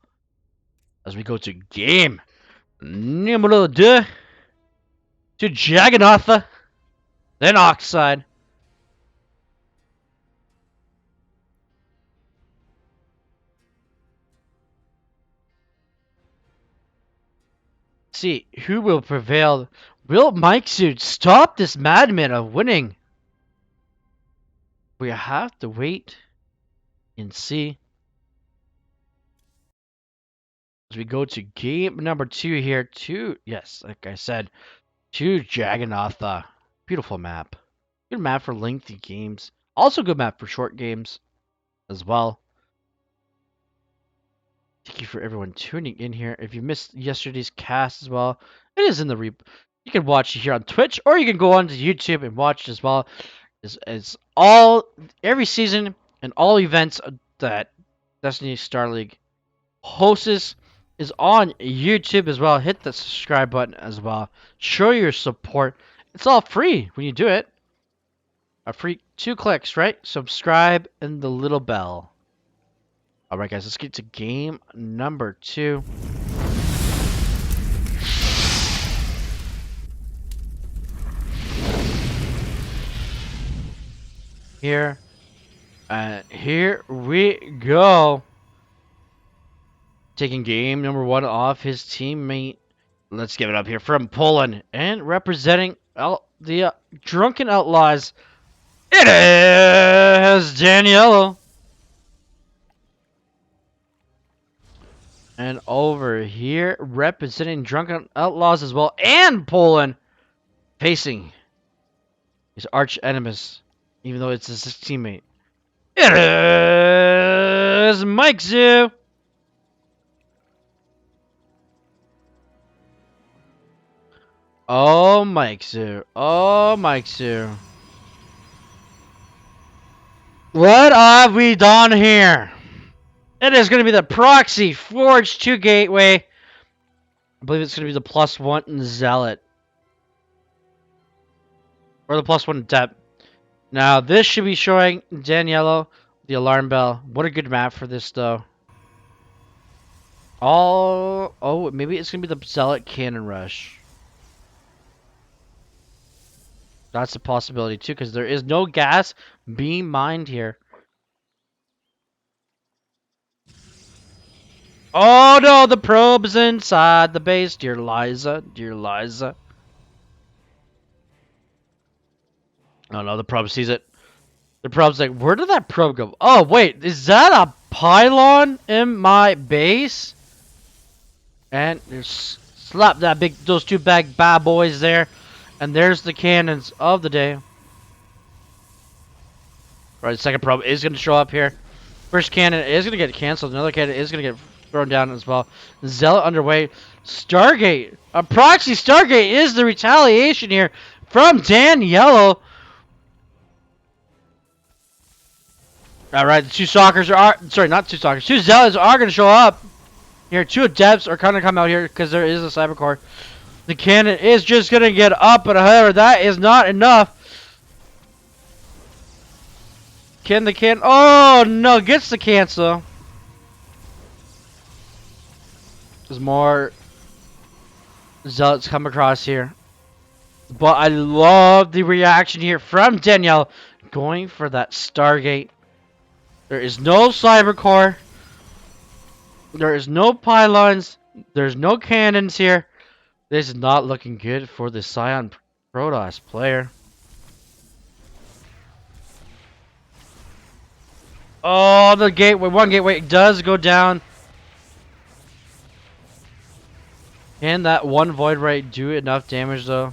As we go to game number 2 to Jagannatha, then Oxide. See who will prevail. Will Mike Suit stop this madman of winning? We have to wait and see. As we go to game number 2 here, yes, like I said, to Jagannatha. Beautiful map. Good map for lengthy games. Also good map for short games as well. Thank you for everyone tuning in here. If you missed yesterday's cast as well, it is in the you can watch it here on Twitch, or you can go onto YouTube and watch it as well. It's every season and all events that Destiny Starleague hosts is on YouTube as well. Hit the subscribe button as well. Show your support. It's all free when you do it. A free 2 clicks, right? Subscribe and the little bell. Alright guys, let's get to game number 2. Here. And here we go. Taking game number 1 off his teammate. Let's give it up here from Poland. And representing the Drunken Outlaws. It is Daniela. And over here, representing Drunken Outlaws as well, and Poland, facing his arch enemies, even though it's his teammate. It is Mike Zoo. Oh, Mike Zoo. Oh, Mike Zoo. What have we done here? It is going to be the Proxy Forge 2 Gateway. I believe it's going to be the +1 Zealot. Or the +1 Depth. Now, this should be showing Daniello the alarm bell. What a good map for this, though. Oh, maybe it's going to be the Zealot Cannon Rush. That's a possibility, too, because there is no gas being mined here. Oh, no, the probe's inside the base. Dear Liza, dear Liza. Oh, no, the probe sees it. The probe's like, where did that probe go? Oh, wait, is that a pylon in my base? And there's slap that those 2 bad boys there. And there's the cannons of the day. Right, the second probe is going to show up here. First cannon is going to get canceled. Another cannon is going to get thrown down as well. Zealot underway. Stargate. A proxy Stargate is the retaliation here from Daniello. Alright, the 2 stalkers are... Sorry, not 2 stalkers. 2 zealots are going to show up. Here, 2 adepts are going to come out here because there is a cyber core. The cannon is just going to get up, but however, that is not enough. Can the cannon... Oh, no, gets the cancel. There's more zealots come across here. But I love the reaction here from Danielle going for that Stargate. There is no cyber core. There is no pylons. There's no cannons here. This is not looking good for the Scion Protoss player. Oh, the gateway. One gateway does go down. Can that one Void Ray do enough damage, though?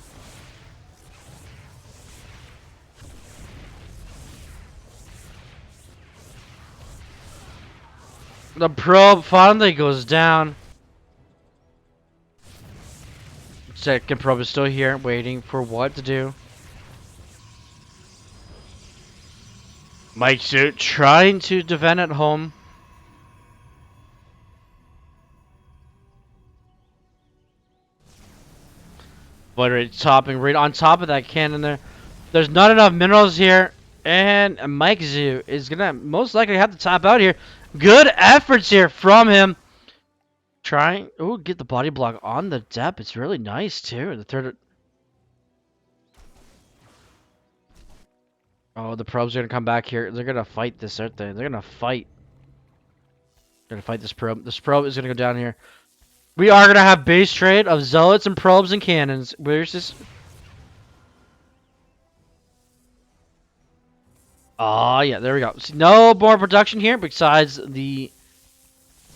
The probe finally goes down. Second probe is still here, waiting for what to do. Mike Suit trying to defend at home. Void Ray topping right on top of that cannon there. There's not enough minerals here. And Mike Zoo is going to most likely have to top out here. Good efforts here from him. Trying, oh, get the body block on the depth. It's really nice too. The third. Oh, the probes are gonna come back here. They're gonna fight this, aren't they? They're gonna fight. They're gonna fight this probe. This probe is gonna go down here. We are gonna have base trade of zealots and probes and cannons. Where's this? Oh yeah, there we go. See, no more production here besides the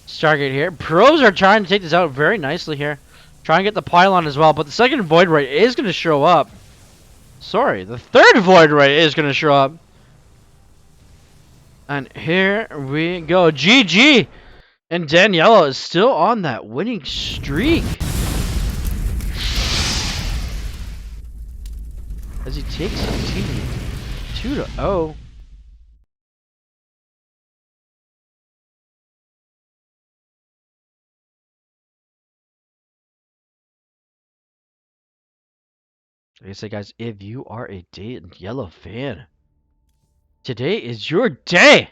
Stargate here. Probes are trying to take this out very nicely here. Try and get the pylon as well. But the second Void Ray is going to show up. Sorry, the third Void Ray is going to show up. And here we go. GG! And Daniela is still on that winning streak. As he takes his team 2-0. Like I said, guys, if you are a Daniela fan, Today is your day.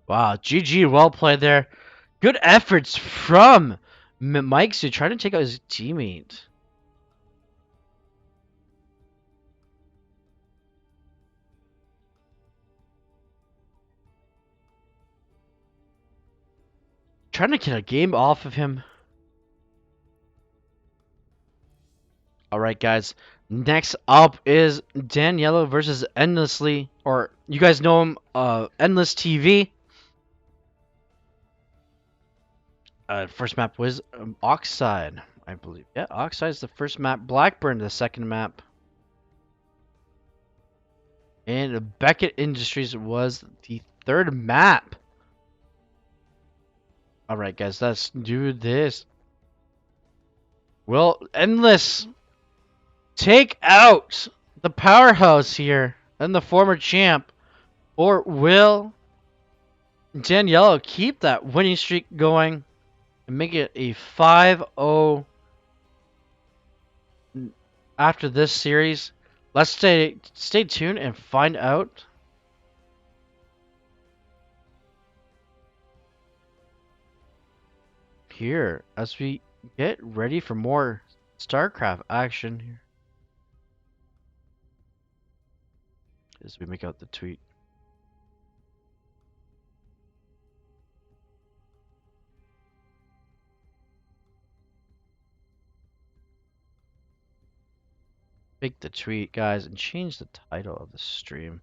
Wow, GG, well played there. Good efforts from Mike's to try to take out his teammate. Trying to get a game off of him. Alright, guys. Next up is Daniela versus Endlessly. Or, you guys know him, Endless TV. First map was Oxide, I believe. Yeah, Oxide is the first map. Blackburn, the second map. And Beckett Industries was the third map. Alright, guys, let's do this. Will Endless take out the powerhouse here and the former champ? Or will Daniela keep that winning streak going and make it a 5-0 after this series? Let's stay tuned and find out. Here as we get ready for more StarCraft action here as we make out the tweet. Make the tweet, guys, and change the title of the stream.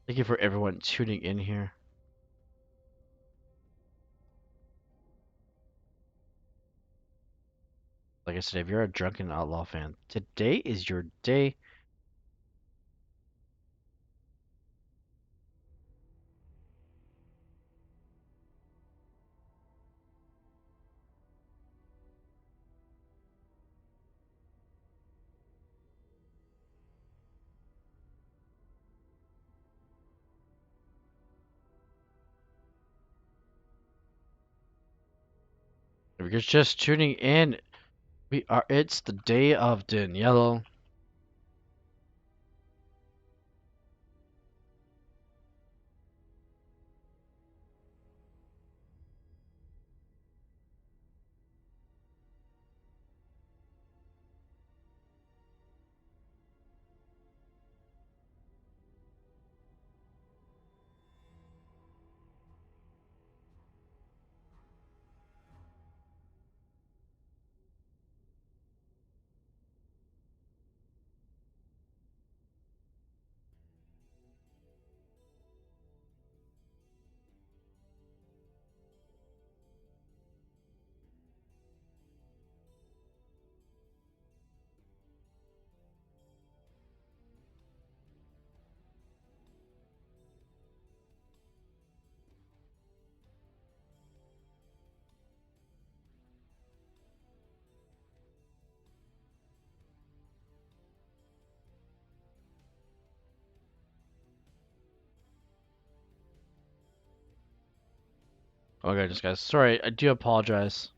Thank you for everyone tuning in here. Like I said, if you're a drunken outlaw fan, today is your day. If you're just tuning in, it's the day of Daniela. Okay, just guys, sorry, I do apologize.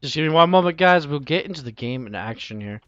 Just give me one moment, guys. We'll get into the game in action here.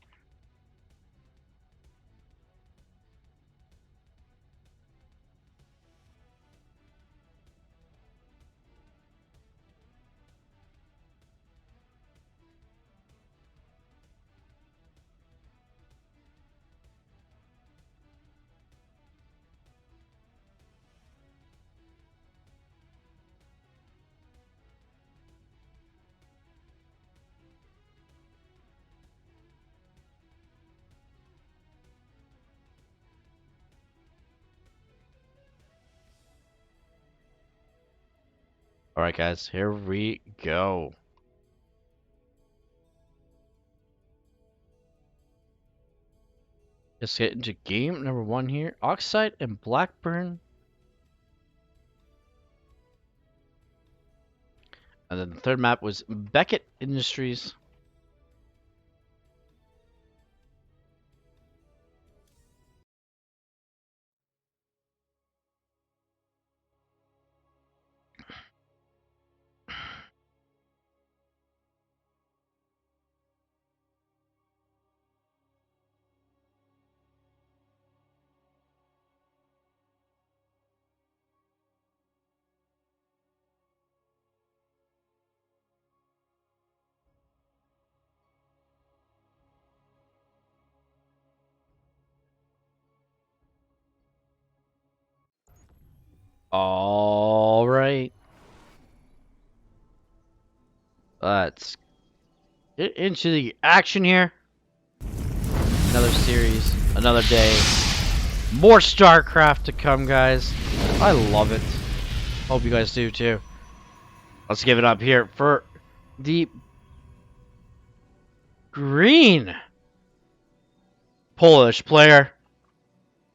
Alright, guys, here we go. Let's get into game number 1 here. Oxide and Blackburn. And then the third map was Beckett Industries. All right. Let's get into the action here. Another series, another day. More StarCraft to come, guys. I love it. Hope you guys do too. Let's give it up here for the green Polish player.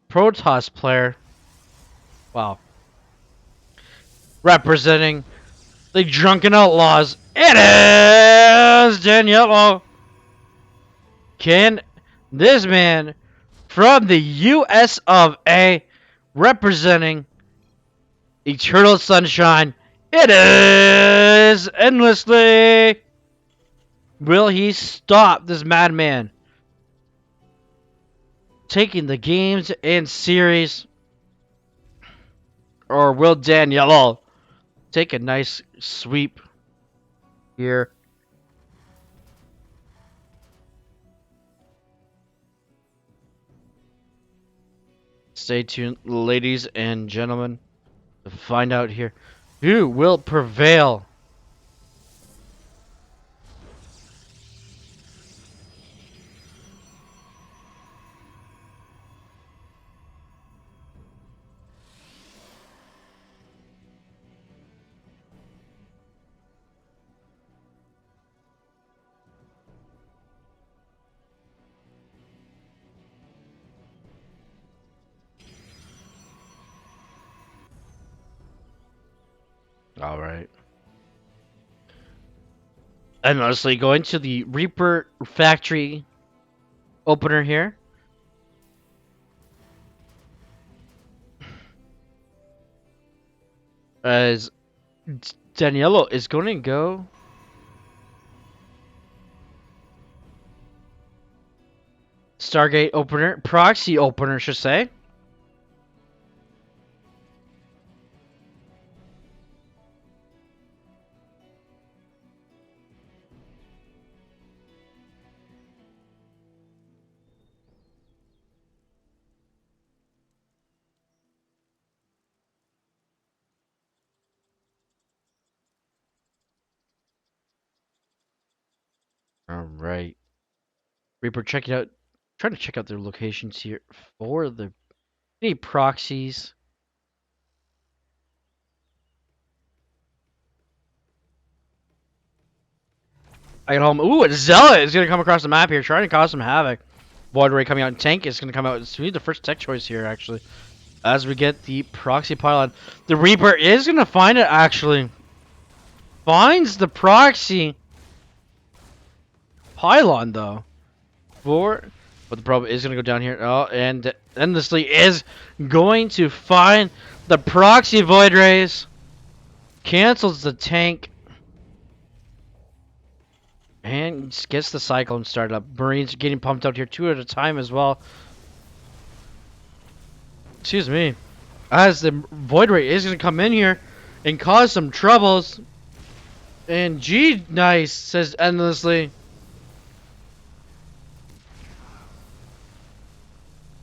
Protoss player. Wow. Representing the Drunken Outlaws. It is Daniello. Can this man from the US of A representing Eternal Sunshine? It is Endlessly. Will he stop this madman taking the games and series? Or will Daniello take a nice sweep here? Stay tuned, ladies and gentlemen, to find out here who will prevail. All right. And honestly, going to the Reaper factory opener here. As Daniello is going to go Stargate opener, proxy opener, should say. All right. Reaper, check it out. Trying to check out their locations here for the any proxies. I get home. Ooh, a Zealot is going to come across the map here, trying to cause some havoc. Void Ray coming out, and Tank is going to come out. It's the first tech choice here, actually. As we get the proxy pylon. The Reaper is going to find it, actually. Finds the proxy pylon, though. But the probe is going to go down here. Oh, and Endlessly is going to find the proxy Void Rays. Cancels the tank. And gets the Cyclone started up. Marines getting pumped out here 2 at a time as well. Excuse me. As the Void Ray is going to come in here and cause some troubles. And G nice, says Endlessly.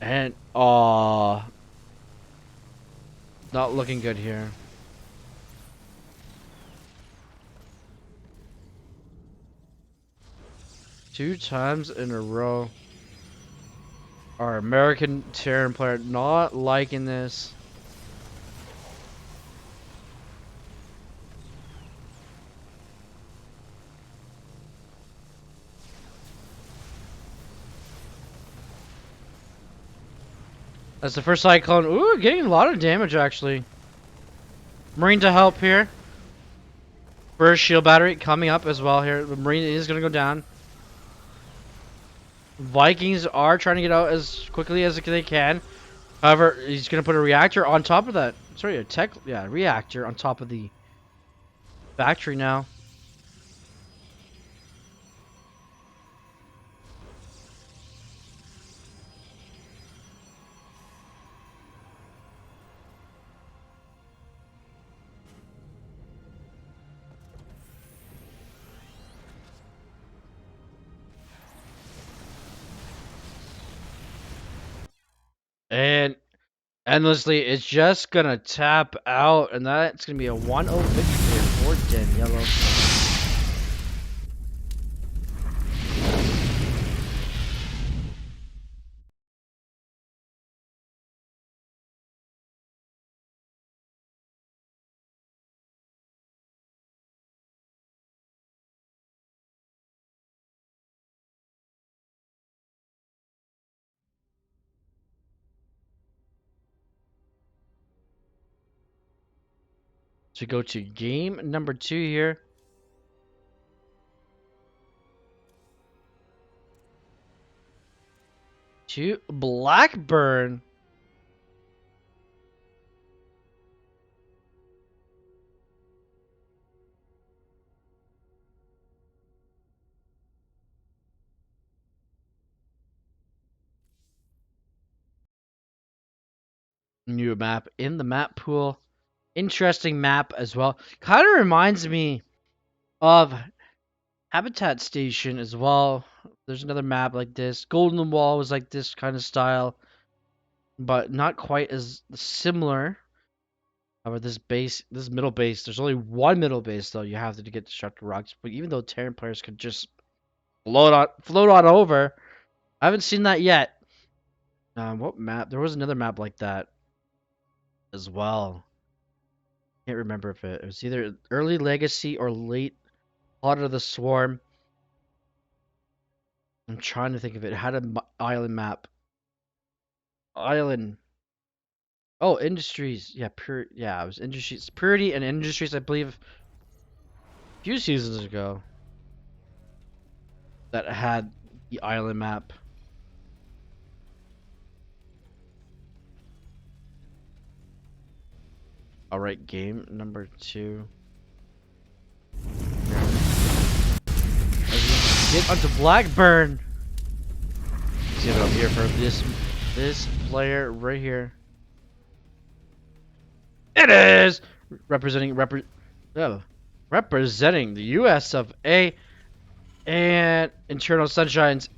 And, not looking good here. Two times in a row. Our American Terran player not liking this. That's the first cyclone. Ooh, getting a lot of damage actually. Marine to help here. First shield battery coming up as well here. The Marine is gonna go down. Vikings are trying to get out as quickly as they can. However, he's gonna put a reactor on top of that. Sorry, a reactor on top of the factory now. And endlessly, it's just gonna tap out, and that's gonna be a 1-0 victory for Daniello. So we go to game number 2 here. To Blackburn. New map in the map pool. Interesting map as well. Kind of reminds me of Habitat Station as well. There's another map like this. Golden Wall was like this kind of style, but not quite as similar. However, this middle base, there's only one middle base though. You have to get Destructive Rocks. But even though Terran players could just float on over, I haven't seen that yet. What map? There was another map like that as well. Can't remember if it was either early Legacy or late Heart of the Swarm. I'm trying to think of it. It had an island map. Island. Oh, Industries. Yeah, pure. Yeah, it was Industries. Purity and Industries, I believe, a few seasons ago. That had the island map. All right, game number 2. As we get onto Blackburn. Let's get it up here for this player right here. It is representing representing the U.S. of A. And Internal Sunshine's.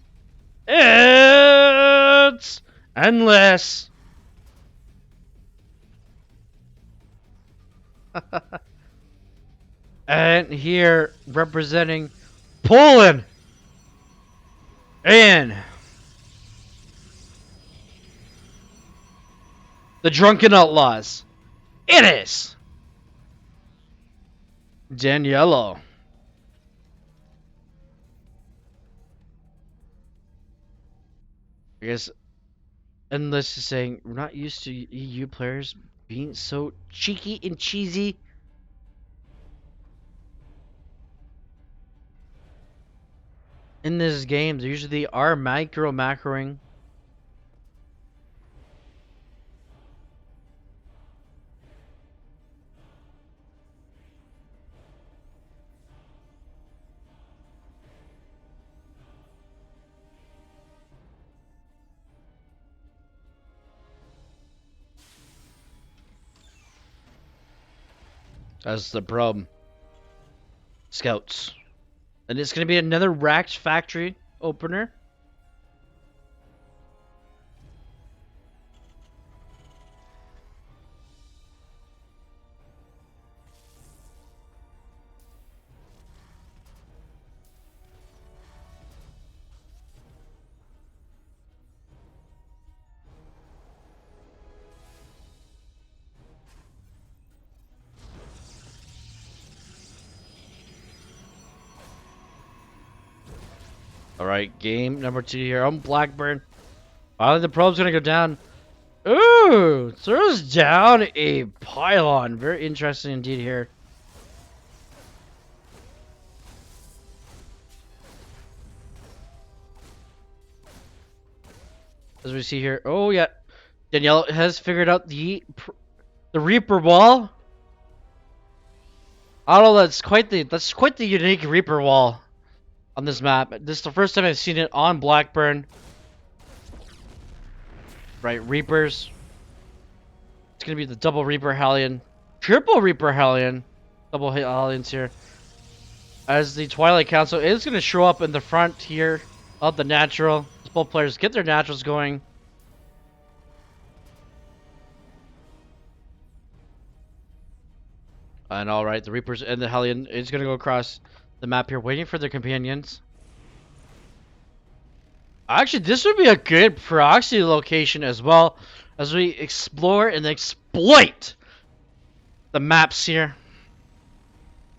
It's endless. And here representing Poland and the Drunken Outlaws. It is Daniello. I guess Endless is saying we're not used to EU players being so cheeky and cheesy. In this game, they usually are macroing. That's the problem. Scouts. And it's going to be another Racked Factory opener. All right, game number 2 here on Blackburn. Finally, the probe's going to go down. Ooh, throws down a pylon. Very interesting indeed here. As we see here. Oh, yeah. Danielle has figured out the Reaper wall. I don't know, that's quite the unique Reaper wall on this map. This is the first time I've seen it on Blackburn. Right, Reapers. It's gonna be the double Reaper Hellion. Triple Reaper Hellion. Double Hellions here. As the Twilight Council is gonna show up in the front here of the natural. As both players get their naturals going. And alright, the Reapers and the Hellion is gonna go across the map here, waiting for their companions. Actually, this would be a good proxy location as well, as we explore and exploit the maps here.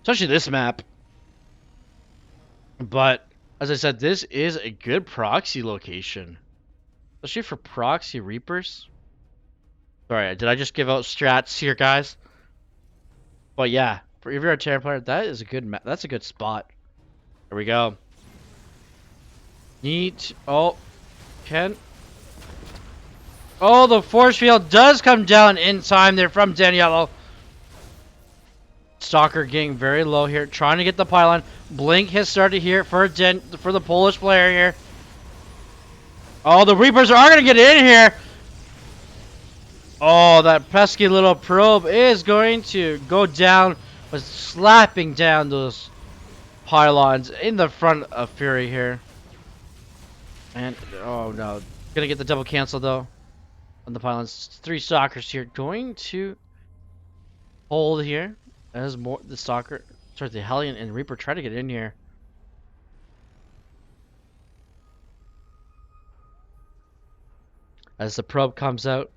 Especially this map. But, as I said, this is a good proxy location. Especially for proxy Reapers. Sorry, did I just give out strats here, guys? But yeah, for if you're a Terran player, that is a good map. That's a good spot. Here we go. Neat. Oh, Ken. Oh, the force field does come down in time there from Daniello. Stalker getting very low here, trying to get the pylon. Blink has started here for the Polish player here. Oh, the Reapers are going to get in here. Oh, that pesky little probe is going to go down, but slapping down those pylons in the front of Fury here. And, oh no, gonna get the double cancel though on the pylons. 3 stalkers here going to hold here as more the stalker, sorry, the Hellion and Reaper try to get in here. As the probe comes out.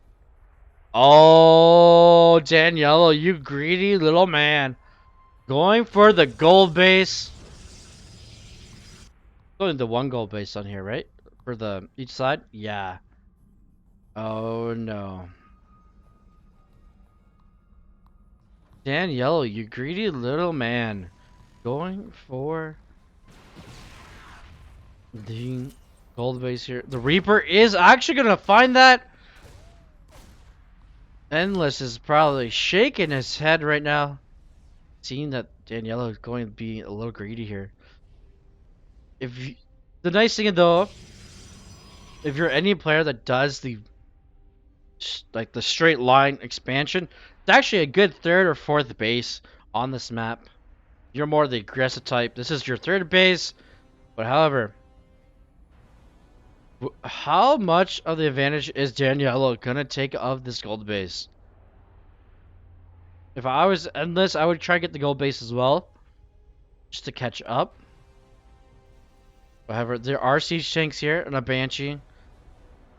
Oh, Daniello, you greedy little man. Going for the gold base. Going to 1 gold base on here, right? For the each side? Yeah. Oh no. Daniello, you greedy little man. Going for the gold base here. The Reaper is actually gonna find that. Endless is probably shaking his head right now, seeing that Daniello is going to be a little greedy here. The nice thing though, if you're any player that does the straight line expansion, it's actually a good 3rd or 4th base on this map. You're more the aggressive type. This is your 3rd base, but however, how much of the advantage is Daniello gonna take of this gold base? If I was Endless, I would try to get the gold base as well, just to catch up. However, there are siege tanks here and a Banshee.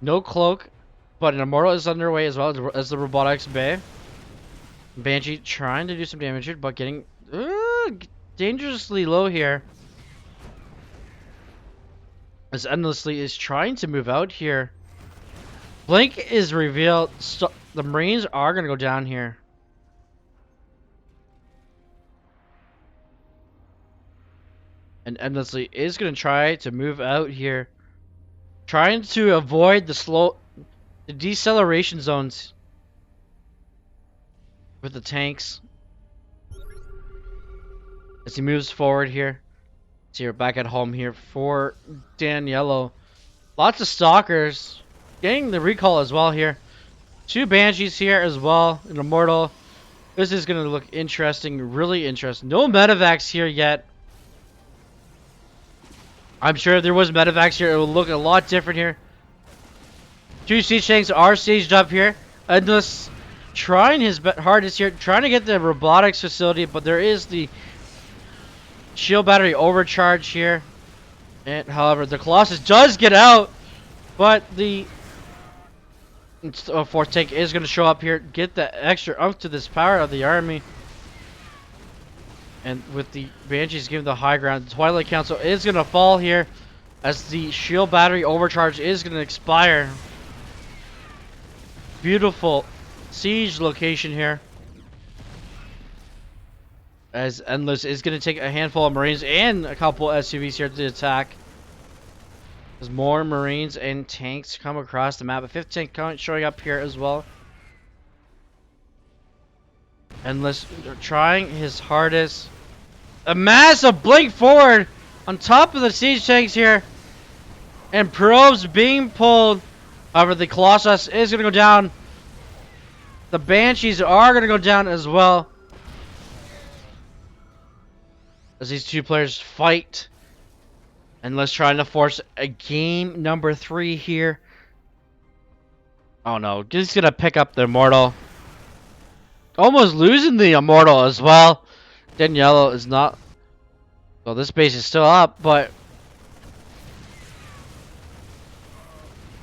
No cloak, but an Immortal is underway as well as the Robotics Bay. Banshee trying to do some damage here, but getting dangerously low here. As Endlessly is trying to move out here. Blink is revealed. The Marines are going to go down here. And Endlessly is going to try to move out here. Trying to avoid the deceleration zones with the tanks. As he moves forward here. So you're back at home here for Daniello. Lots of stalkers. Getting the recall as well here. 2 Banshees here as well. An Immortal. This is going to look interesting. Really interesting. No medevacs here yet. I'm sure if there was medevacs here, it would look a lot different here. 2 siege tanks are staged up here. Endless trying his hardest here. Trying to get the robotics facility. But there is the shield battery overcharge here. And however, the Colossus does get out. But the 4th tank is going to show up here. Get the extra oomph to this power of the army. And with the Banshees giving the high ground, the Twilight Council is going to fall here. As the shield battery overcharge is going to expire. beautiful siege location here. As Endless is going to take a handful of Marines and a couple SUVs here to attack. As more Marines and tanks come across the map. A 5th tank showing up here as well. Endless trying his hardest. A massive blink forward on top of the siege tanks here. And probes being pulled. However, the Colossus is going to go down. The Banshees are going to go down as well. As these two players fight. Endless trying to force a game number 3 here. Oh no, he's going to pick up the Immortal. Almost losing the Immortal as well. Daniello is not. Well, this base is still up, but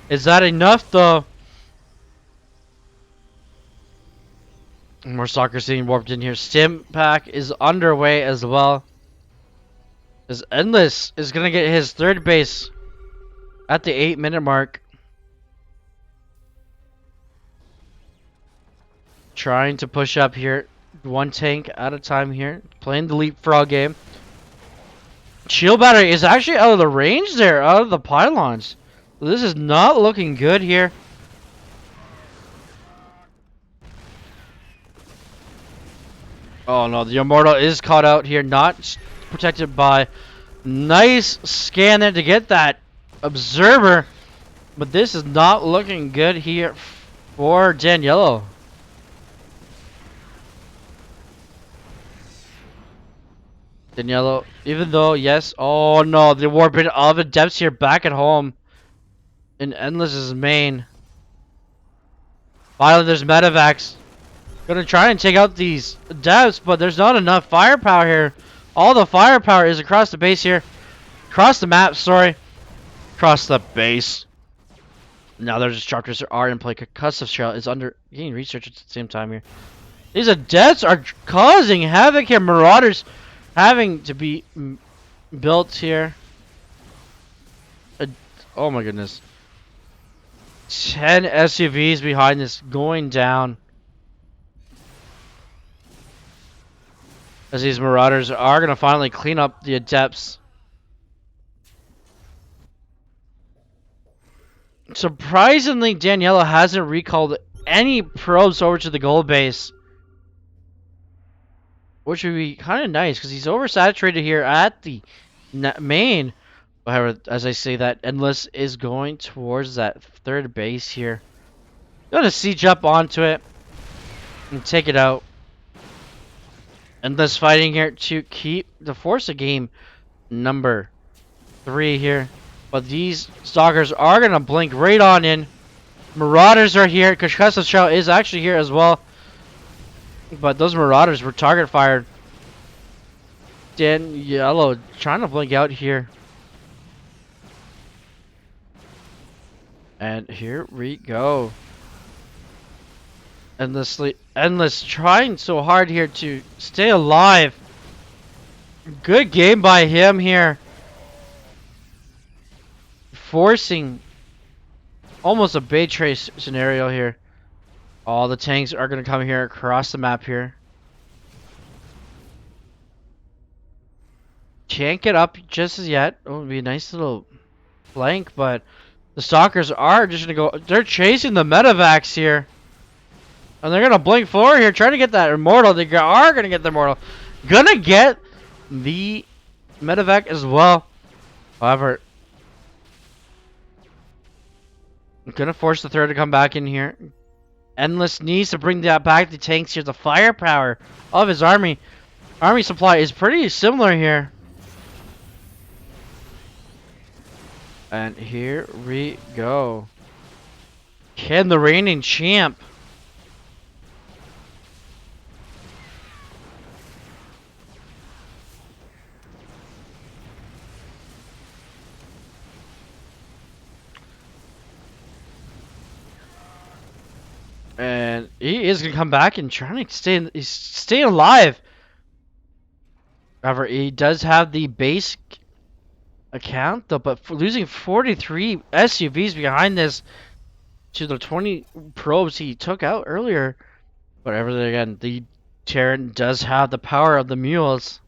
is that enough though? More soccer scene warped in here. Stim pack is underway as well. As Endless is gonna get his 3rd base at the 8-minute mark. Trying to push up here. 1 tank at a time here. Playing the leapfrog game. Shield battery is actually out of the range there, out of the pylons. This is not looking good here. Oh no, the Immortal is caught out here, not protected by. Nice scan there to get that observer, but this is not looking good here for Daniello. Daniello, even though, yes, oh no, the warping of the depths here back at home in Endless's main. Finally, there's medevacs. Gonna try and take out these depths, but there's not enough firepower here. All the firepower is across the base here. Across the map, sorry. Across the base. Now there's disruptors are in play. Concussive shell is under getting research at the same time here. These adepts are causing havoc here. Marauders having to be built here. Oh my goodness. 10 SUVs behind this going down. As these Marauders are going to finally clean up the adepts. Surprisingly, Daniela hasn't recalled any probes over to the gold base. Which would be kind of nice, because he's oversaturated here at the main. However, as I say that, Endless is going towards that 3rd base here. Gonna siege up onto it and take it out. Endless fighting here to keep the force of game number 3 here. But these stalkers are gonna blink right on in. Marauders are here. Concussive shell is actually here as well. But those Marauders were target fired. Daniello trying to blink out here. And here we go. Endless trying so hard here to stay alive. Good game by him here. Forcing almost a bait trace scenario here. All the tanks are going to come here across the map here. Can't get up just as yet. Oh, it would be a nice little flank, but the stalkers are just going to go. They're chasing the medevacs here. And they're going to blink forward here, trying to get that Immortal. They are going to get the Immortal. Gonna get the medevac as well. However, gonna force the 3rd to come back in here. Endless needs to bring that back. The tanks here, the firepower of his army. Army supply is pretty similar here. And here we go. Can the reigning champ and he is gonna come back and trying to stay alive. However, he does have the base account though, but losing 43 SUVs behind this to the 20 probes he took out earlier. But then again, the Terran does have the power of the mules.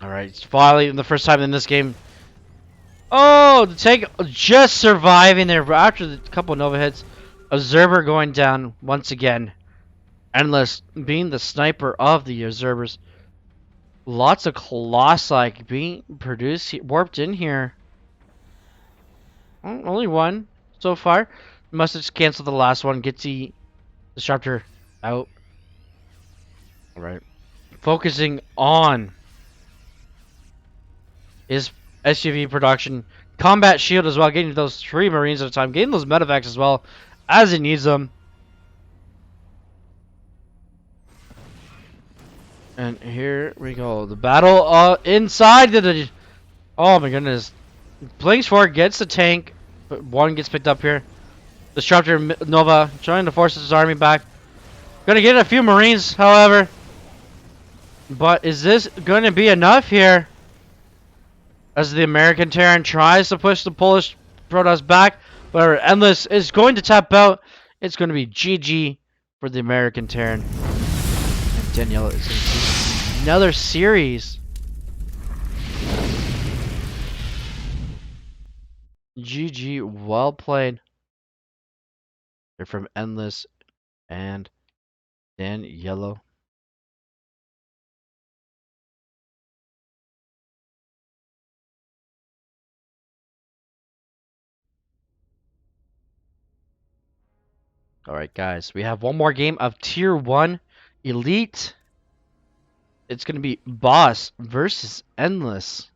Alright, it's finally the first time in this game. Oh, the tank just surviving there after the couple Nova hits. Observer going down once again. Endless being the sniper of the observers. Lots of Colossi being produced, warped in here. Only one so far. Must have canceled the last one. Get the disruptor out. Alright. Focusing on his SUV production. Combat shield as well. Getting those 3 Marines at a time. Getting those medevacs as well as he needs them. And here we go. The battle inside the... Oh my goodness. Blinks forward, gets the tank. But one gets picked up here. Disruptor Nova trying to force his army back. Gonna get a few Marines, however. But is this gonna be enough here? As the American Terran tries to push the Polish Protoss back. But Endless is going to tap out. It's going to be GG for the American Terran. And Danielle is going to see another series. GG, well played. They're from Endless and Dan Yellow. Alright guys, we have one more game of Tier 1 Elite. It's going to be Boss versus Endless.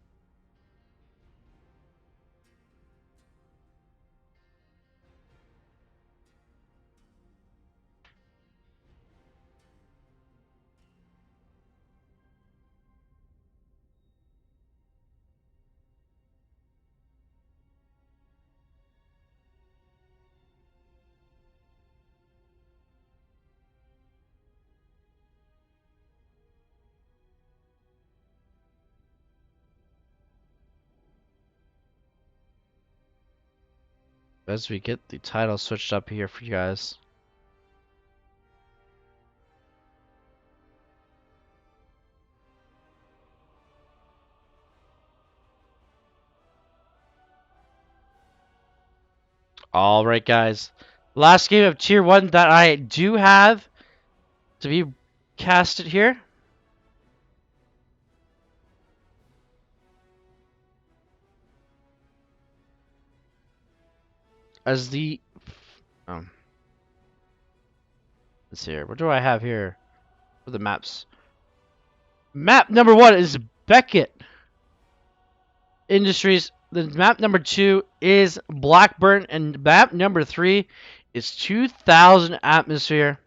As we get the title switched up here for you guys. Alright guys, last game of Tier 1 that I do have to be casted here. As the... let's see here. What do I have here for the maps? Map number 1 is Beckett Industries. The map number 2 is Blackburn. And map number 3 is 2000 Atmosphere.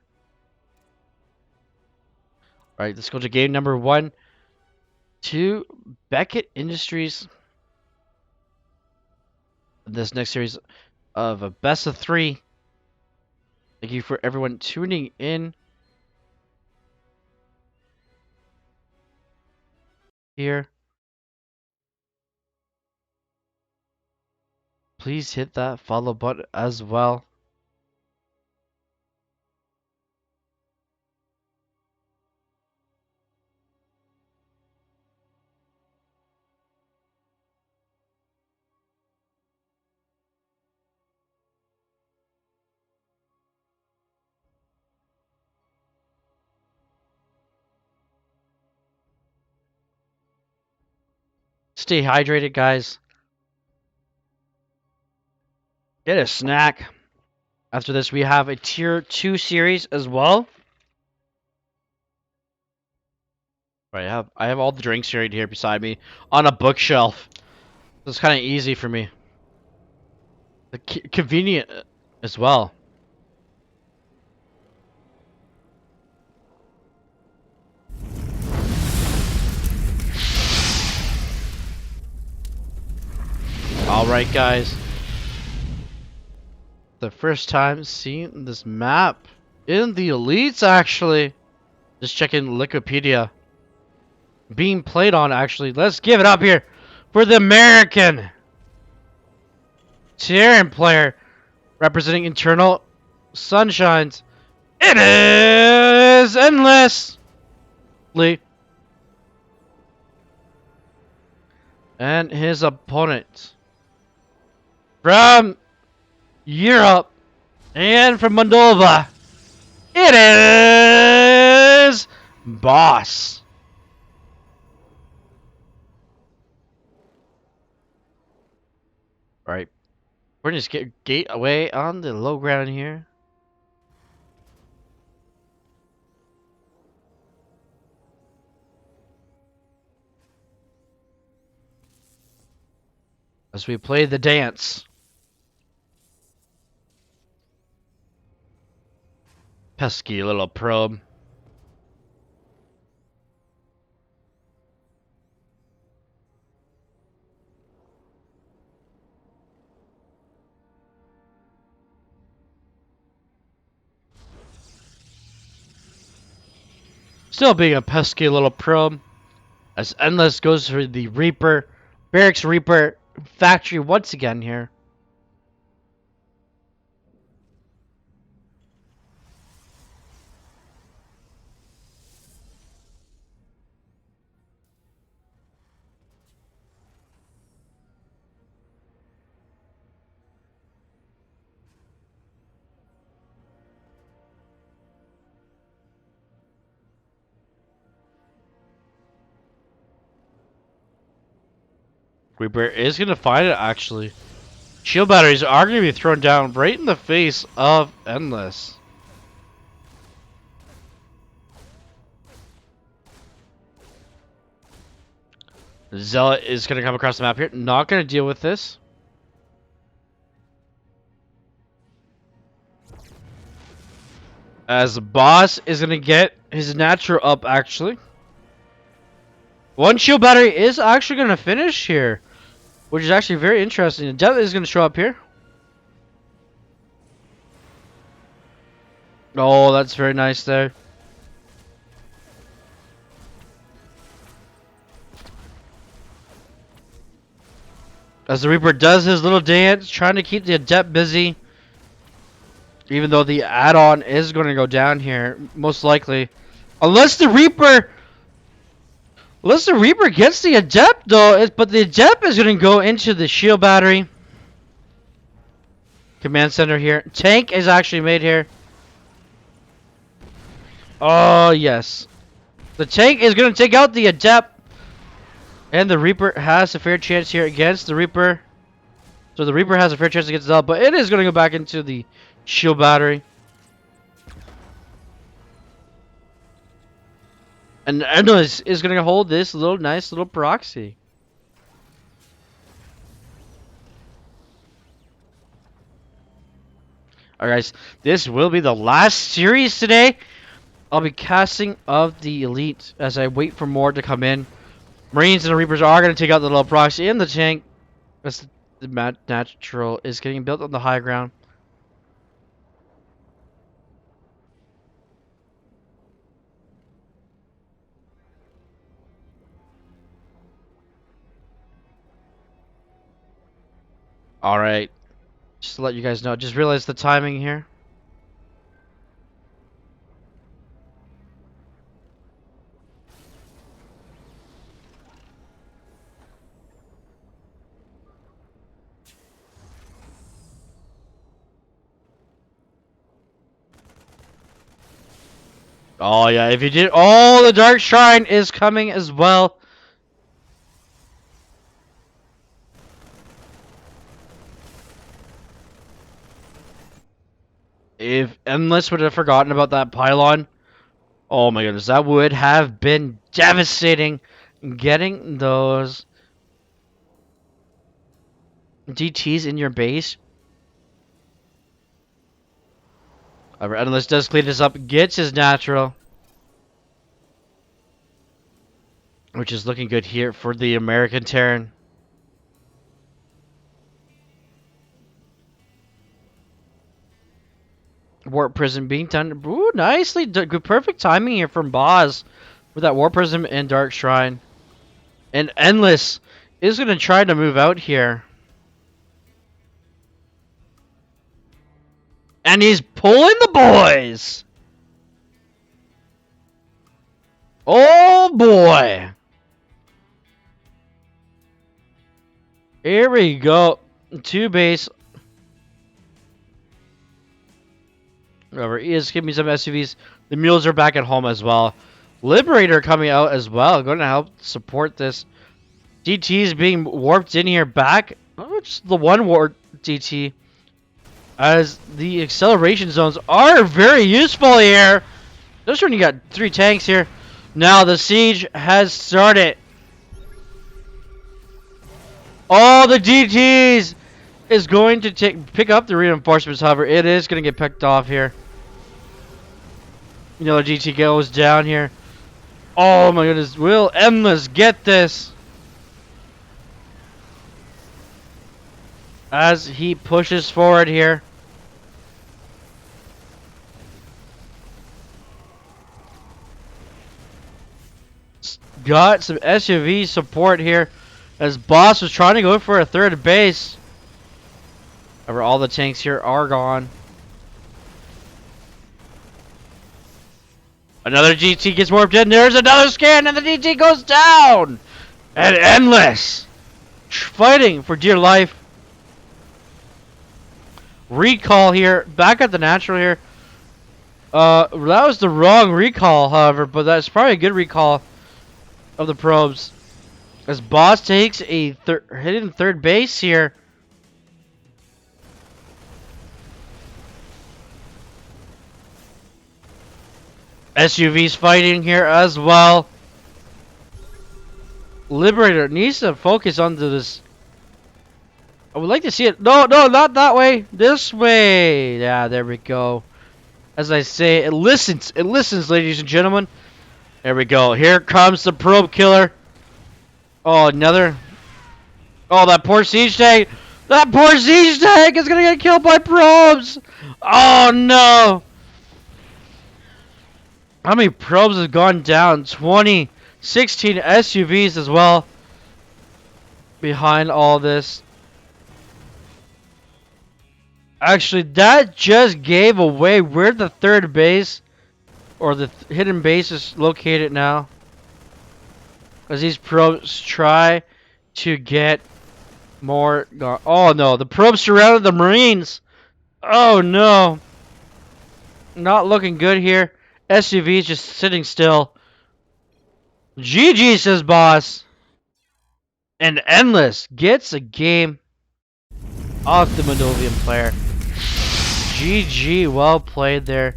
Alright, let's go to game number 1. To Beckett Industries. This next series of a best of 3. Thank you for everyone tuning in here. Please hit that follow button as well. Stay hydrated, guys. Get a snack. After this, we have a Tier 2 series as well. Right, I have all the drinks right here beside me on a bookshelf. So it's kind of easy for me. Convenient as well. Alright, guys. The first time seeing this map in the elites, actually. Just checking Wikipedia. Being played on, actually. Let's give it up here for the American Terran player representing Internal Sunshines. It is Endlessly. And his opponent from Europe and from Moldova. It is Boss. All right, we're just get gate away on the low ground here. As we play the dance. Pesky little probe. Still being a pesky little probe. As Endless goes for the Reaper. Barracks Reaper factory once again here. Reaper is going to find it actually. Shield batteries are going to be thrown down right in the face of Endless. Zealot is going to come across the map here. Not going to deal with this. As the Boss is going to get his natural up actually. One shield battery is actually going to finish here. Which is actually very interesting. The Death is going to show up here. Oh, that's very nice there. As the Reaper does his little dance, trying to keep the Adept busy. Even though the add-on is going to go down here, most likely. Unless the Reaper gets the Adept though, but the Adept is going to go into the shield battery. Command center here. Tank is actually made here. Oh, yes. The tank is going to take out the Adept. And the Reaper has a fair chance here against the Reaper. So the Reaper has a fair chance against Zell, but it is going to go back into the shield battery. And Endless is going to hold this nice little proxy. Alright guys, this will be the last series today. I'll be casting of the Elite as I wait for more to come in. Marines and the Reapers are going to take out the little proxy in the tank. As the natural is getting built on the high ground. Alright. Just to let you guys know, just realize the timing here. Oh yeah, if you did, oh, the Dark Shrine is coming as well. If Endless would have forgotten about that pylon, oh my goodness, that would have been devastating. Getting those DTs in your base. Endless does clean this up, gets his natural. Which is looking good here for the American Terran. Warp Prism being done. Ooh, nicely. Good, perfect timing here from Boz with that Warp Prism and Dark Shrine. And Endless is going to try to move out here. And he's pulling the boys. Oh boy. Here we go. Two base. Whatever. He is giving me some SUVs. The mules are back at home as well. Liberator coming out as well. Going to help support this. DT is being warped in here back. Oh, just the one warp DT. As the acceleration zones are very useful here. Just when you got 3 tanks here. Now the siege has started. All the DTs is going to pick up the reinforcements. However, it is going to get picked off here. You know, the GT goes down here. Oh my goodness, will Endless get this? As he pushes forward here. Got some SUV support here. As Boss was trying to go for a third base. However, all the tanks here are gone. Another GT gets warped in. There's another scan, and the GT goes down. And Endless fighting for dear life. Recall here, back at the natural here. That was the wrong recall, however, but that's probably a good recall of the probes. As Boss takes a hidden third base here. SUVs fighting here as well. Liberator needs to focus onto this. I would like to see it. No, not that way. This way. Yeah, there we go. As I say, it listens. It listens, ladies and gentlemen. There we go. Here comes the probe killer. Oh, another. Oh, that poor siege tank. That poor siege tank is going to get killed by probes. Oh, no. How many probes have gone down? 20, 16 SUVs as well. Behind all this. Actually, that just gave away where the third base or the hidden base is located now. As these probes try to get more. Oh no, the probes surrounded the Marines. Oh no. Not looking good here. SUV's just sitting still. GG, says Boss. And Endless gets a game off the Moldovan player. GG, well played there.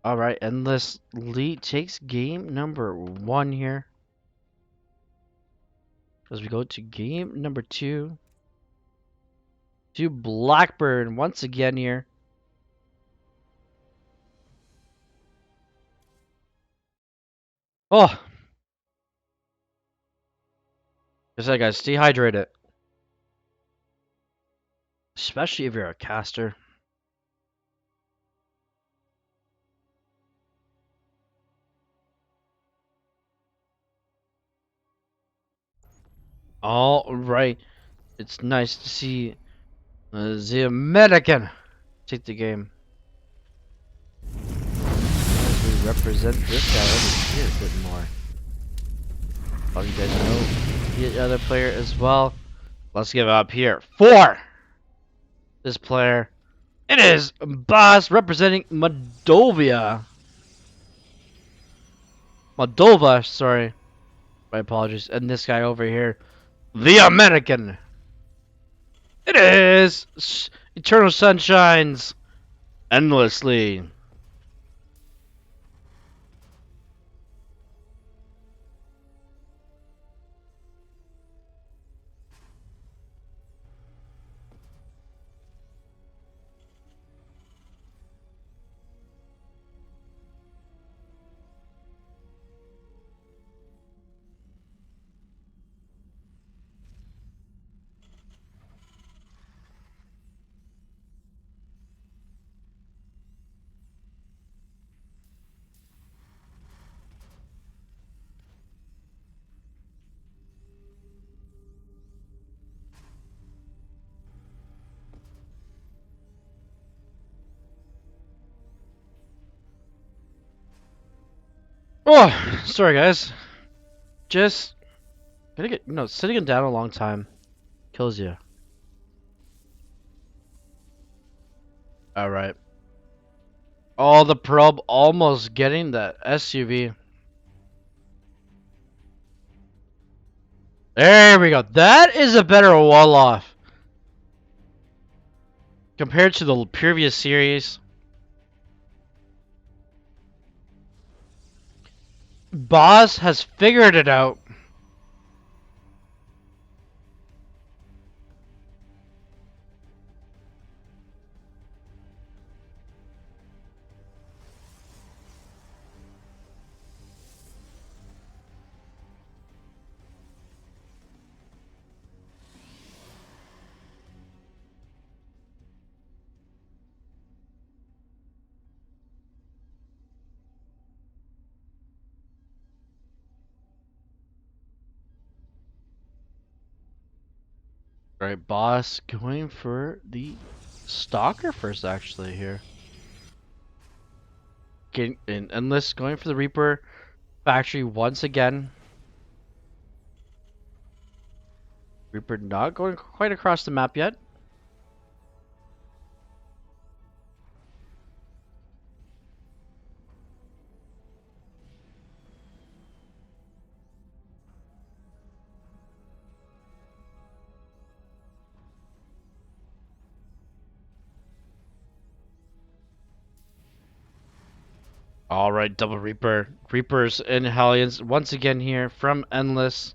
Alright, Endless lead takes game number 1 here. As we go to game number 2. To Blackburn once again here. Oh! Just like guys, stay hydrated. Especially if you're a caster. Alright. It's nice to see the American take the game. As we represent this guy over here a bit more. All you guys know the other player as well. Let's give it up here for this player. It is Boss representing Moldova. Moldova, sorry. My apologies. And this guy over here, the American. It is! Eternal sun shines endlessly. Oh, sorry guys. Just gotta get sitting it down a long time kills you. Alright. Oh, the probe almost getting that SUV. There we go. That is a better wall off compared to the previous series. Boss has figured it out. Right, boss going for the stalker first actually here. Getting in endless going for the Reaper factory once again. Reaper not going quite across the map yet. Alright, double Reaper. Reapers and Hellions once again here from Endless.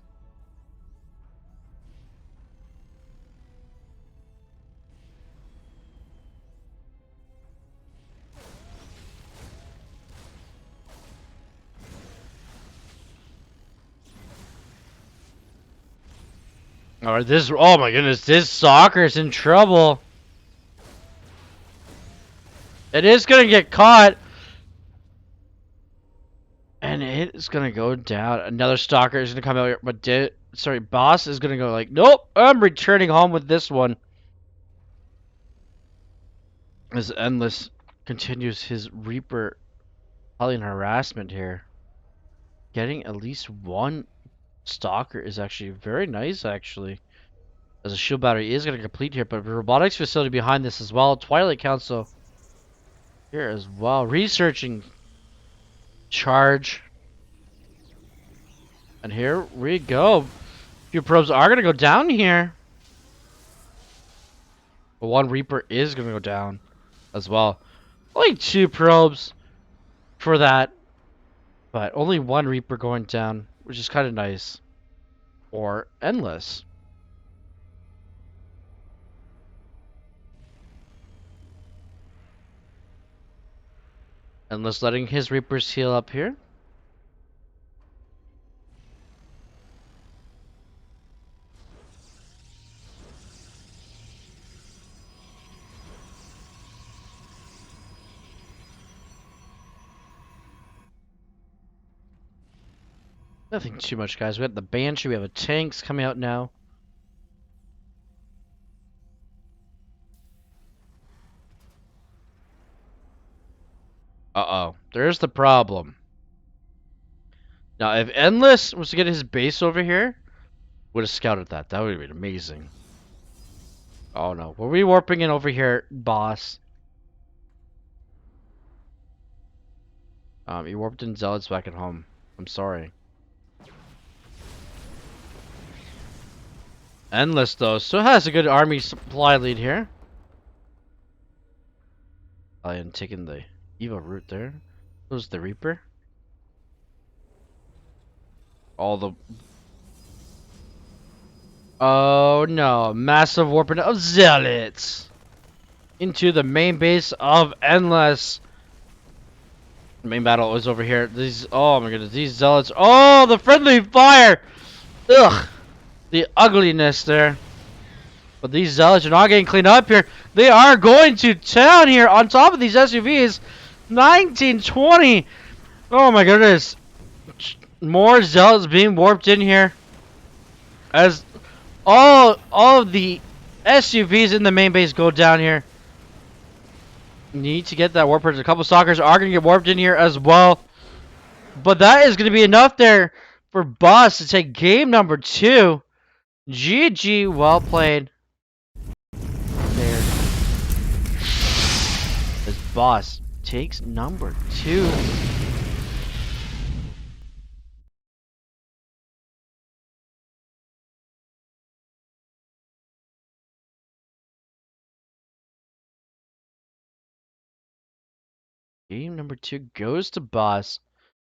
Alright, this oh my goodness, this soccer's in trouble. It is gonna get caught. And it is gonna go down. Another stalker is gonna come out here, but sorry, boss is gonna go like, nope, I'm returning home with this one. As Endless continues his Reaper Hellion harassment here. Getting at least one stalker is actually very nice, actually. As a shield battery is gonna complete here, but the robotics facility behind this as well. Twilight Council here as well. Researching charge. And here we go. A few probes are gonna go down here. But one Reaper is gonna go down as well. Only two probes for that, but only one Reaper going down, which is kind of nice. Or Endless. Endless letting his Reapers heal up here. Nothing too much, guys. We have the Banshee, we have a tanks coming out now. Uh-oh. There's the problem. Now, if Endless was to get his base over here, would have scouted that. That would have been amazing. Oh no. We're rewarping in over here, boss. He warped in Zealots back at home. I'm sorry. Endless though, still has a good army supply lead here. I am taking the Evo route there. Who's the Reaper? All the Oh no, massive warping of zealots into the main base of Endless. Main battle is over here. These oh my goodness, these zealots. Oh, the friendly fire! Ugh, the ugliness there. But these zealots are not getting cleaned up here. They are going to town here on top of these SUVs. 1920. Oh my goodness. More zealots being warped in here. As all of the SUVs in the main base go down here. Need to get that warpers. A couple stalkers are going to get warped in here as well. But that is going to be enough there for Boss to take game number 2. GG, well played. There. As Boss takes number 2. Game number 2 goes to Boss.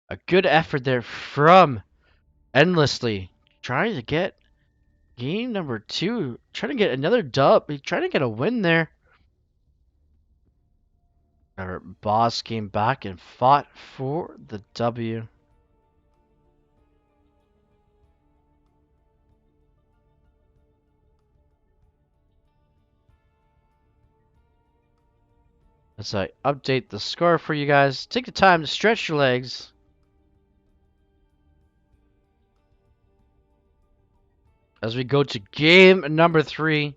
A good effort there from Endlessly. Trying to get game number 2. Trying to get another dub. He's trying to get a win there. Our Boss came back and fought for the W. As I update the score for you guys, take the time to stretch your legs. As we go to game number 3.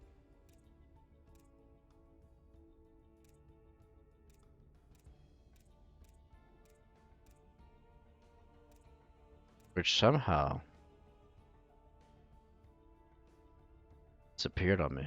Which somehow disappeared on me.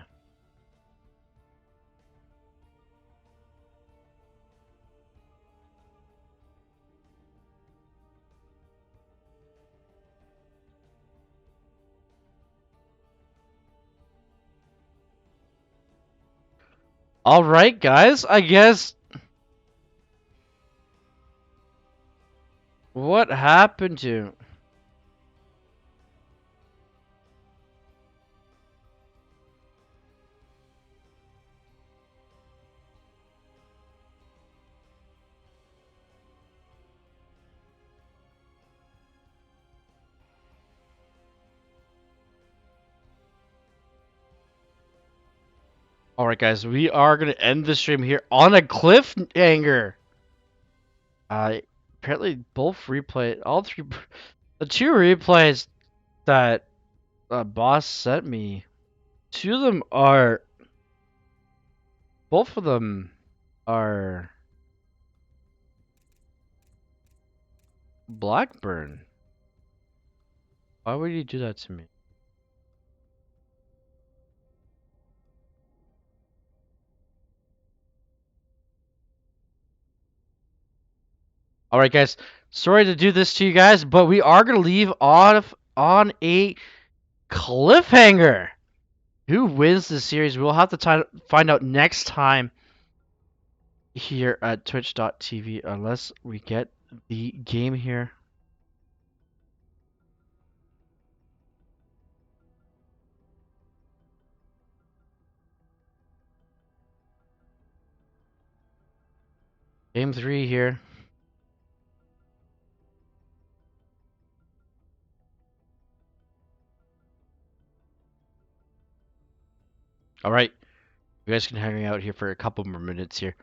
Alright guys, I guess... What happened to... Alright guys, we are going to end the stream here on a cliffhanger. Apparently both replay, all three, the 2 replays that Boss sent me, 2 of them are, both of them are Blackburn. Why would you do that to me? Alright guys, sorry to do this to you guys, but we are going to leave off on a cliffhanger. Who wins this series? We'll have to find out next time here at twitch.tv unless we get the game here. Game 3 here. Alright, you guys can hang out here for a couple more minutes here.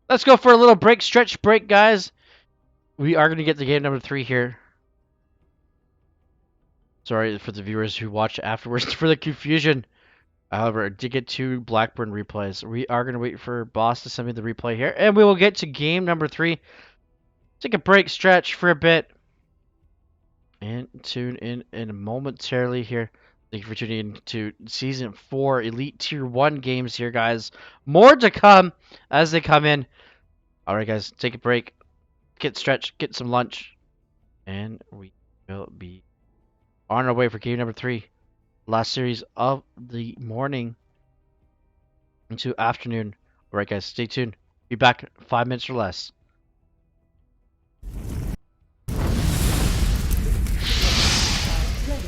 Let's go for a little break, stretch break, guys. We are going to get to game number 3 here. Sorry for the viewers who watch afterwards for the confusion. However, I did get 2 Blackburn replays. We are going to wait for Boss to send me the replay here, and we will get to game number 3. Take a break, stretch for a bit, and tune in momentarily here. Thank you for tuning in to Season 4 Elite Tier 1 games here, guys. More to come as they come in. Alright, guys, take a break, get stretched, get some lunch, and we will be on our way for game number 3. Last series of the morning into afternoon. Alright, guys, stay tuned. Be back 5 minutes or less. Ready.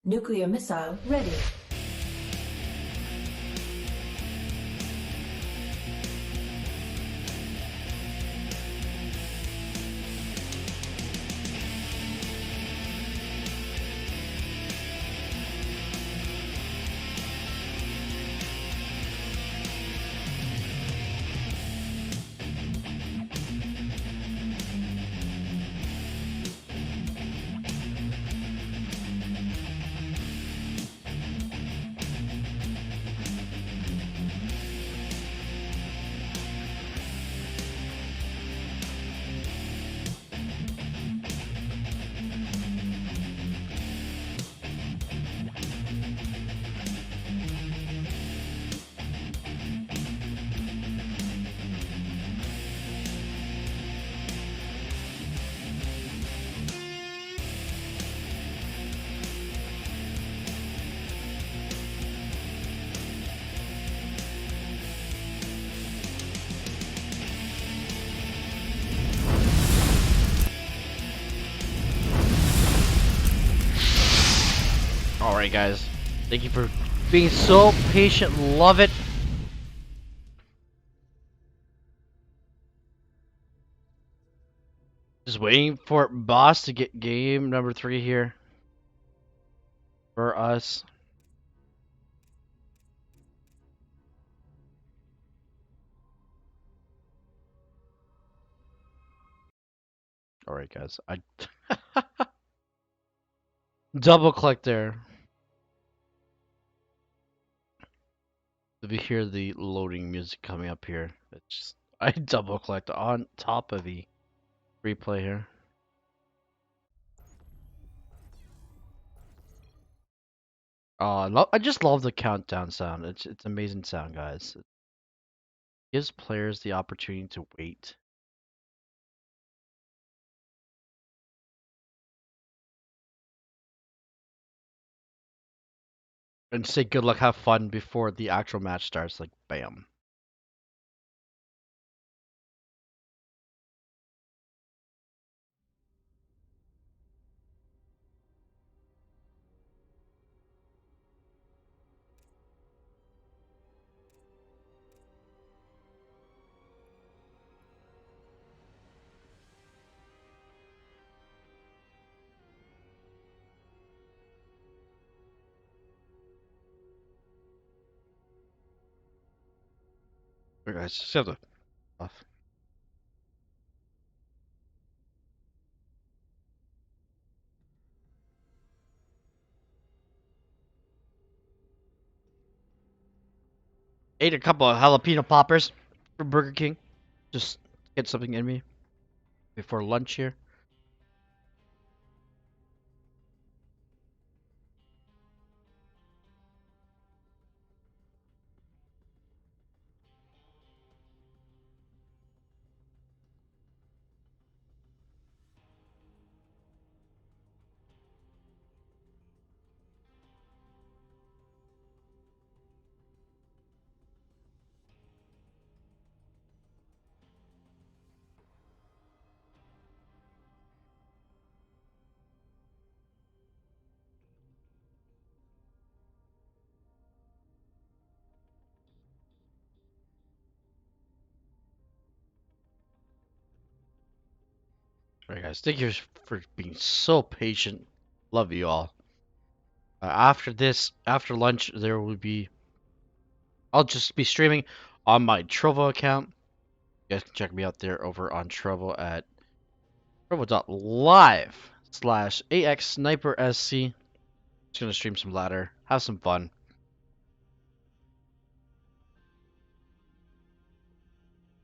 Nuclear missile ready. Alright, guys. Thank you for being so patient. Love it. Just waiting for boss to get game number 3 here for us. Alright, guys. I double click there. If you hear the loading music coming up here, it's just, I double clicked on top of the replay here. I just love the countdown sound. It's amazing sound, guys. It gives players the opportunity to wait. And say good luck, have fun before the actual match starts. Like, bam. Okay, guys, just have to off. Ate a couple of jalapeno poppers from Burger King. Just get something in me before lunch here. Alright, guys, thank you for being so patient. Love you all. After this, after lunch, there will be. I'll just be streaming on my Trovo account. You guys can check me out there over on Trovo at trovo.live/AX Just gonna stream some ladder, have some fun.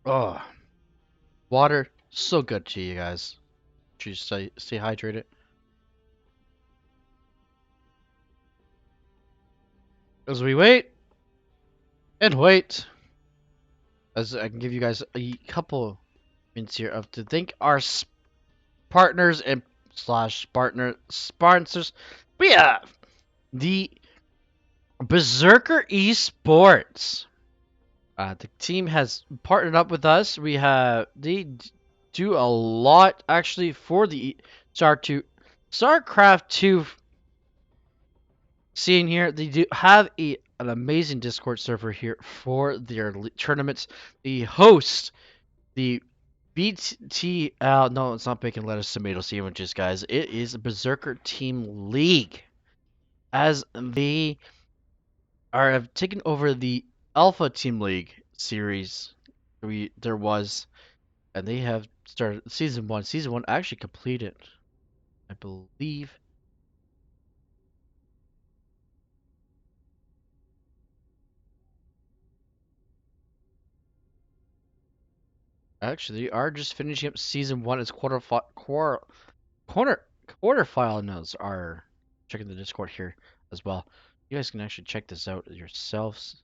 Oh, water, so good to you guys. Just stay hydrated. As we wait and wait, as I can give you guys a couple minutes here of to thank our partners and slash partner sponsors. We have the Berserker Esports. The team has partnered up with us. They do a lot actually for the StarCraft 2 scene here. They do have an amazing Discord server here for their tournaments. They host the BTL. No, it's not bacon, lettuce, tomato sandwiches, guys. It is Berserker Team League, as they have taken over the Alpha Team League series. There was, and they have started season 1. Season 1 actually completed, I believe. Actually, they are just finishing up season 1. As quarterfinal notes are checking the Discord here as well. You guys can actually check this out yourselves.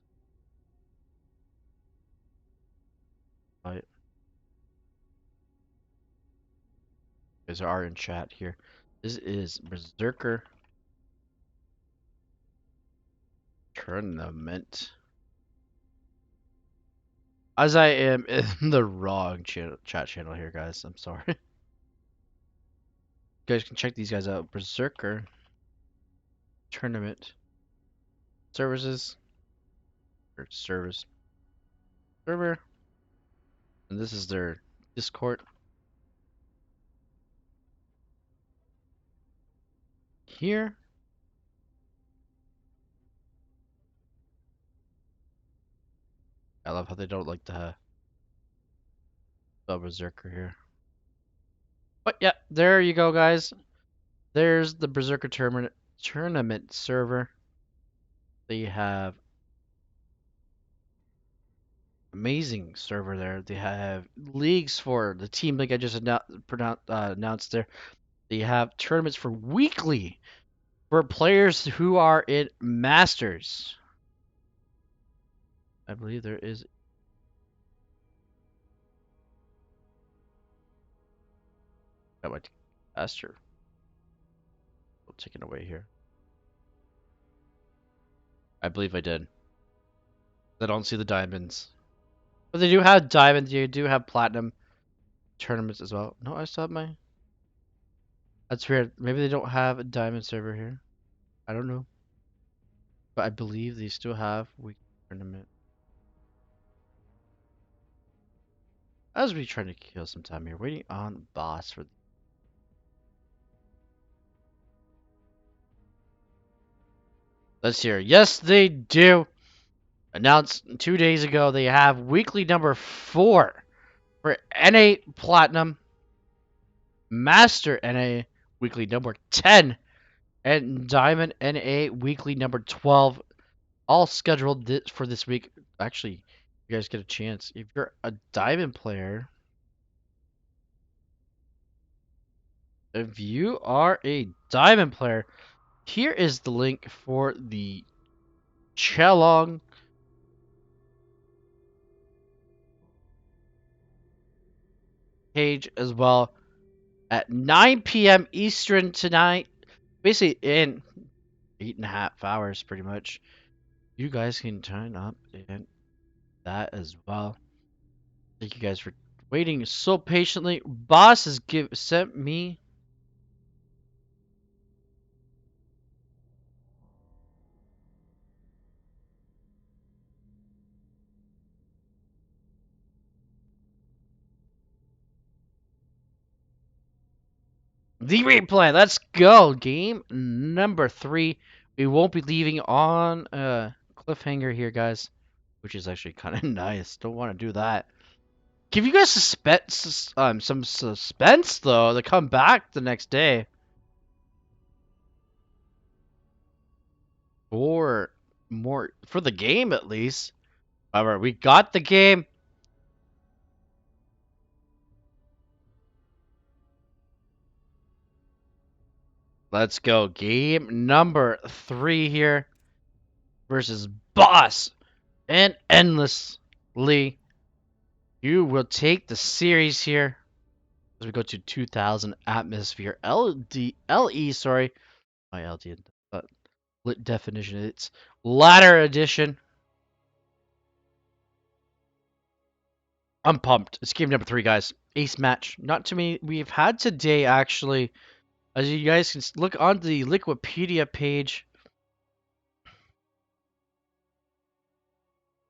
You guys are in chat here. This is Berserker Tournament. As I am in the wrong chat channel here, guys. I'm sorry. You guys can check these guys out. Berserker tournament services or service server, and this is their Discord. Here, I love how they don't like the Berserker here. But yeah, there you go, guys. There's the Berserker tournament server. They have amazing server there. They have leagues for the team league I just announced there. They have tournaments for weekly for players who are in Masters. I believe there is. Got my Master taken away here. I believe I did. I don't see the diamonds. But they do have diamonds. You do have platinum tournaments as well. No, I still have my. That's weird. Maybe they don't have a diamond server here. I don't know. But I believe they still have weekly tournament. As we trying to kill some time here, waiting on boss for. Let's hear. Yes, they do. Announced 2 days ago, they have weekly number 4 for NA Platinum, Master NA weekly number 10, and Diamond NA weekly number 12. All scheduled for this week. Actually, you guys get a chance. If you're a Diamond player, here is the link for the Chelong page as well at 9 p.m. Eastern tonight. Basically, in 8.5 hours, pretty much. You guys can turn up in that as well. Thank you guys for waiting so patiently. Boss has sent me the replay. Let's go. Game number 3. We won't be leaving on a cliffhanger here, guys, which is actually kind of nice. Don't want to do that. Give you guys some suspense though to come back the next day for more for the game at least. However, we got the game. Let's go. Game number 3 here versus Boss and Endlessly. You will take the series here as we go to 2000 atmosphere. Sorry. My LD lit definition. It's ladder edition. I'm pumped. It's game number 3, guys. Ace match. Not too many we've had today, actually. As you guys can look on the Wikipedia page.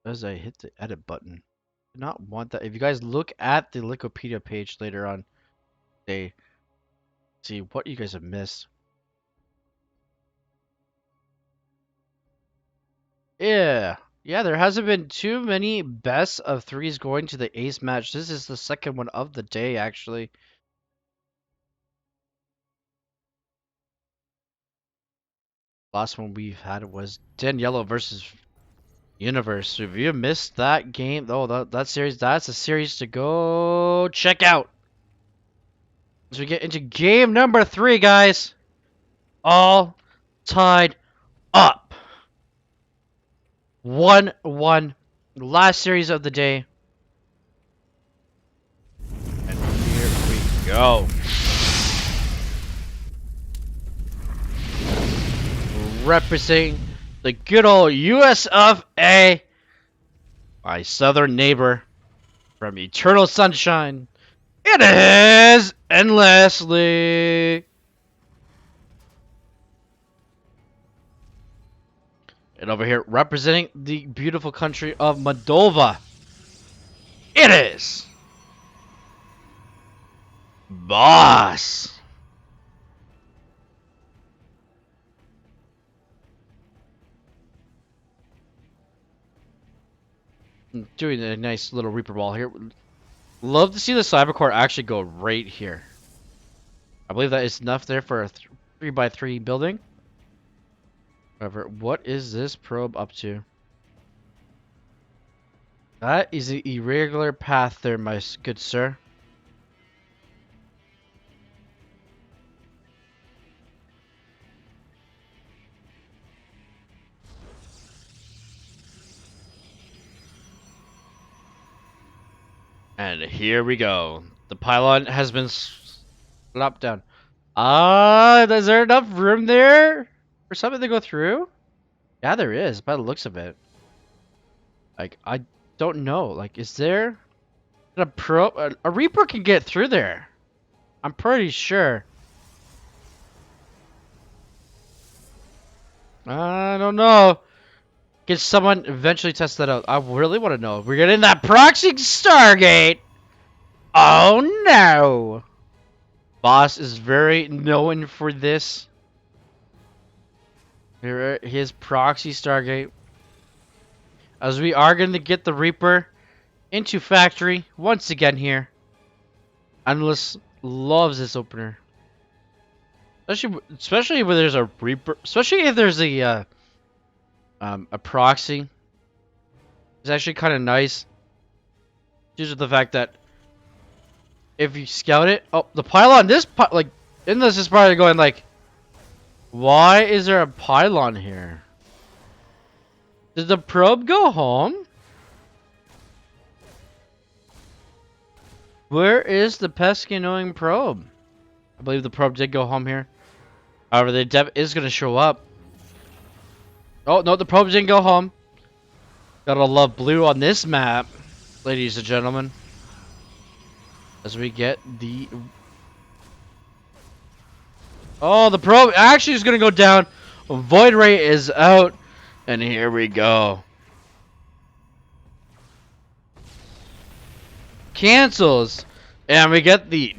As I hit the edit button. Do not want that. If you guys look at the Wikipedia page later on today, see what you guys have missed. Yeah. Yeah, there hasn't been too many best of 3s going to the ace match. This is the second one of the day, actually. Last one we've had was Daniela versus Universe. So if you missed that game, that series, that's a series to go check out. As we get into game number 3, guys. All tied up. 1-1. Last series of the day. And here we go. Representing the good old US of A. My southern neighbor from Eternal Sunshine. It is Endlessly. And over here, representing the beautiful country of Moldova, it is Boss. Doing a nice little Reaper ball here. Love to see the Cybercore actually go right here. I believe that is enough there for a 3x3 building. However, what is this probe up to? That is an irregular path there, my good sir. And here we go. The pylon has been slapped down. Is there enough room there for something to go through? Yeah, there is, by the looks of it. Like, I don't know. Like, is there a Reaper can get through there? I'm pretty sure. I don't know. Can someone eventually test that out? I really want to know. We're getting that proxy Stargate. Oh no! Boss is very known for this. Here, his proxy Stargate. As we are going to get the Reaper into factory once again here. Endless loves this opener. Especially when there's a Reaper. Especially if there's a proxy. It's actually kind of nice. Due to the fact that if you scout it, oh, the pylon. Like, in this is probably going like, why is there a pylon here? Did the probe go home? Where is the pesky annoying probe? I believe the probe did go home here. However, the dev is going to show up. Oh, no, the probe didn't go home. Gotta love blue on this map, ladies and gentlemen. As we get the... Oh, the probe actually is going to go down. Void Ray is out. And here we go. Cancels. And we get the ...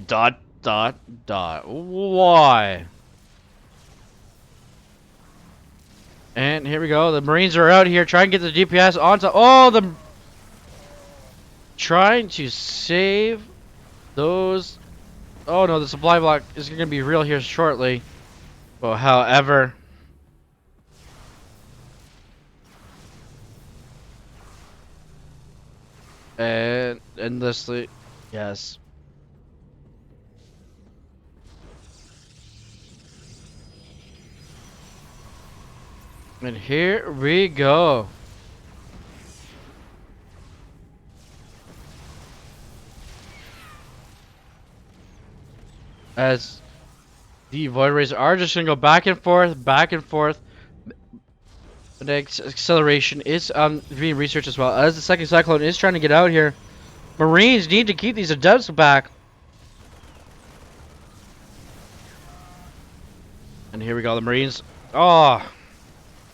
Why? And here we go. The Marines are out here trying to get the DPS onto... Oh, the... Trying to save those... Oh no, the supply block is going to be real here shortly. Well, however... And endlessly... Yes. And here we go. As the Void Rays are just going to go back and forth, back and forth. The acceleration is being researched as well. As the second Cyclone is trying to get out here. Marines need to keep these adepts back. And here we go, the Marines. Oh,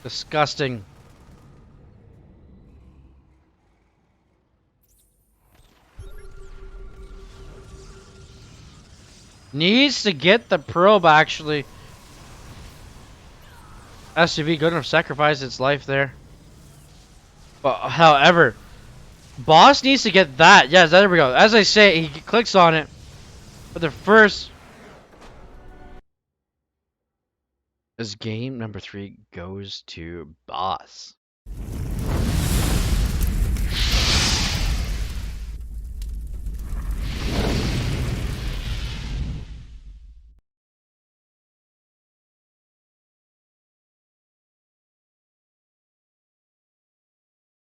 disgusting. Needs to get the probe, actually. SUV gonna sacrifice its life there. But, however, Boss needs to get that. Yes, there we go. As I say, he clicks on it. But the first... As game number 3 goes to Boss.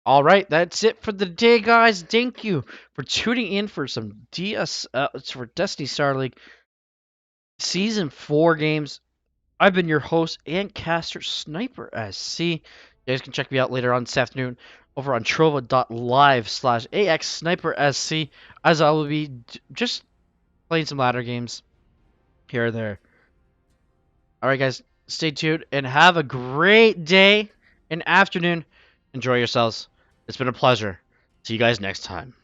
All right, that's it for the day, guys. Thank you for tuning in for some for Destiny Starleague Season 4 games. I've been your host and caster, Sniper SC. You guys can check me out later on this afternoon over on trova.live/AX Sniper SC, as I will be just playing some ladder games here or there. All right, guys, stay tuned and have a great day. and afternoon. Enjoy yourselves. It's been a pleasure. See you guys next time.